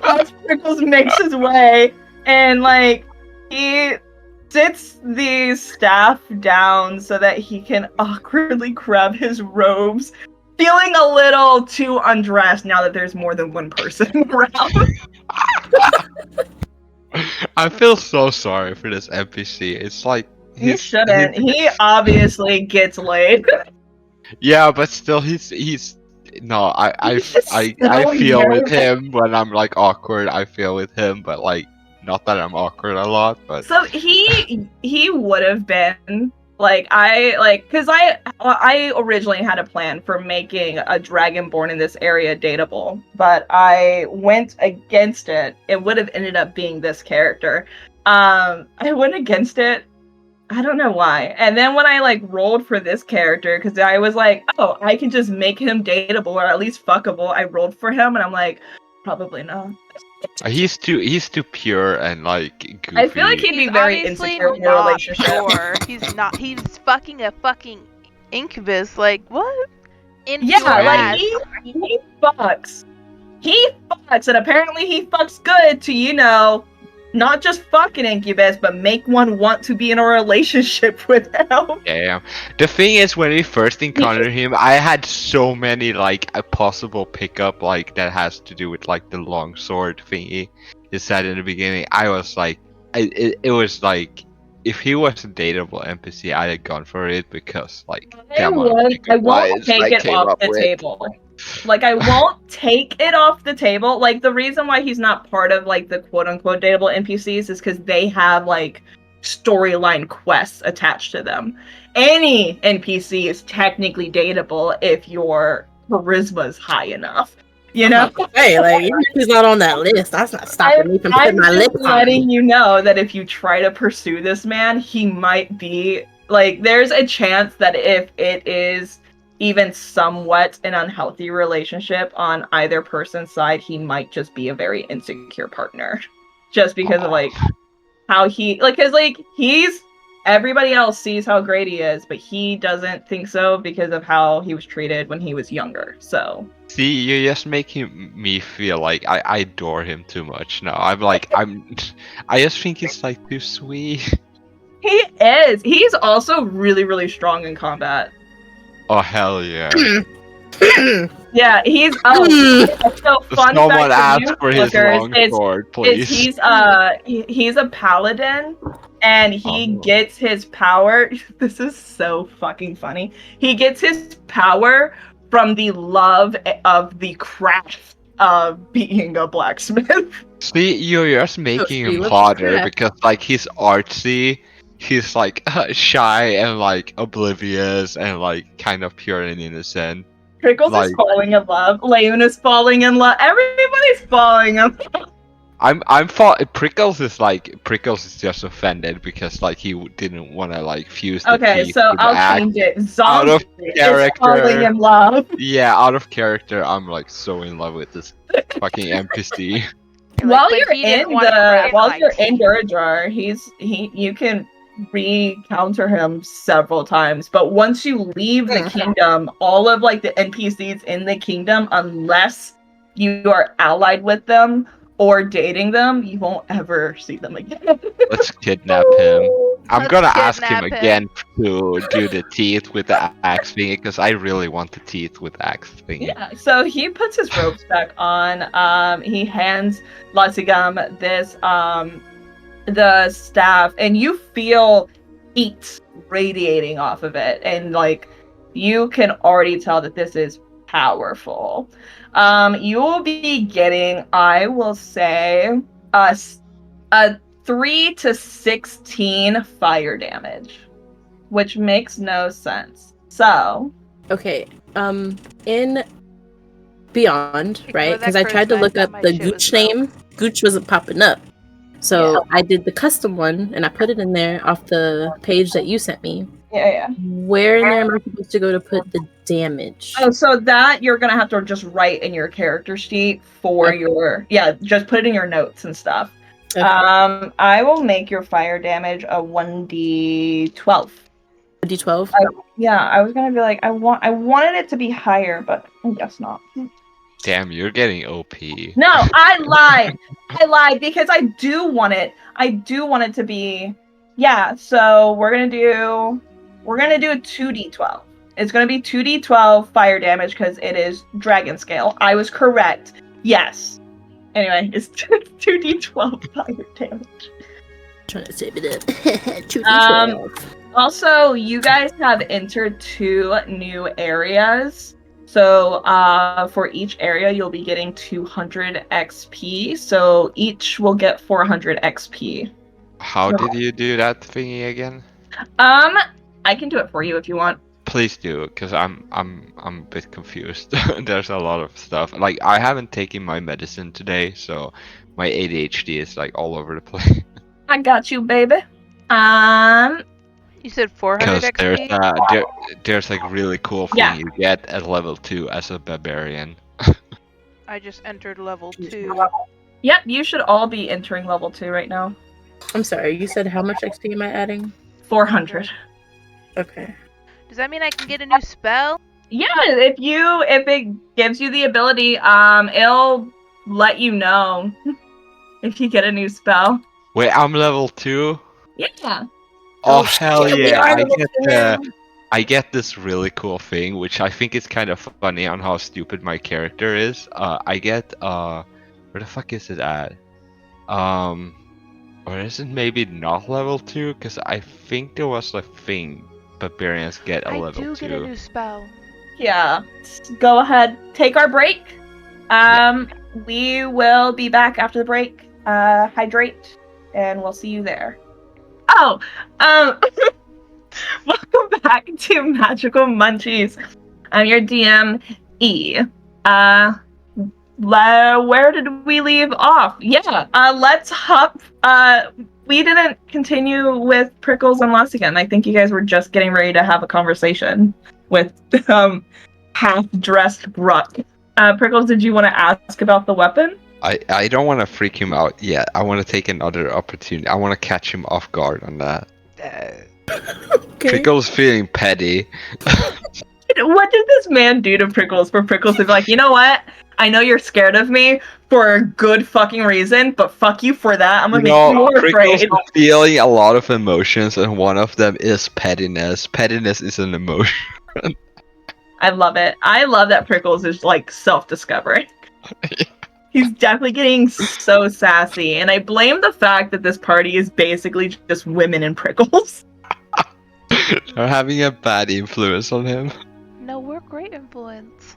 As Prickles makes his way, and like he sits the staff down so that he can awkwardly grab his robes, feeling a little too undressed now that there's more than one person around. I feel so sorry for this NPC. It's like he shouldn't. He obviously gets laid. Yeah, but still, he's. No, I feel with him when I'm like awkward. I feel with him, but like, not that I'm awkward a lot, but so he would have been like, because I originally had a plan for making a dragonborn in this area dateable, but I went against it. It would have ended up being this character. I went against it. I don't know why. And then when I like rolled for this character, because I was like, oh, I can just make him dateable or at least fuckable. I rolled for him, and I'm like, probably not. He's too pure and like goofy. I feel like he'd be very insecure in a relationship. Sure. He's not. He's fucking a fucking incubus. Like what? Yeah, like he fucks. He fucks, and apparently he fucks good to not just fuck an incubus, but make one want to be in a relationship with him. Damn. The thing is, when we first encountered him, I had so many like a possible pickup like that has to do with like the long sword thingy. You said in the beginning. I was like, it was like if he was a dateable NPC, I'd have gone for it because like the amount of I pickup won't lines take I it came off up the with. table. Like, I won't take it off the table. Like, the reason why he's not part of, like, the quote-unquote dateable NPCs is because they have, like, storyline quests attached to them. Any NPC is technically dateable if your charisma is high enough. You know? Hey, like, even if he's not on that list, that's not stopping me from putting my just lips on letting him. you know that if you try to pursue this man, he might be, like, there's a chance that if it is even somewhat an unhealthy relationship on either person's side, he might just be a very insecure partner. Just because of, like, how he, like, because, like, everybody else sees how great he is, but he doesn't think so because of how he was treated when he was younger, so. See, you're just making me feel like I adore him too much now. I just think he's like too sweet. He is. He's also really, really strong in combat. Oh hell yeah! Yeah, he's so fun Someone fact ask for his lookers long is sword, please. he's he's a paladin and he Oh. gets his power. This is so fucking funny. He gets his power from the love of the craft of being a blacksmith. See, you're just making see, him what's hotter that? because like he's artsy, he's like shy and like oblivious and like kind of pure and innocent. Prickles Like is falling in love. Leon is falling in love. Everybody's falling in love. Prickles is just offended because like he didn't want to like fuse the Okay, teeth so with the I'll axe. change it. Out Zombie of is falling character. in love. Yeah, out of character, I'm like so in love with this fucking NPC. While but you're he didn't in want to craft while my you're in teeth. Durjar, you can re-counter him several times. But once you leave the kingdom, all of like the NPCs in the kingdom, unless you are allied with them or dating them, you won't ever see them again. Let's kidnap him. I'm Let's gonna ask him kidnap him. again to do the teeth with the axe thingy because I really want the teeth with axe thingy. Yeah, so he puts his robes back on. He hands Lasigam this the staff, and you feel heat radiating off of it, and like you can already tell that this is powerful. You will be getting, I will say, a 3 to 16 fire damage, which makes no sense. So Okay, in Beyond, right? Because I tried to look up the Gooch name. Gooch wasn't popping up. So I did the custom one and I put it in there off the page that you sent me. Yeah. Where in there am I supposed to go to put the damage? Oh, so that you're gonna have to just write in your character sheet for your just put it in your notes and stuff. Okay. I will make your fire damage a 1d12. D12? I was gonna be like, I wanted it to be higher, but I guess not. Damn, you're getting OP. No, I lied. I lied because I do want it. I do want it to be. Yeah, so we're gonna do a 2d12. It's gonna be 2d12 fire damage because it is dragon scale. I was correct. Yes. Anyway, it's 2d12 fire damage. Trying to save it up. 2d12. Also, you guys have entered 2 new areas. So for each area, you'll be getting 200 XP. So each will get 400 XP. How did you do that thingy again? I can do it for you if you want. Please do, because I'm a bit confused. There's a lot of stuff. Like I haven't taken my medicine today, so my ADHD is like all over the place. I got you, baby. You said 400 Because XP? there's like really cool thing you get at level 2 as a barbarian. I just entered level 2. Yep, you should all be entering level 2 right now. I'm sorry, you said how much XP am I adding? 400. Okay. Does that mean I can get a new spell? Yeah, if it gives you the ability, it'll let you know if you get a new spell. Wait, I'm level 2? Yeah. Oh, Oh, hell shit, we yeah! are I level get 2 now. I get this really cool thing, which I think is kind of funny on how stupid my character is. I get where the fuck is it at? Or is it maybe not level 2? Because I think there was a thing barbarians get a I level do 2. get a new spell. Yeah. Go ahead. Take our break. We will be back after the break. Hydrate, and we'll see you there. Oh, welcome back to Magical Munchies. I'm your DM, E. Where did we leave off? Yeah, let's hop. We didn't continue with Prickles and Lossigan. I think you guys were just getting ready to have a conversation with half-dressed Bruck. Prickles, did you want to ask about the weapon? I don't want to freak him out yet. I want to take another opportunity. I want to catch him off guard on that. Okay. Pickle's feeling petty. What did this man do to Prickles for Prickles to be like, you know what? I know you're scared of me for a good fucking reason, but fuck you for that. I'm gonna make you more Prickles afraid. is feeling a lot of emotions, and one of them is pettiness. Pettiness is an emotion. I love it. I love that Prickles is like self-discovering. He's definitely getting so sassy, and I blame the fact that this party is basically just women and Prickles. They're having a bad influence on him. No, we're great influence.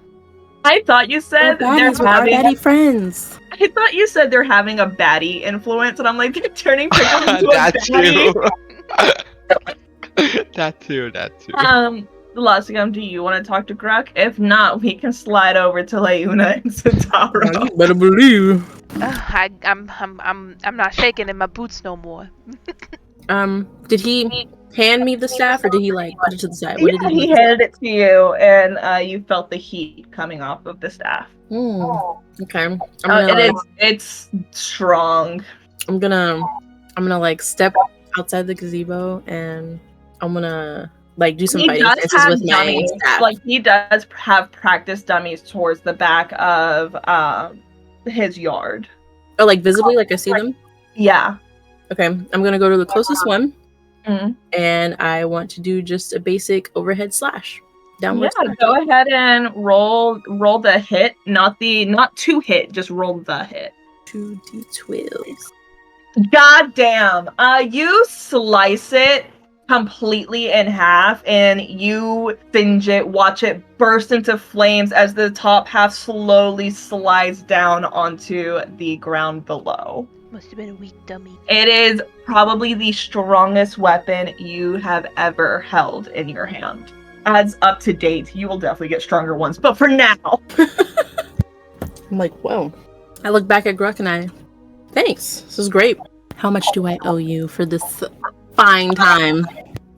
I thought you We're said they're baddies with our having. baddie friends. I thought you said they're having a baddie influence, and I'm like, they're turning Prickles into a That baddie. too. that too. Lasigum, do you want to talk to Gruk? If not, we can slide over to Leuna and Santaro. You better believe. I'm not shaking in my boots no more. Did he hand me the staff, or did he like put it to the side? What did Yeah, he do? he handed it to you, and you felt the heat coming off of the staff. Okay. I'm gonna, It's strong. I'm gonna like step outside the gazebo, and I'm gonna like do some fighting stances with my staff. Like, he does have practice dummies towards the back of his yard. Oh, like visibly, like I see them. Yeah. Okay, I'm gonna go to the closest one, Mhm. and I want to do just a basic overhead slash. Downward Yeah, slash. go ahead and roll the hit, not to hit, just roll the hit. 2d12. God damn. You slice it completely in half, and you singe it, watch it burst into flames as the top half slowly slides down onto the ground below. Must have been a weak dummy. It is probably the strongest weapon you have ever held in your hand. As up to date, you will definitely get stronger ones, but for now. I'm like, whoa. I look back at Gruk and thanks. This is great. How much do I owe you for this fine time?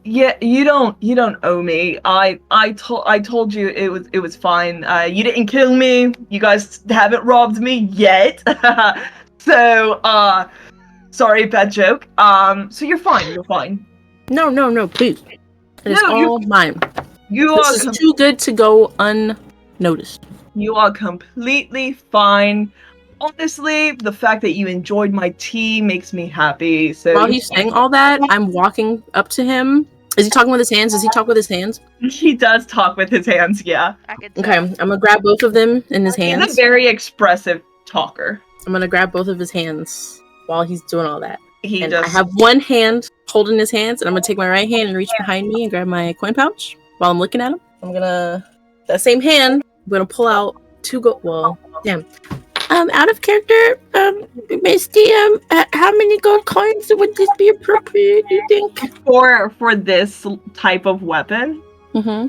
Yeah, you don't owe me. I told you it was fine. You didn't kill me. You guys haven't robbed me yet. So sorry, bad joke. So you're fine. No, please. It is all mine. This is too good to go unnoticed. You are completely fine. Honestly, the fact that you enjoyed my tea makes me happy. So while he's saying all that, I'm walking up to him. Is he talking with his hands? Does he talk with his hands? He does talk with his hands, yeah. Okay, I'm gonna grab both of them in his hands. He's a very expressive talker. I'm gonna grab both of his hands while he's doing all that. I have one hand holding his hands, and I'm gonna take my right hand and reach behind me and grab my coin pouch while I'm looking at him. That same hand, I'm gonna pull out 2 gold. Well, damn. Out of character, Misty, how many gold coins would this be appropriate, you think? For this type of weapon? Mm-hmm.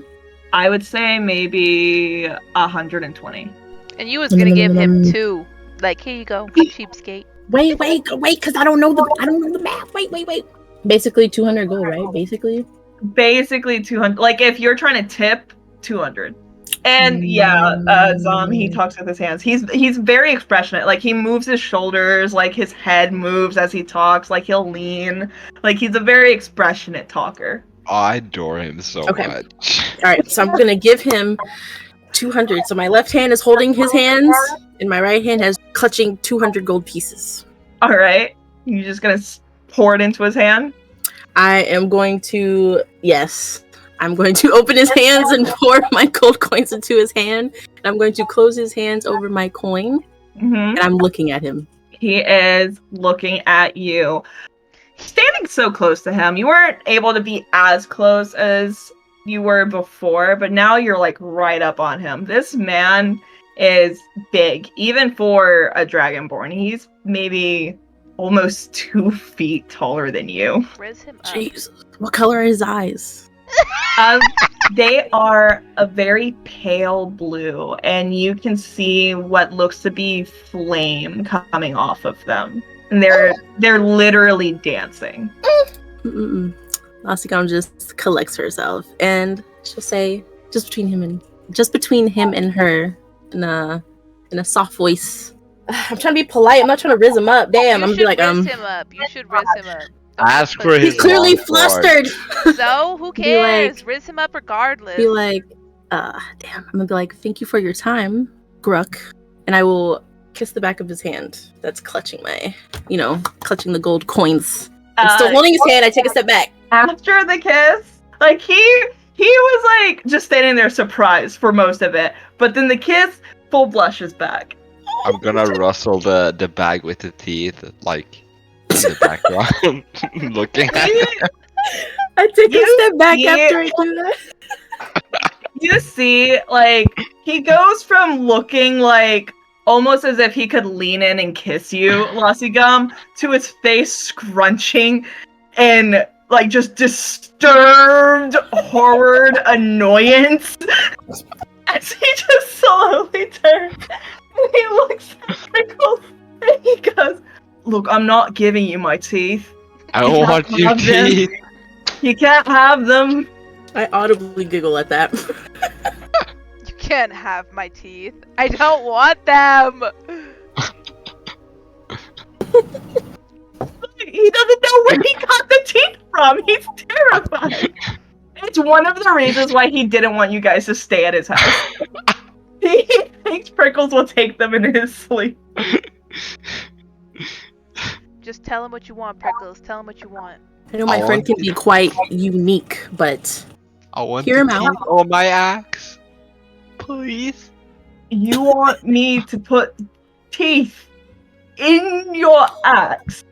I would say maybe 120. And you was gonna give him 2. Like, here you go, cheapskate. Wait, because I don't know the math. Wait. Basically 200 gold, right? Basically 200. Like, if you're trying to tip, 200. And yeah, Zom, he talks with his hands. He's very expressionate. Like, he moves his shoulders, like his head moves as he talks, like he'll lean. Like, he's a very expressionate talker. I adore him so much. Alright, so I'm gonna give him 200. So my left hand is holding his hands, and my right hand has clutching 200 gold pieces. Alright. You just gonna pour it into his hand? I am going to, yes. I'm going to open his hands and pour my gold coins into his hand. And I'm going to close his hands over my coin. Mm-hmm. And I'm looking at him. He is looking at you. Standing so close to him, you weren't able to be as close as you were before, but now you're like right up on him. This man is big, even for a Dragonborn. He's maybe almost 2 feet taller than you. Raise him up. Jesus. What color are his eyes? They are a very pale blue, and you can see what looks to be flame coming off of them. And they're literally dancing. Lasigam just collects herself, and she'll say, just between him and her, in a soft voice. I'm trying to be polite. I'm not trying to rizz him up. Damn, I'm gonna be like, raise him up. You should raise him up. Ask for his he's clearly long sword. flustered. So who Be cares? like- Raise him up regardless. Be like, damn. I'm gonna be like, thank you for your time, Gruck, and I will kiss the back of his hand. That's clutching the gold coins. I'm still holding his hand. I take a step back. After the kiss, like he was like just standing there surprised for most of it, but then the kiss full blushes back. I'm gonna rustle the bag with the teeth, like in the background, looking at it. I take a You- step back you- after I do that. You see, like, he goes from looking like almost as if he could lean in and kiss you, Lossygum, to his face scrunching and like just disturbed, horrid annoyance as he just slowly turns and he looks at Prickles and he goes, "Look, I'm not giving you my teeth. I want your Love them. teeth. You can't have them." I audibly giggle at that. You can't have my teeth. I don't want them. He doesn't know where he got the teeth from. He's terrified. It's one of the reasons why he didn't want you guys to stay at his house. He thinks Prickles will take them in his sleep. Just tell him what you want, Prickles. Tell him what you want. I know my I friend want can be quite unique, but I want Hear the him out. teeth on my axe, please. You want me to put teeth in your axe?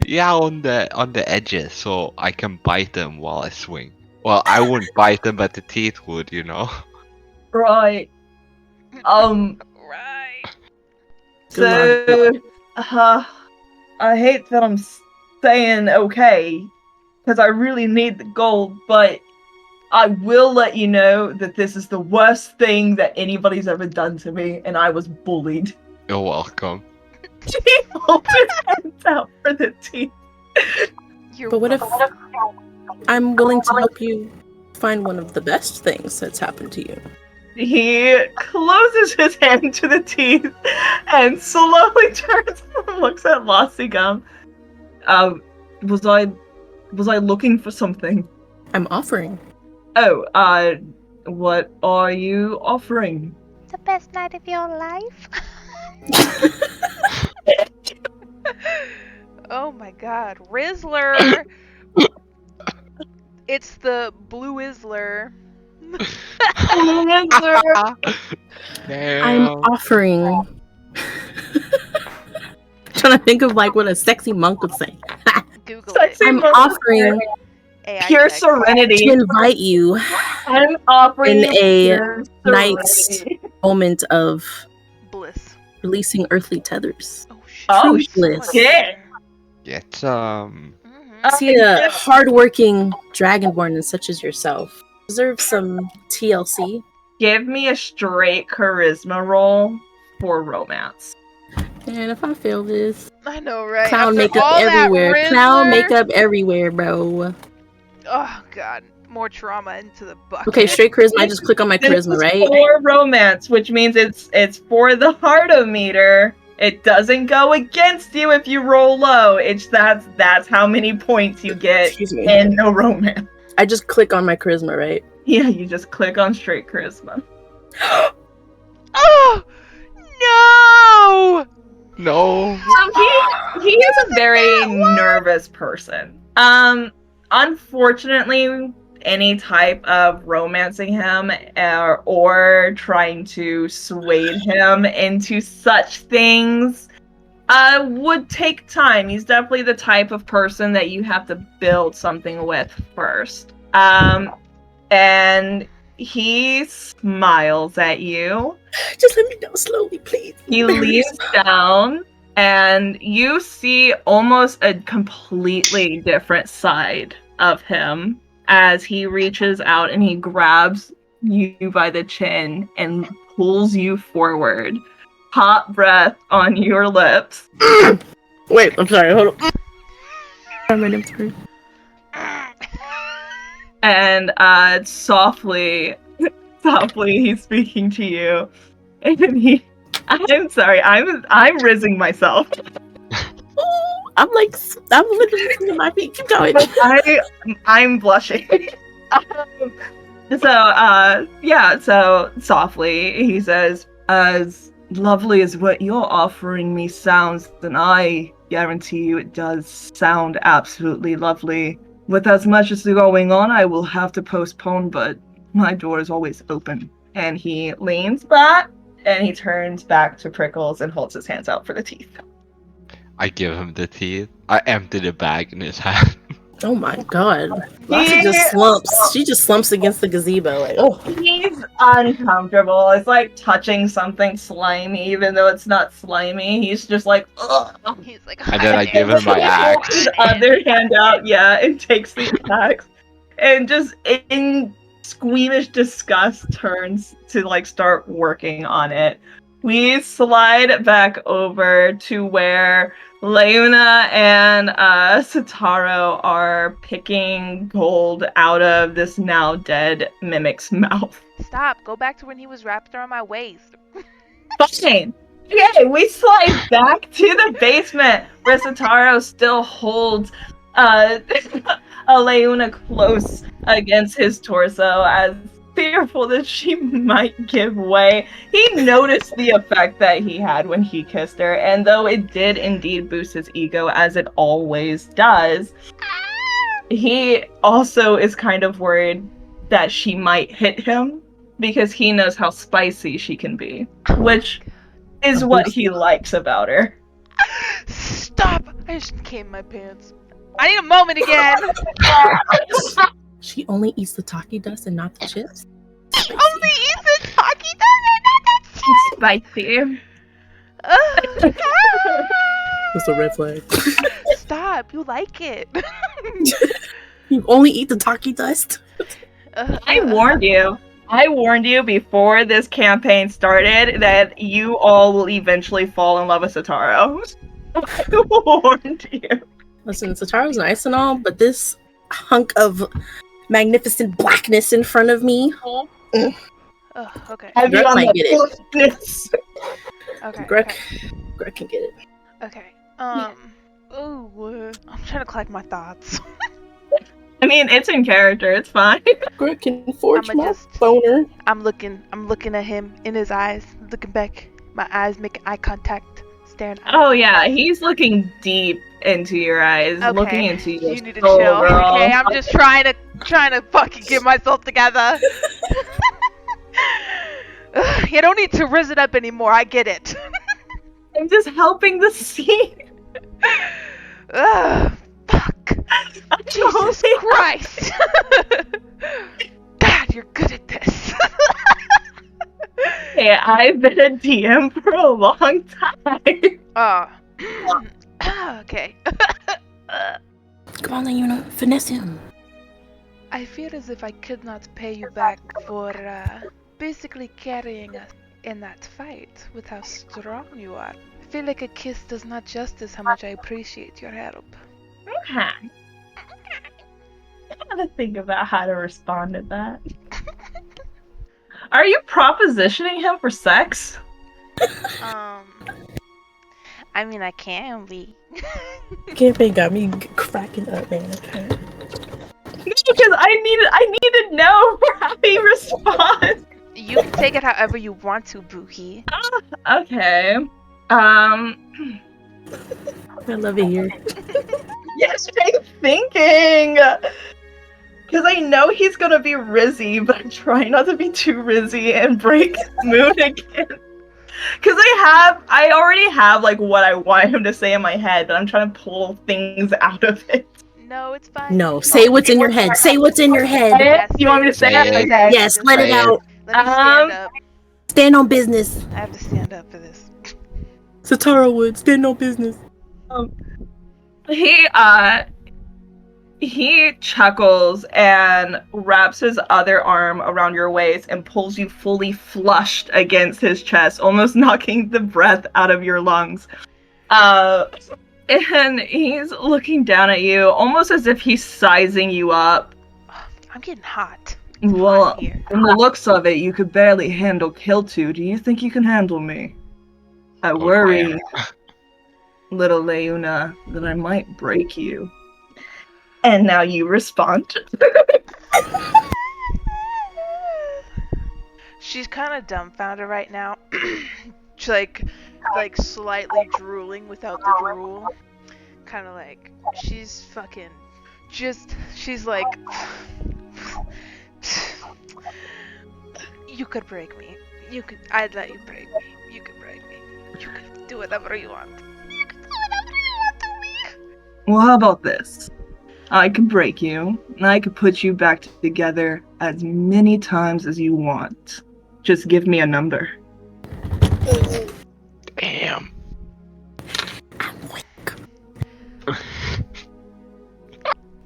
Yeah, on the edges, so I can bite them while I swing. Well, I wouldn't bite them, but the teeth would, you know. Right. Right. So, I hate that I'm saying okay, because I really need the gold, but I will let you know that this is the worst thing that anybody's ever done to me, and I was bullied. You're welcome. He holds his hands out for the teeth. You're But what if welcome. I'm willing to help you find one of the best things that's happened to you? He closes his hand to the teeth and slowly turns and looks at Lossygum. Was I looking for something? I'm offering. Oh, what are you offering? The best night of your life? Oh my god. Rizzler! It's the blue Izzler. I'm Damn. offering. Trying to think of like what a sexy monk would say. Google Sexy it. I'm monk. offering AI Pure text. serenity. to invite you I'm offering in you a pure night's serenity. moment of Bliss. releasing earthly tethers. Oh shit. Oh, Bliss. shit. Get Mhm. See, a hardworking dragonborn such as yourself deserves some TLC. Give me a straight charisma roll for romance. And if I fail this, I know, right? clown After makeup all that everywhere. Clown Rizzler- makeup everywhere, bro. Oh god. More trauma into the bucket. Okay, straight charisma. I just click on my This charisma, is right? for romance, which means it's for the heartometer. It doesn't go against you if you roll low. It's that's how many points you get Excuse me. in no romance. I just click on my charisma, right? Yeah, you just click on straight charisma. Oh! No! no. So he is a very nervous person. Unfortunately, any type of romancing him or trying to sway him into such things would take time. He's definitely the type of person that you have to build something with first. And he smiles at you. Just let me know slowly, please. He leans down, and you see almost a completely different side of him as he reaches out and he grabs you by the chin and pulls you forward. Hot breath on your lips. Wait, I'm sorry, hold on. I'm sorry. And softly he's speaking to you. And I'm sorry, I'm rizzing myself. I'm literally in my feet. Keep going. I'm blushing. So softly he says, as lovely as what you're offering me sounds, then I guarantee you it does sound absolutely lovely. With as much as going on, I will have to postpone, but my door is always open. And he leans back, and he turns back to Prickles and holds his hands out for the teeth. I give him the teeth. I empty the bag in his hand. Oh my god. Lassie just slumps. She just slumps against the gazebo. Like, oh. He's uncomfortable. It's like touching something slimy, even though it's not slimy. He's just like, ugh. He's like, And then I give him my axe. His other hand out, and takes the axe. And just in squeamish disgust turns to like start working on it. We slide back over to where Leuna and Sataro are picking gold out of this now dead mimic's mouth. Stop. Go back to when he was wrapped around my waist. Fine. Okay, we slide back to the basement where Sataro still holds Leuna close against his torso as fearful that she might give way. He noticed the effect that he had when he kissed her, and though it did indeed boost his ego, as it always does, he also is kind of worried that she might hit him because he knows how spicy she can be, which is what he likes about her. Stop! I just came in my pants. I need a moment again! She only eats the taki dust and not the chips? Only eats the taki dust and not the chips! Spicy. That's a red flag. Stop! You like it. You only eat the taki dust? I warned you. I warned you before this campaign started that you all will eventually fall in love with Sataro. I warned you. Listen, Sataro's nice and all, but this hunk of magnificent blackness in front of me. Okay. Greg might get it. Okay. Greg can get it. Okay. I'm trying to collect my thoughts. I mean, it's in character. It's fine. Greg can forge I'ma my just- boner. I'm looking at him in his eyes, looking back. My eyes making eye contact, staring at him. Oh yeah, he's looking deep into your eyes, Okay. looking into your You need to soul, chill. girl. Okay, I'm just trying to fucking get myself together. You don't need to rizz it up anymore. I get it. I'm just helping the scene. Ugh, fuck. Jesus Christ. God, you're good at this. Hey, I've been a DM for a long time. Okay. Come on, then, finesse him. I feel as if I could not pay you back for basically carrying us in that fight with how strong you are. I feel like a kiss does not justice how much I appreciate your help. Okay. I gotta think about how to respond to that. Are you propositioning him for sex? I mean, I can be. Campaign got me cracking up, man. Okay. Because I need to know how he responds. You can take it however you want to, Boohie. Okay. I love it here. Yes, I'm thinking. Because I know he's gonna be Rizzy, but I'm trying not to be too Rizzy and break Moon again. Because I already have like what I want him to say in my head, but I'm trying to pull things out of it. No, it's fine. No, say what's in your head. Say what's in your head. Yes, You want me to say it? Say it. Okay. Yes, let it Say it. out. Let me stand up. Stand on business. I have to stand up for this. Satara would stand on business. He chuckles and wraps his other arm around your waist and pulls you fully flushed against his chest, almost knocking the breath out of your lungs. And he's looking down at you, almost as if he's sizing you up. I'm getting hot. Well, Hot here. from the looks of it, you could barely handle Kiltu. Do you think you can handle me? I worry, little Leuna, that I might break you. And now you respond. She's kind of dumbfounded right now. She's like slightly drooling without the drool. Kind of like she's fucking she's like you could break me. I'd let you break me. You could break me. You could do whatever you want. You could do whatever you want to me. Well, how about this? I could break you, and I could put you back together as many times as you want. Just give me a number. Damn. I'm weak.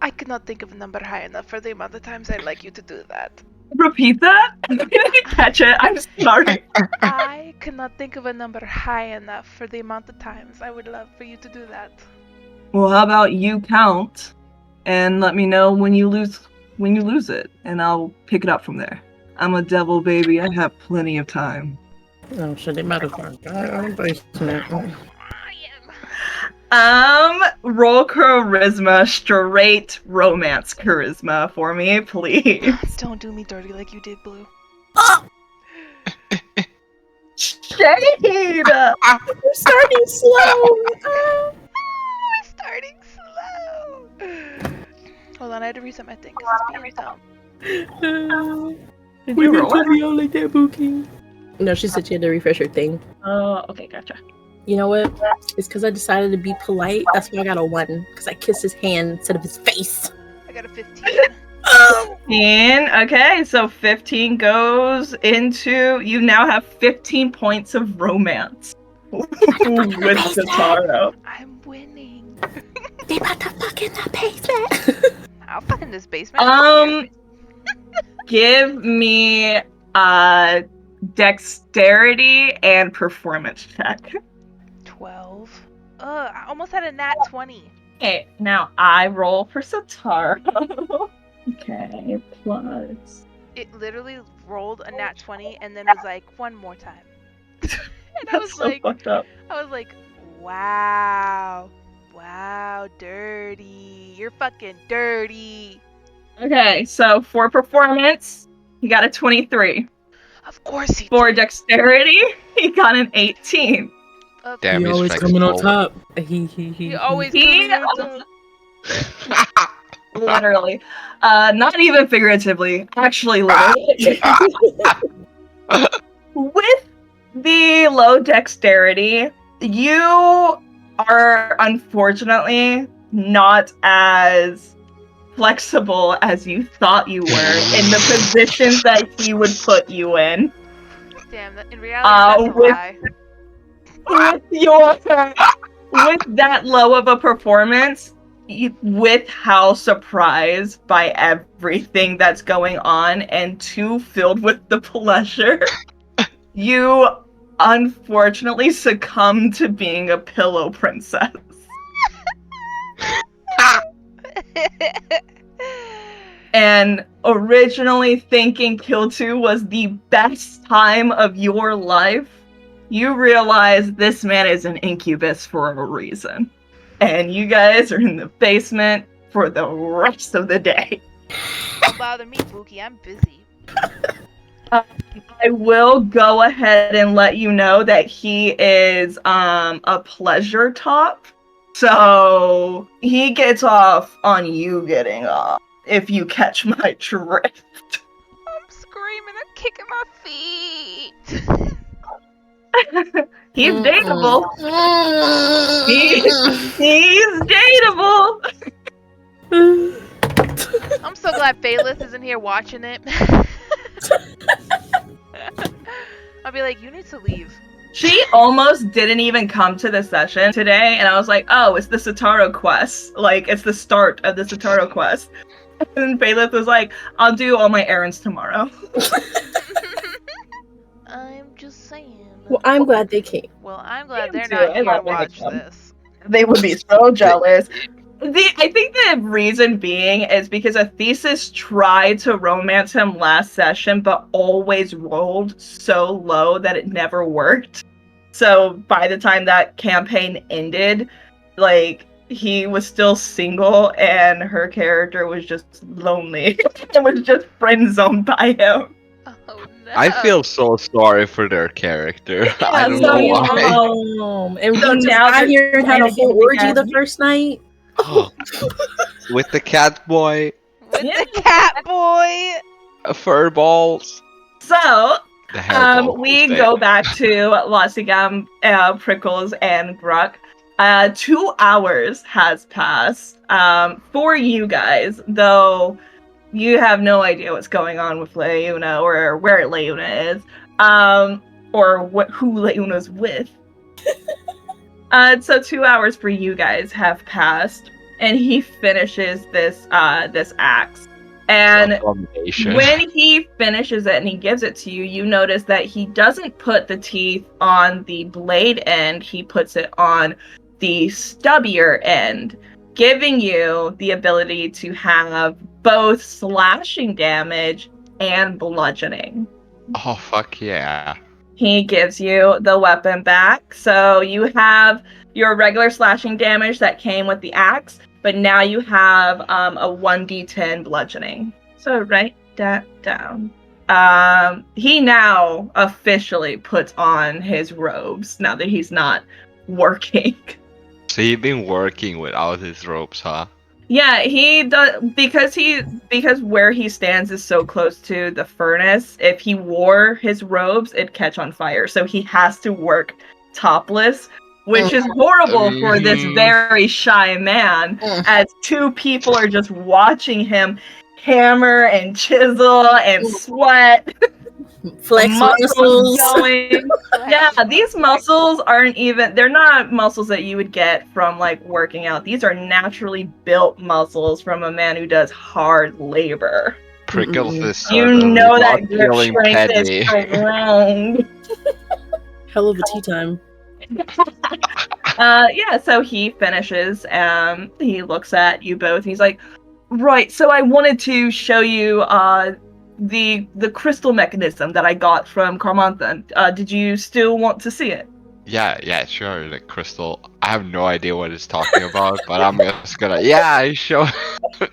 I could not think of a number high enough for the amount of times I'd like you to do that. Repeat that? I didn't catch it. I'm sorry. I could not think of a number high enough for the amount of times I would love for you to do that. Well, how about you count and let me know when you lose it, and I'll pick it up from there. I'm a devil, baby. I have plenty of time. Oh shit, they might have found Roll charisma, straight romance charisma for me, please. Don't do me dirty like you did, Blue. Shade! We're starting slow. We're starting slow. Hold on, I had to reset my thing because it's being dumb. Did We you been roll putting it? you on like that, Bookie. No, she said she had to refresh her thing. Oh, okay, gotcha. You know what? It's because I decided to be polite. That's why I got a 1. Because I kissed his hand instead of his face. I got a 15. Oh! 15. Okay, so 15 goes into. You now have 15 points of romance with Sataro. I'm winning. They about to fuck in the basement. I'll fuck in this basement. Give me dexterity and performance check. 12. I almost had a nat 20. Okay, now I roll for Sataro. Okay, plus. It literally rolled a nat 20 and then was like, one more time. And I was That's so like, fucked up. wow, dirty. You're fucking dirty. Okay, so for performance, he got a 23. Of course he For did. dexterity, he got an 18. Damn, He he's always coming on flexible. top. He always He- comes Literally. Not even figuratively. Actually, literally. With the low dexterity, you are unfortunately not as flexible as you thought you were in the positions that he would put you in. Damn, in reality, that's a with- lie. With that low of a performance, with how surprised by everything that's going on and too filled with the pleasure, you unfortunately succumb to being a pillow princess. And originally thinking Kiltu was the best time of your life, you realize this man is an incubus for a reason. And you guys are in the basement for the rest of the day. Don't bother me, Bookie. I'm busy. I will go ahead and let you know that he is a pleasure top. So he gets off on you getting off, if you catch my drift. I'm screaming and kicking my feet. He's dateable. He's dateable. I'm so glad Phalith isn't here watching it. I'll be like, you need to leave. She almost didn't even come to the session today, and I was like, oh, it's the Sataro quest. Like, it's the start of the Sataro quest. And Phalith was like, I'll do all my errands tomorrow. I'm just saying. Well, I'm glad they came. Well, I'm glad they're too. not I here to love when they watch come. this. They would be so jealous. I think the reason being is because a thesis tried to romance him last session, but always rolled so low that it never worked. So by the time that campaign ended, like, he was still single and her character was just lonely and was just friend zoned by him. Oh no. I feel so sorry for their character. I Yeah, don't so know you why. And So we just now got they're here and had a trying to whole get it orgy the again. first night. With the cat boy, With Yeah. the cat boy. fur balls. So The hairball. we go back to Losigam, Prickles, and Bruck. 2 hours has passed for you guys, though you have no idea what's going on with Leuna or where Leuna is, or who Leuna's with. So 2 hours for you guys have passed, and he finishes this axe. And when he finishes it and he gives it to you, you notice that he doesn't put the teeth on the blade end, he puts it on the stubbier end, giving you the ability to have both slashing damage and bludgeoning. Oh, fuck yeah. He gives you the weapon back, so you have your regular slashing damage that came with the axe, but now you have a 1d10 bludgeoning. So write that down. He now officially puts on his robes now that he's not working. So you've been working without his ropes, huh? Yeah, he does because where he stands is so close to the furnace. If he wore his robes, it'd catch on fire. So he has to work topless, which is horrible for this very shy man, as two people are just watching him hammer and chisel and sweat. Flex muscles. Going. Yeah, these muscles they're not muscles that you would get from like working out. These are naturally built muscles from a man who does hard labor. Prickles is You know that grip strength is strong. Hell of a tea time. Yeah, so he finishes, he looks at you both, and he's like, right, so I wanted to show you the crystal mechanism that I got from Carmanthan. Did you still want to see it? Yeah, sure. The crystal. I have no idea what it's talking about, but I'm just gonna. Yeah, show the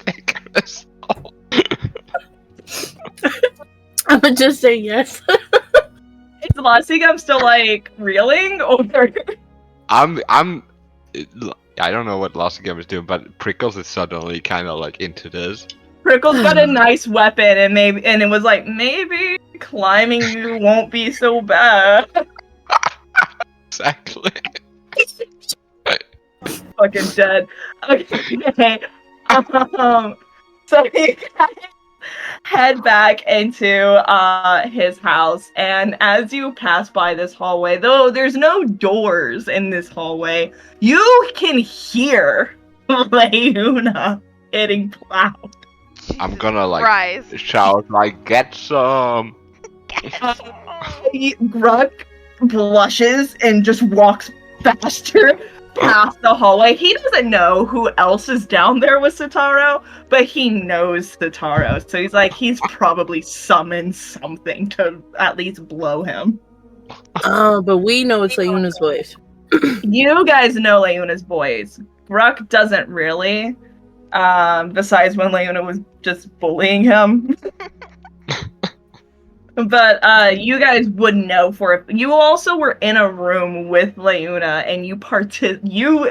crystal. I would just say yes. Is Losigam still like reeling, or? I don't know what Losigam is doing, but Prickles is suddenly kind of like into this. Prickles got a nice weapon, and it was like, maybe climbing you won't be so bad. Exactly. Fucking dead. Okay. So he head back into his house, and as you pass by this hallway, though there's no doors in this hallway, you can hear Leuna getting plowed. I'm gonna like Christ. shout like, "Get some!" Gruck blushes and just walks faster past the hallway. He doesn't know who else is down there with Sataro, but he knows Sataro. So he's like, he's probably summoned something to at least blow him. But we know it's Leuna's voice. You guys know Leuna's voice. Gruck doesn't really. Besides when Leuna was just bullying him. But you guys would know you also were in a room with Leuna, and you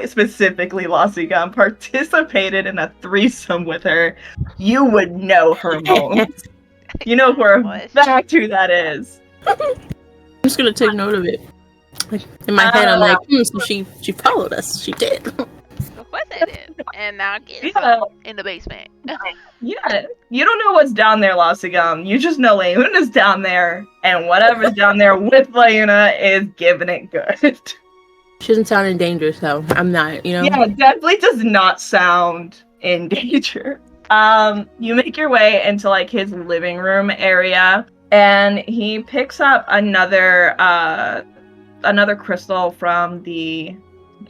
specifically, Lasigan, participated in a threesome with her. You would know her moans. You know for a Gosh. fact who that is. I'm just gonna take note of it. Like, in my head, I'm like, so she followed us. She did. Of course I did. And now get Yeah. in the basement. Yeah, you don't know what's down there, Lasigam. You just know Leuna's down there, and whatever's down there with Leuna is giving it good. She doesn't sound in danger, so I'm not, Yeah, it definitely does not sound in danger. You make your way into like his living room area, and he picks up another crystal from the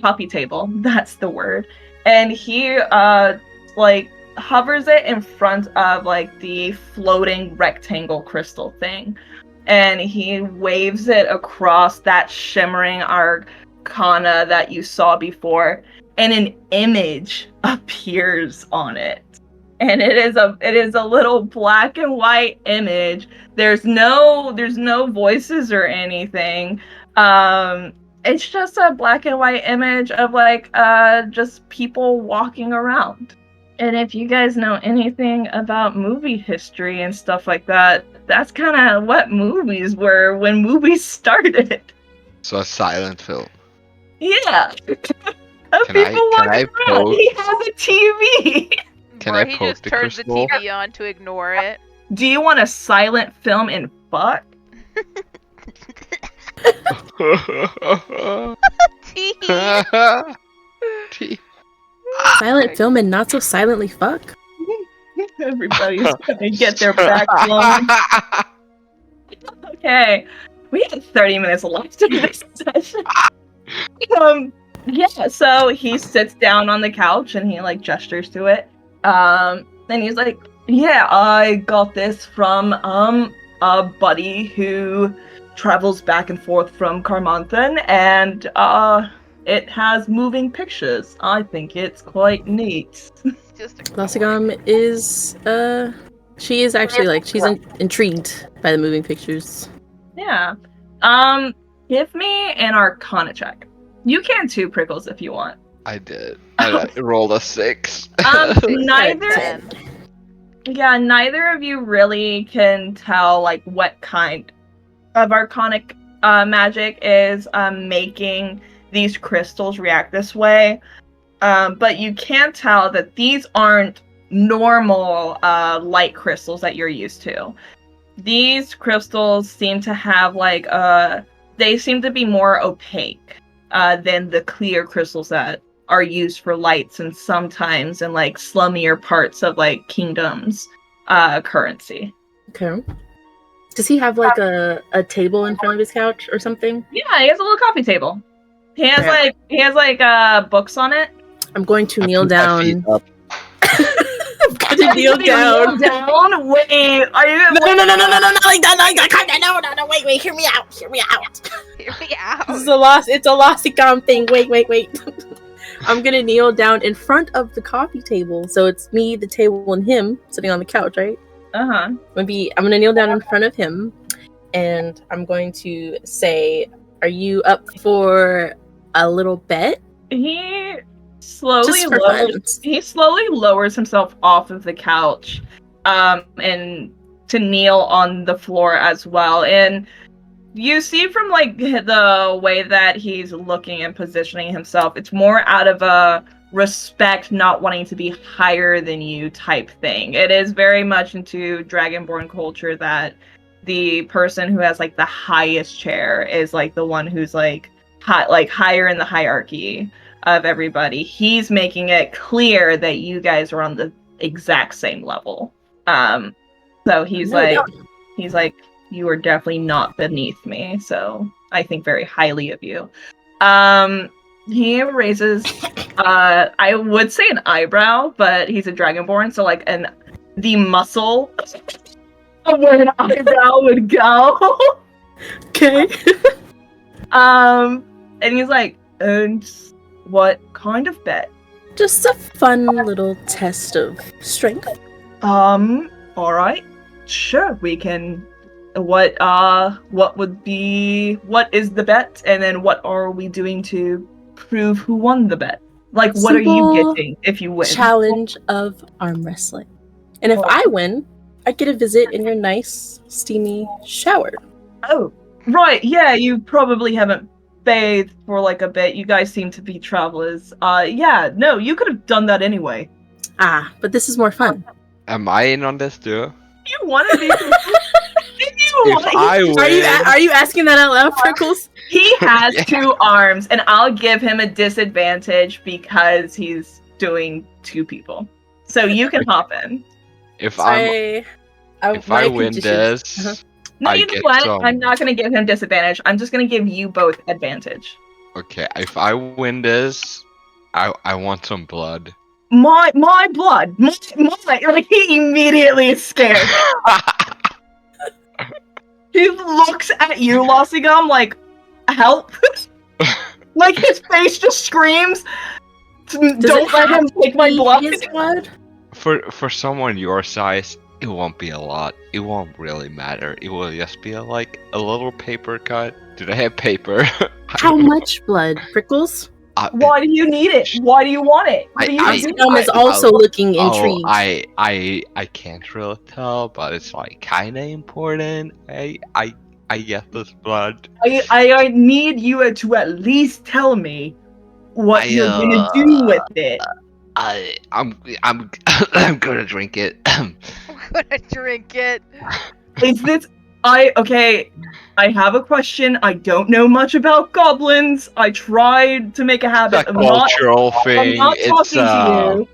coffee table. That's the word. And he like hovers it in front of like the floating rectangle crystal thing, and he waves it across that shimmering arcana that you saw before, and an image appears on it. And it is a little black and white image. There's no voices or anything. It's just a black and white image of like just people walking around. And if you guys know anything about movie history and stuff like that, that's kind of what movies were when movies started. So a silent film. Yeah. Can I poke? He has a TV. Can Or I he poke just the turns the crystal? TV on to ignore it. Do you want a silent film and fuck? Tea. silent film and not so silently fuck. Everybody's gonna get their back blown. Okay, we have 30 minutes left in this session. Yeah, so he sits down on the couch and he like gestures to it. And he's like, yeah, I got this from a buddy who travels back and forth from Carmarthen, and it has moving pictures. I think it's quite neat. Just Lasigam is, she is actually like, she's intrigued by the moving pictures. Yeah. Give me an Arcana check. You can too, Prickles, if you want. I did. I rolled a 6. Neither of you really can tell like what kind of arcanic magic is making these crystals react this way. But you can tell that these aren't normal light crystals that you're used to. These crystals seem to have like they seem to be more opaque than the clear crystals that are used for lights and sometimes in like slummier parts of like kingdoms currency. Okay. Does he have like a table in front of his couch or something? Yeah, he has a little coffee table. He has books on it. I'm going to kneel I put my down. feet up. I'm going to kneel down. Wait, are you? No, like that, no, wait, hear me out. Hear me out. This is it's a Lasigam thing. Wait. I'm gonna kneel down in front of the coffee table. So it's me, the table, and him sitting on the couch, right? Uh-huh. I'm gonna kneel down in front of him, and I'm going to say, "Are you up for a little bet?" He slowly Just for fun. lowers himself off of the couch, and to kneel on the floor as well. And you see from like the way that he's looking and positioning himself, it's more out of a respect, not wanting to be higher than you type thing. It is very much into Dragonborn culture that the person who has like the highest chair is like the one who's like higher in the hierarchy of everybody. He's making it clear that you guys are on the exact same level. So he's like, you are definitely not beneath me, so I think very highly of you. He raises, I would say an eyebrow, but he's a Dragonborn, so like the muscle of where an eyebrow would go. Okay. And he's like, and what kind of bet? Just a fun little test of strength. Alright. Sure, we can what is the bet, and then what are we doing to prove who won the bet? Like, what are you Simple getting if you win? challenge of arm wrestling. And if I win, I get a visit in your nice, steamy shower. Oh, right. Yeah, you probably haven't bathed for like a bit. You guys seem to be travelers. Yeah, no, you could have done that anyway. Ah, but this is more fun. Am I in on this too? You want to be? If I win, Are you asking that out loud, Prickles? He has 2 arms, and I'll give him a disadvantage because he's doing 2 people. So you can hop in. if I win this, No, I you know get what? some- I'm not going to give him disadvantage. I'm just going to give you both advantage. okay. If I win this, I want some blood. My blood. My, like, he immediately is scared. He looks at you, Lossigum, like, help. Like, his face just screams, don't let him take my blood. His blood? For someone your size, it won't be a lot. It won't really matter. It will just be a little paper cut. Do they have paper? How much blood, Prickles? Why do you need it? Why do you want it? What do you do? Lossigum is also looking intrigued. I can't really tell, but it's like kind of important. I get this blood. I need you to at least tell me what you're gonna do with it. I'm I'm gonna drink it. I'm gonna drink it. Is this okay, I have a question. I don't know much about goblins. I tried to make a habit It's a of not cultural thing. talking It's to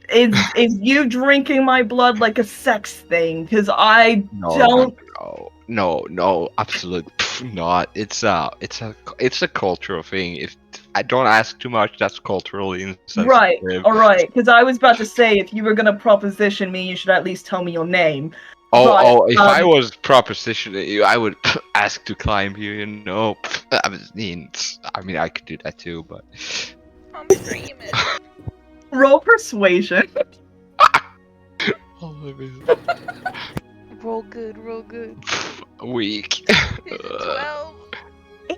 you. Is you drinking my blood like a sex thing? Because I don't. No, absolutely not. It's a cultural thing. If I don't ask too much, that's culturally insensitive. Right, alright. Because I was about to say, if you were gonna proposition me, you should at least tell me your name. If I was propositioning you, I would ask to climb you, you know. I mean, I could do that too, but... I'm screaming. Roll persuasion. Roll good. Weak. 12.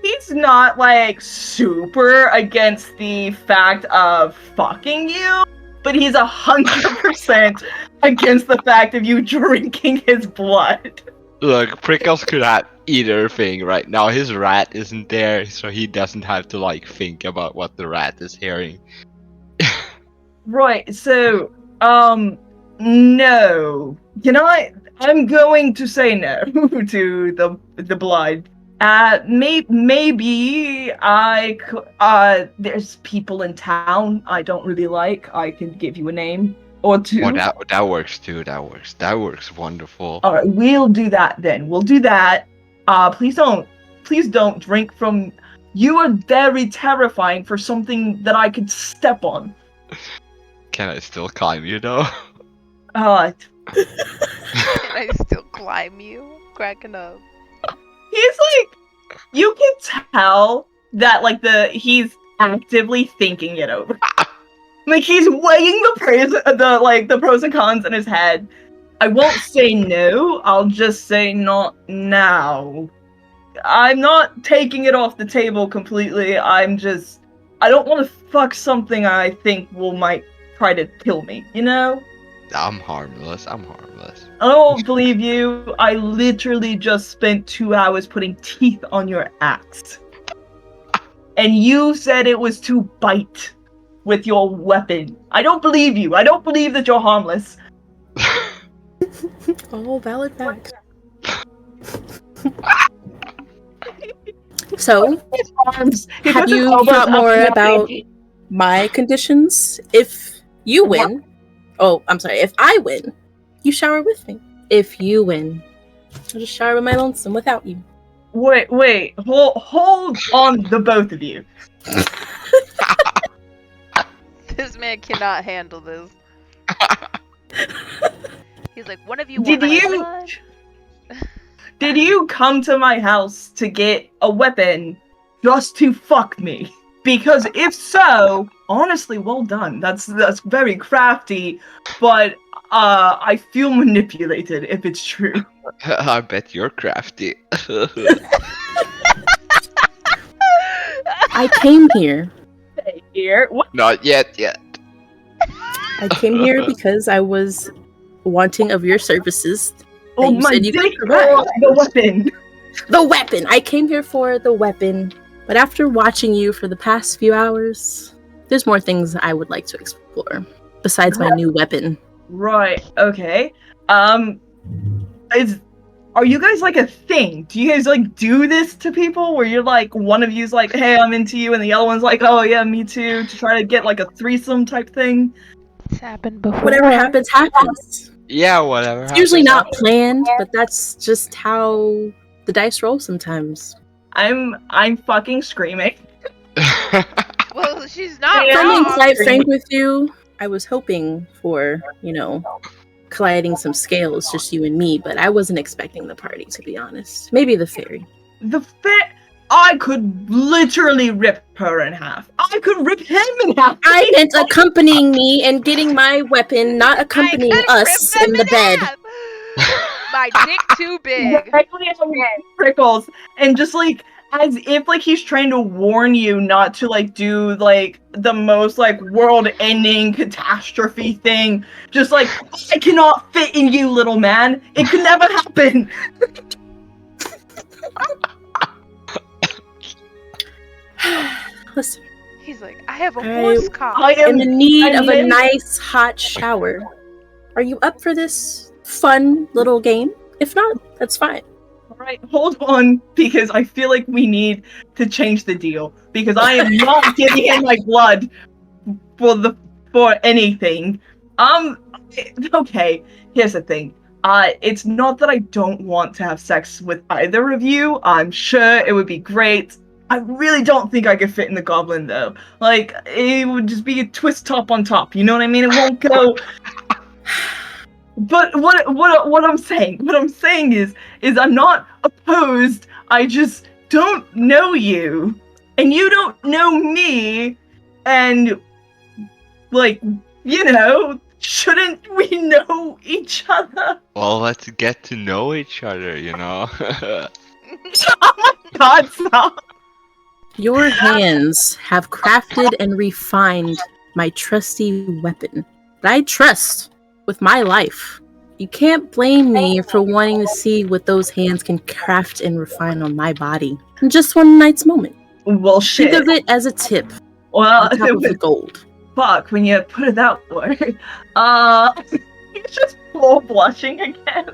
He's not, like, super against the fact of fucking you, but he's 100% against the fact of you drinking his blood. Look, Prickles could have either thing right now. His rat isn't there, so he doesn't have to, like, think about what the rat is hearing. Right, so, no. I'm going to say no to the blood. Maybe there's people in town I don't really like. I can give you a name or two. Oh, that works too. That works wonderful. All right, we'll do that then. We'll do that. Please don't drink from. You are very terrifying for something that I could step on. Can I still climb you though? Can I still climb you? Cracking up. He's like, you can tell that he's actively thinking it over. Like he's weighing the pros and cons in his head. I won't say no, I'll just say not now. I'm not taking it off the table completely. I don't want to fuck something I think might try to kill me, you know? I'm harmless. I don't believe you. I literally just spent 2 hours putting teeth on your axe. And you said it was to bite with your weapon. I don't believe you. I don't believe that you're harmless. Oh, valid fact. So, have you thought more about my conditions? If you win, if I win, you shower with me. If you win, I'll just shower with my lonesome without you. Wait, hold on, the both of you. This man cannot handle this. He's like, one of you Did want you- my blood? Did you come to my house to get a weapon just to fuck me? Because if so, honestly, well done. That's very crafty, but I feel manipulated if it's true. I bet you're crafty. I came here. Here, what? Not yet. I came here because I was wanting of your services. Oh you my said you could dick! provide. The weapon. The weapon! I came here for the weapon. But after watching you for the past few hours, there's more things I would like to explore. Besides my new weapon. Right. Okay. Are you guys like a thing? Do you guys like do this to people where you're like one of you's like, hey, I'm into you, and the other one's like, oh yeah, me too, to try to get like a threesome type thing? It's happened before. Whatever happens, happens. Yeah, whatever. It's usually not planned, but that's just how the dice roll sometimes. I'm fucking screaming. Well, she's not If I'm being wrong. quite frank with you, I was hoping for, colliding some scales, just you and me, but I wasn't expecting the party, to be honest. Maybe the fairy. The fit. I could literally rip her in half. I could rip him in half. I meant accompanying me and getting my weapon, not accompanying us in the bed. My dick too big. Prickles, and just like as if like he's trying to warn you not to like do like the most like world-ending catastrophe thing. Just like, I cannot fit in you, little man. It could never happen. Listen, He's like, I have a horse cock. I am in the need of a in- nice hot shower. Are you up for this fun little game? If not, that's fine. Alright, hold on, because I feel like we need to change the deal. Because I am not giving him my blood for anything. Okay, here's the thing. It's not that I don't want to have sex with either of you. I'm sure it would be great. I really don't think I could fit in the goblin though. Like, it would just be a twist top on top, you know what I mean? It won't go. But what I'm saying is I'm not opposed. I just don't know you, and you don't know me, and like, shouldn't we know each other? Well, let's get to know each other, Oh my God, stop! Your hands have crafted and refined my trusty weapon that I trust with my life. You can't blame me for wanting to see what those hands can craft and refine on my body in just one night's moment. Well, shit. Think of it as a tip Well, on top of the gold. fuck when you put it that way. He's just full blushing again.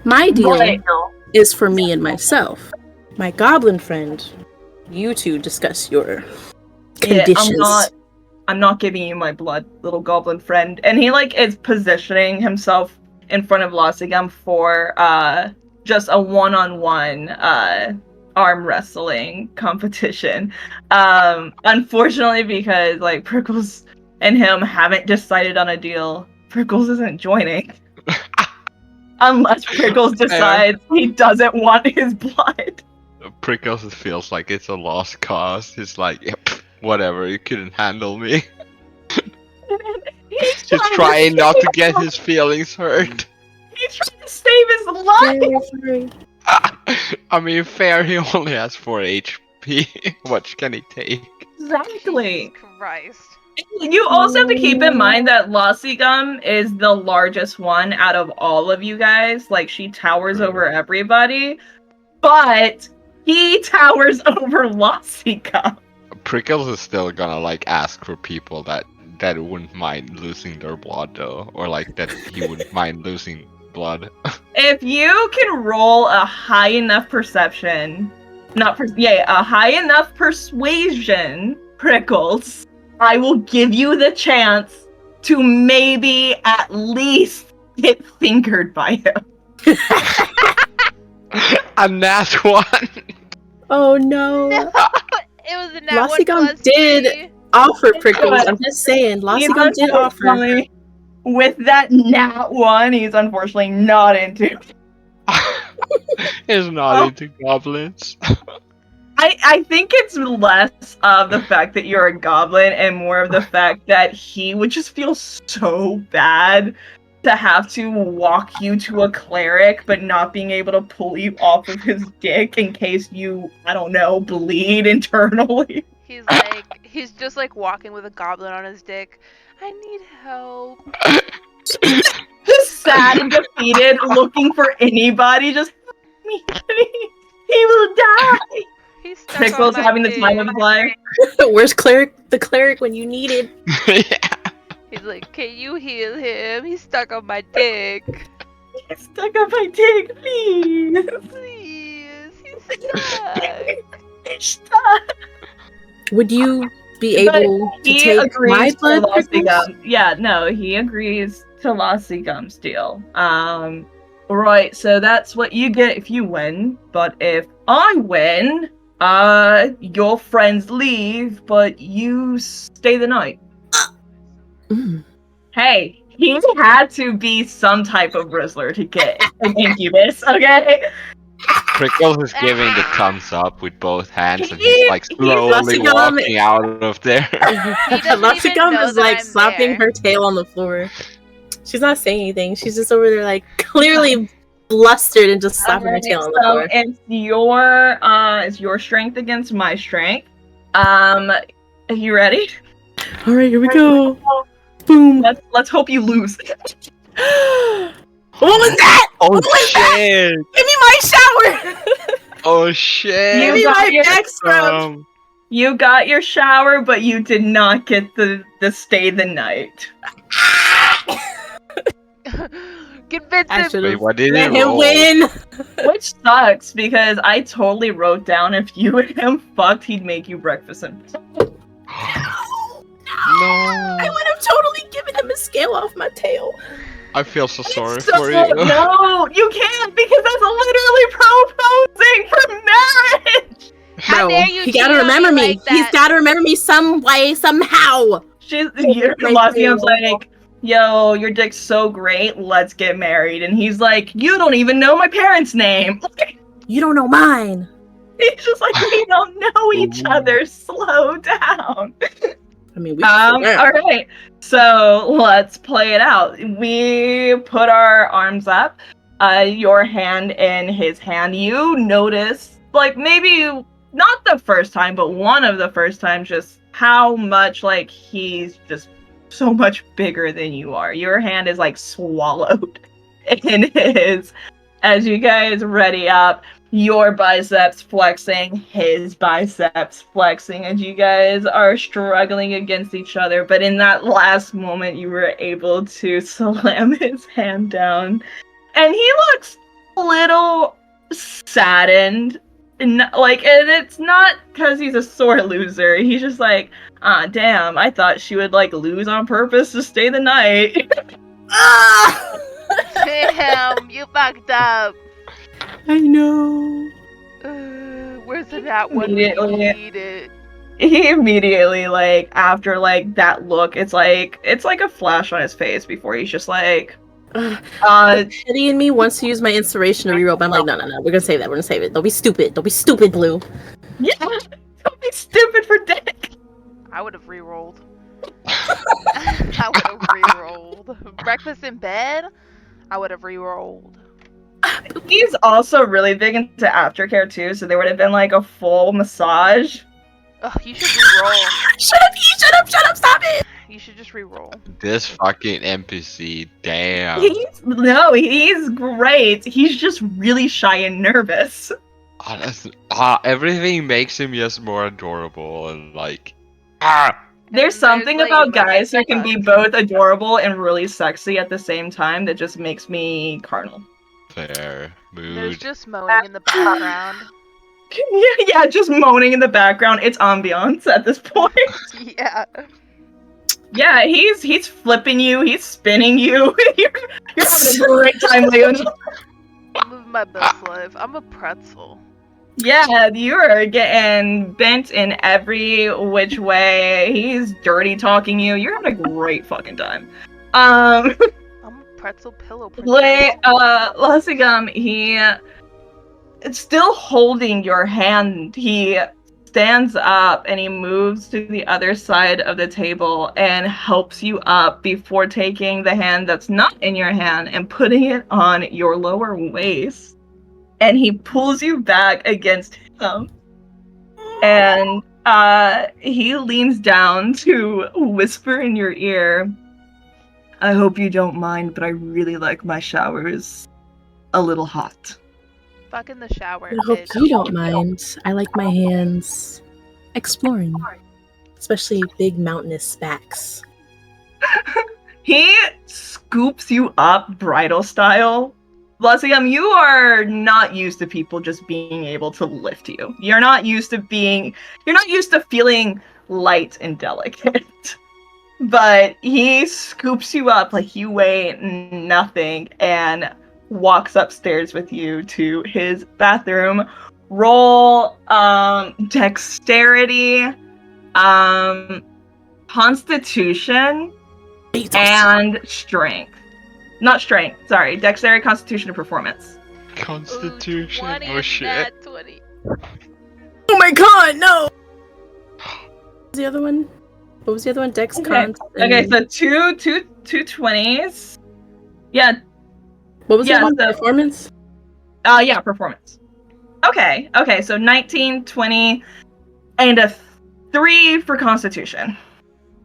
My deal Right. is for me and myself. My goblin friend, you two discuss your conditions. Yeah, I'm not giving you my blood, little goblin friend. And he like is positioning himself in front of Losigum for just a one-on-one arm wrestling competition. Unfortunately, because like Prickles and him haven't decided on a deal, Prickles isn't joining. Unless Prickles decides he doesn't want his blood. Prickles feels like it's a lost cause. He's like, yep, whatever, you couldn't handle me. He's He's trying not to get his feelings hurt. He's trying to save his life. I mean, fair, he only has 4 HP. What can he take? Exactly. Jesus Christ. You also have to keep in mind that Losigum is the largest one out of all of you guys. Like, she towers over everybody. But he towers over Losigum. Prickles is still gonna like ask for people that wouldn't mind losing their blood though, or like that he wouldn't mind losing blood. If you can roll a high enough perception, a high enough persuasion, Prickles, I will give you the chance to maybe at least get fingered by him. A nat 1. Oh no. It was a nat 1 Losigum plus did 3. offer Prickles. I'm just saying, Losigum did offer. Unfortunately, with that nat 1, he's unfortunately not into. He's not into goblins. I think it's less of the fact that you're a goblin and more of the fact that he would just feel so bad to have to walk you to a cleric, but not being able to pull you off of his dick in case you, I don't know, bleed internally. He's just like walking with a goblin on his dick. I need help. Just sad and defeated, looking for anybody, just me, please. He will die. He's stuck Pickle's on my having the dick. time of his life. Where's the cleric when you need it? He's like, can you heal him? He's stuck on my dick. He's stuck on my dick, please. Please, he's stuck. He's stuck. Would you be But able to he take agrees my to blood? Lassie Pickles? Gum. Yeah, no, he agrees to Lassie Gum's deal. Right, so that's what you get if you win. But if I win, your friends leave, but you stay the night. Mm. Hey, he had to be some type of Rizzler to get an incubus, okay? Prickles is giving the thumbs up with both hands, and he's like slowly Lassigum- walking out of there. doesn't even Lassigum know is that like I'm slapping there. her tail on the floor. She's not saying anything. She's just over there, like clearly flustered and just slapping her tail on the floor. It's your strength against my strength. Are you ready? All right, here we go. Boom. Let's hope you lose. What was that? Oh What was that? shit! Give me my shower. Oh shit! Give me got my your- back scrub. You got your shower, but you did not get the stay the night. Convince I him. should Wait, have what did let he him roll? win. Which sucks because I totally wrote down if you and him fucked, he'd make you breakfast and I would have totally given him a scale off my tail. I feel so sorry So- for you. No, you can't because that's literally proposing for marriage. How Bro, dare you he cheat gotta on remember me me. like He's that? gotta remember me some way, somehow. Lassian's like, yo, your dick's so great, let's get married. And he's like, you don't even know my parents' name. You don't know mine. He's just like, we don't know each other. Slow down. I mean, we All right. So let's play it out. We put our arms up. Your hand in his hand. You notice, like maybe not the first time, but one of the first times, just how much like he's just so much bigger than you are. Your hand is like swallowed in his. As you guys ready up, your biceps flexing, his biceps flexing, as you guys are struggling against each other. But in that last moment, you were able to slam his hand down. And he looks a little saddened. And it's not because he's a sore loser. He's just like, damn, I thought she would like lose on purpose to stay the night. Damn, you fucked up. I know. Where's the that one we Immediately. need it? He immediately, like, after like that look, it's like a flash on his face before he's just like, Teddy and me wants to use my inspiration to reroll, but I'm like, no. We're gonna save that. We're gonna save it. Don't be stupid. Don't be stupid, Blue. yeah, don't be stupid for dick. I would have re-rolled. I would have re-rolled. Breakfast in bed? I would have re-rolled. He's also really big into aftercare too, so there would have been like a full massage. Ugh, you should re-roll. Shut up, stop it! You should just re-roll. This fucking NPC, damn. He's great. He's just really shy and nervous. Everything makes him just more adorable and like. There's something like, about like, guys who can be both adorable and really sexy at the same time that just makes me carnal. Fair There's mood. just moaning in the background. yeah, just moaning in the background. It's ambiance at this point. Yeah. Yeah, he's flipping you, he's spinning you. you're having a great time, Leon. I'm living my best life. I'm a pretzel. Yeah, you're getting bent in every which way. He's dirty talking you. You're having a great fucking time. I'm a pretzel pillow princess. Lassigum, he still holding your hand, he stands up and he moves to the other side of the table and helps you up before taking the hand that's not in your hand and putting it on your lower waist. And he pulls you back against him. And he leans down to whisper in your ear, I hope you don't mind, but I really like my showers a little hot. Fuck in the shower, I hope bitch. you don't mind. I like my hands exploring, especially big mountainous backs. He scoops you up bridal style. Blasium, you are not used to people just being able to lift you. You're not used to feeling light and delicate. But he scoops you up like you weigh nothing and walks upstairs with you to his bathroom. Roll dexterity, constitution, and strength. Not strength, sorry. Dexterity, constitution, and performance. Constitution. Ooh, 20 Oh and shit. nat 20. Oh my god, no! What was the other one? What was the other one? Dex, Okay. Cons, and... Okay, so two 20s. Yeah. What was the yeah, other one? so- Performance? Yeah, performance. Okay, so 19, 20, and a 3 for constitution.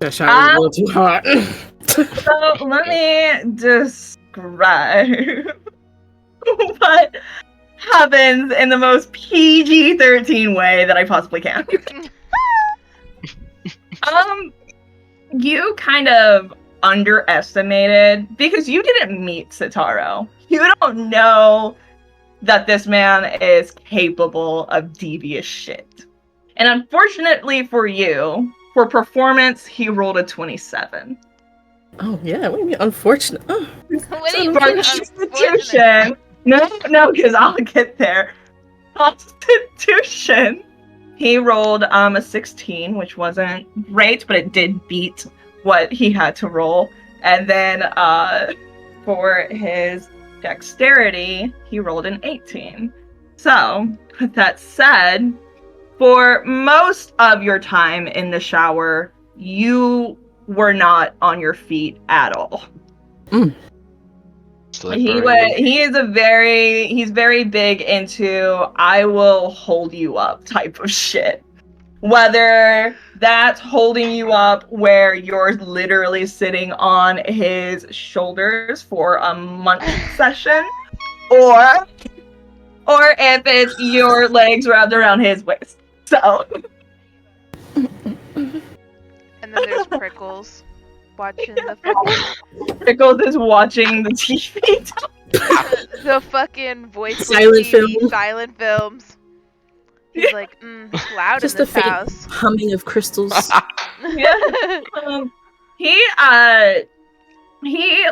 That shot was a little too hot. So let me describe what happens in the most PG-13 way that I possibly can. You kind of underestimated, because you didn't meet Sitaro. You don't know that this man is capable of devious shit. And unfortunately for you, for performance, he rolled a 27. Oh yeah, what do you mean unfortunate? Oh. What do you For mean Constitution, no, because I'll get there. Constitution, he rolled a 16, which wasn't great, but it did beat what he had to roll. And then for his dexterity, he rolled an 18. So, with that said, for most of your time in the shower, you were not on your feet at all. Slippery. He's very big into I will hold you up type of shit. Whether that's holding you up where you're literally sitting on his shoulders for a month session, or if it's your legs wrapped around his waist. So And then there's Prickles watching the fucking, Pickles is watching the TV. the fucking voice Silent TV, film. silent films. He's like, it's loud Just in a this faint house. humming of crystals. Yeah. He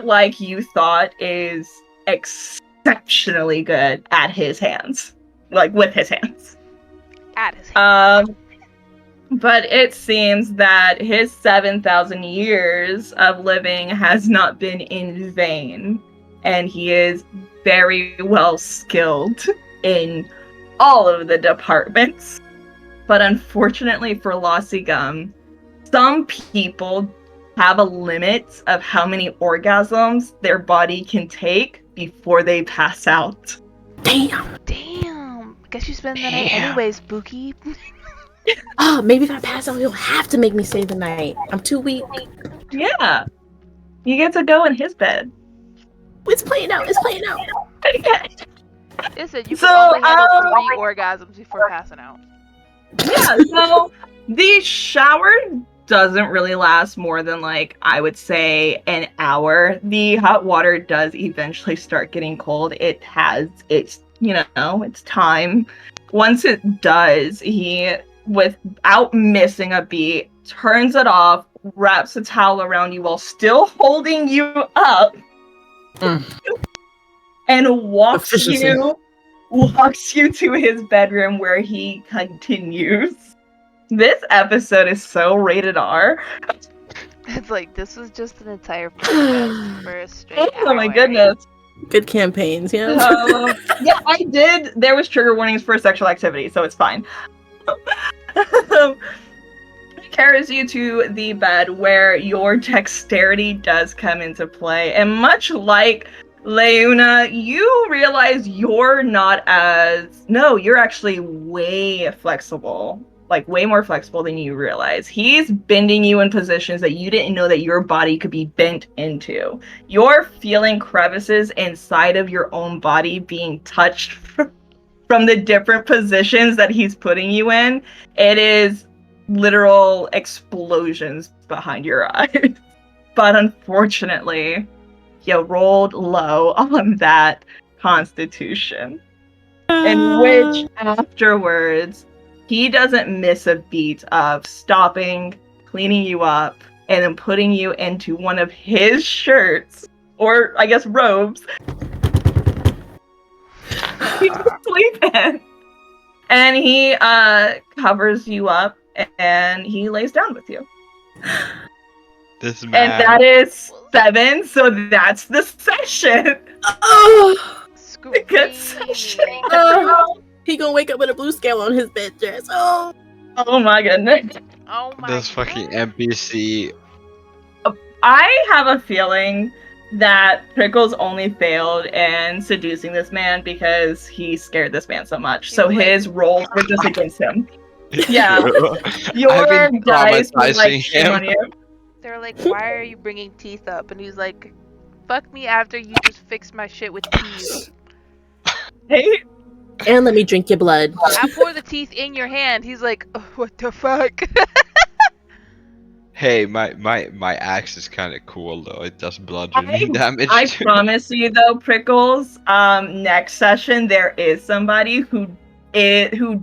like you thought is exceptionally good at his hands, like with his hands. At his hand. But it seems that his 7,000 years of living has not been in vain, and he is very well skilled in all of the departments. But unfortunately for Lossy Gum, some people have a limit of how many orgasms their body can take before they pass out. Damn. Damn. Guess you spend the night anyways, Bookie. Oh, maybe if I pass out, he'll have to make me stay the night. I'm too weak. Yeah. You get to go in his bed. It's playing out. Listen, you So, can only handle 3 orgasms before passing out. Yeah, so the shower doesn't really last more than, like, I would say an hour. The hot water does eventually start getting cold. It has its, its time. Once it does, he, without missing a beat, turns it off, wraps a towel around you while still holding you up, and walks you to his bedroom where he continues. This episode is so rated R. It's like, this was just an entire process for a straight hour. Oh my goodness. Good campaigns, yeah. Yeah, I did. There was trigger warnings for sexual activity, so it's fine. Carries you to the bed where your dexterity does come into play. And much like Leuna, you realize you're not as... No, you're actually way flexible. Like, way more flexible than you realize. He's bending you in positions that you didn't know that your body could be bent into. You're feeling crevices inside of your own body being touched from the different positions that he's putting you in. It is literal explosions behind your eyes. But unfortunately, you rolled low on that constitution. In which afterwards, he doesn't miss a beat of stopping, cleaning you up, and then putting you into one of his shirts, or I guess robes. You can sleep in. And he covers you up and he lays down with you. This man. And that is 7, so that's the session. Oh, Good session. He gonna wake up with a blue scale on his bed dress. Oh My goodness. Oh my This fucking God. NPC. I have a feeling that Prickles only failed in seducing this man because he scared this man so much. So his rolls were just against him. Yeah. Your I've been dice was like traumatizing shame on him. you. They're like, why are you bringing teeth up? And he's like, fuck me after you just fixed my shit with teeth. Hey, and let me drink your blood. I pour the teeth in your hand. He's like, oh, what the fuck? Hey, my axe is kind of cool though. It does bludgeoning damage. I too. promise you though, Prickles, next session there is somebody who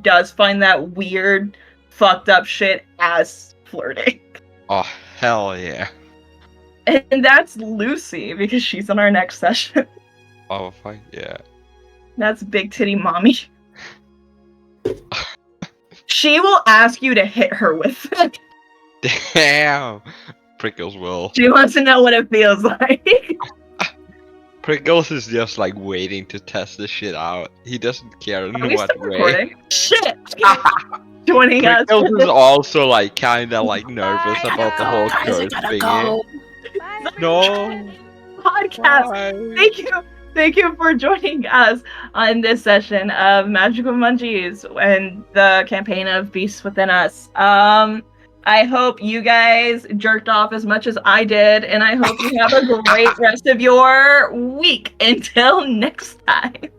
does find that weird, fucked up shit as flirting. Oh hell yeah! And that's Lucy, because she's in our next session. Oh fuck yeah! That's Big Titty Mommy. She will ask you to hit her with it. Damn, Prickles will. She wants to know what it feels like. Prickles is just like waiting to test this shit out. He doesn't care in Are we what still way. recording? Shit! Joining us. Prickles is also like kinda like nervous Bye, about the whole guys. curse thingy. Bye, No. everybody. Podcast. Why? Thank you for joining us on this session of Magical Munchies and the campaign of Beasts Within Us. I hope you guys jerked off as much as I did, and I hope you have a great rest of your week. Until next time.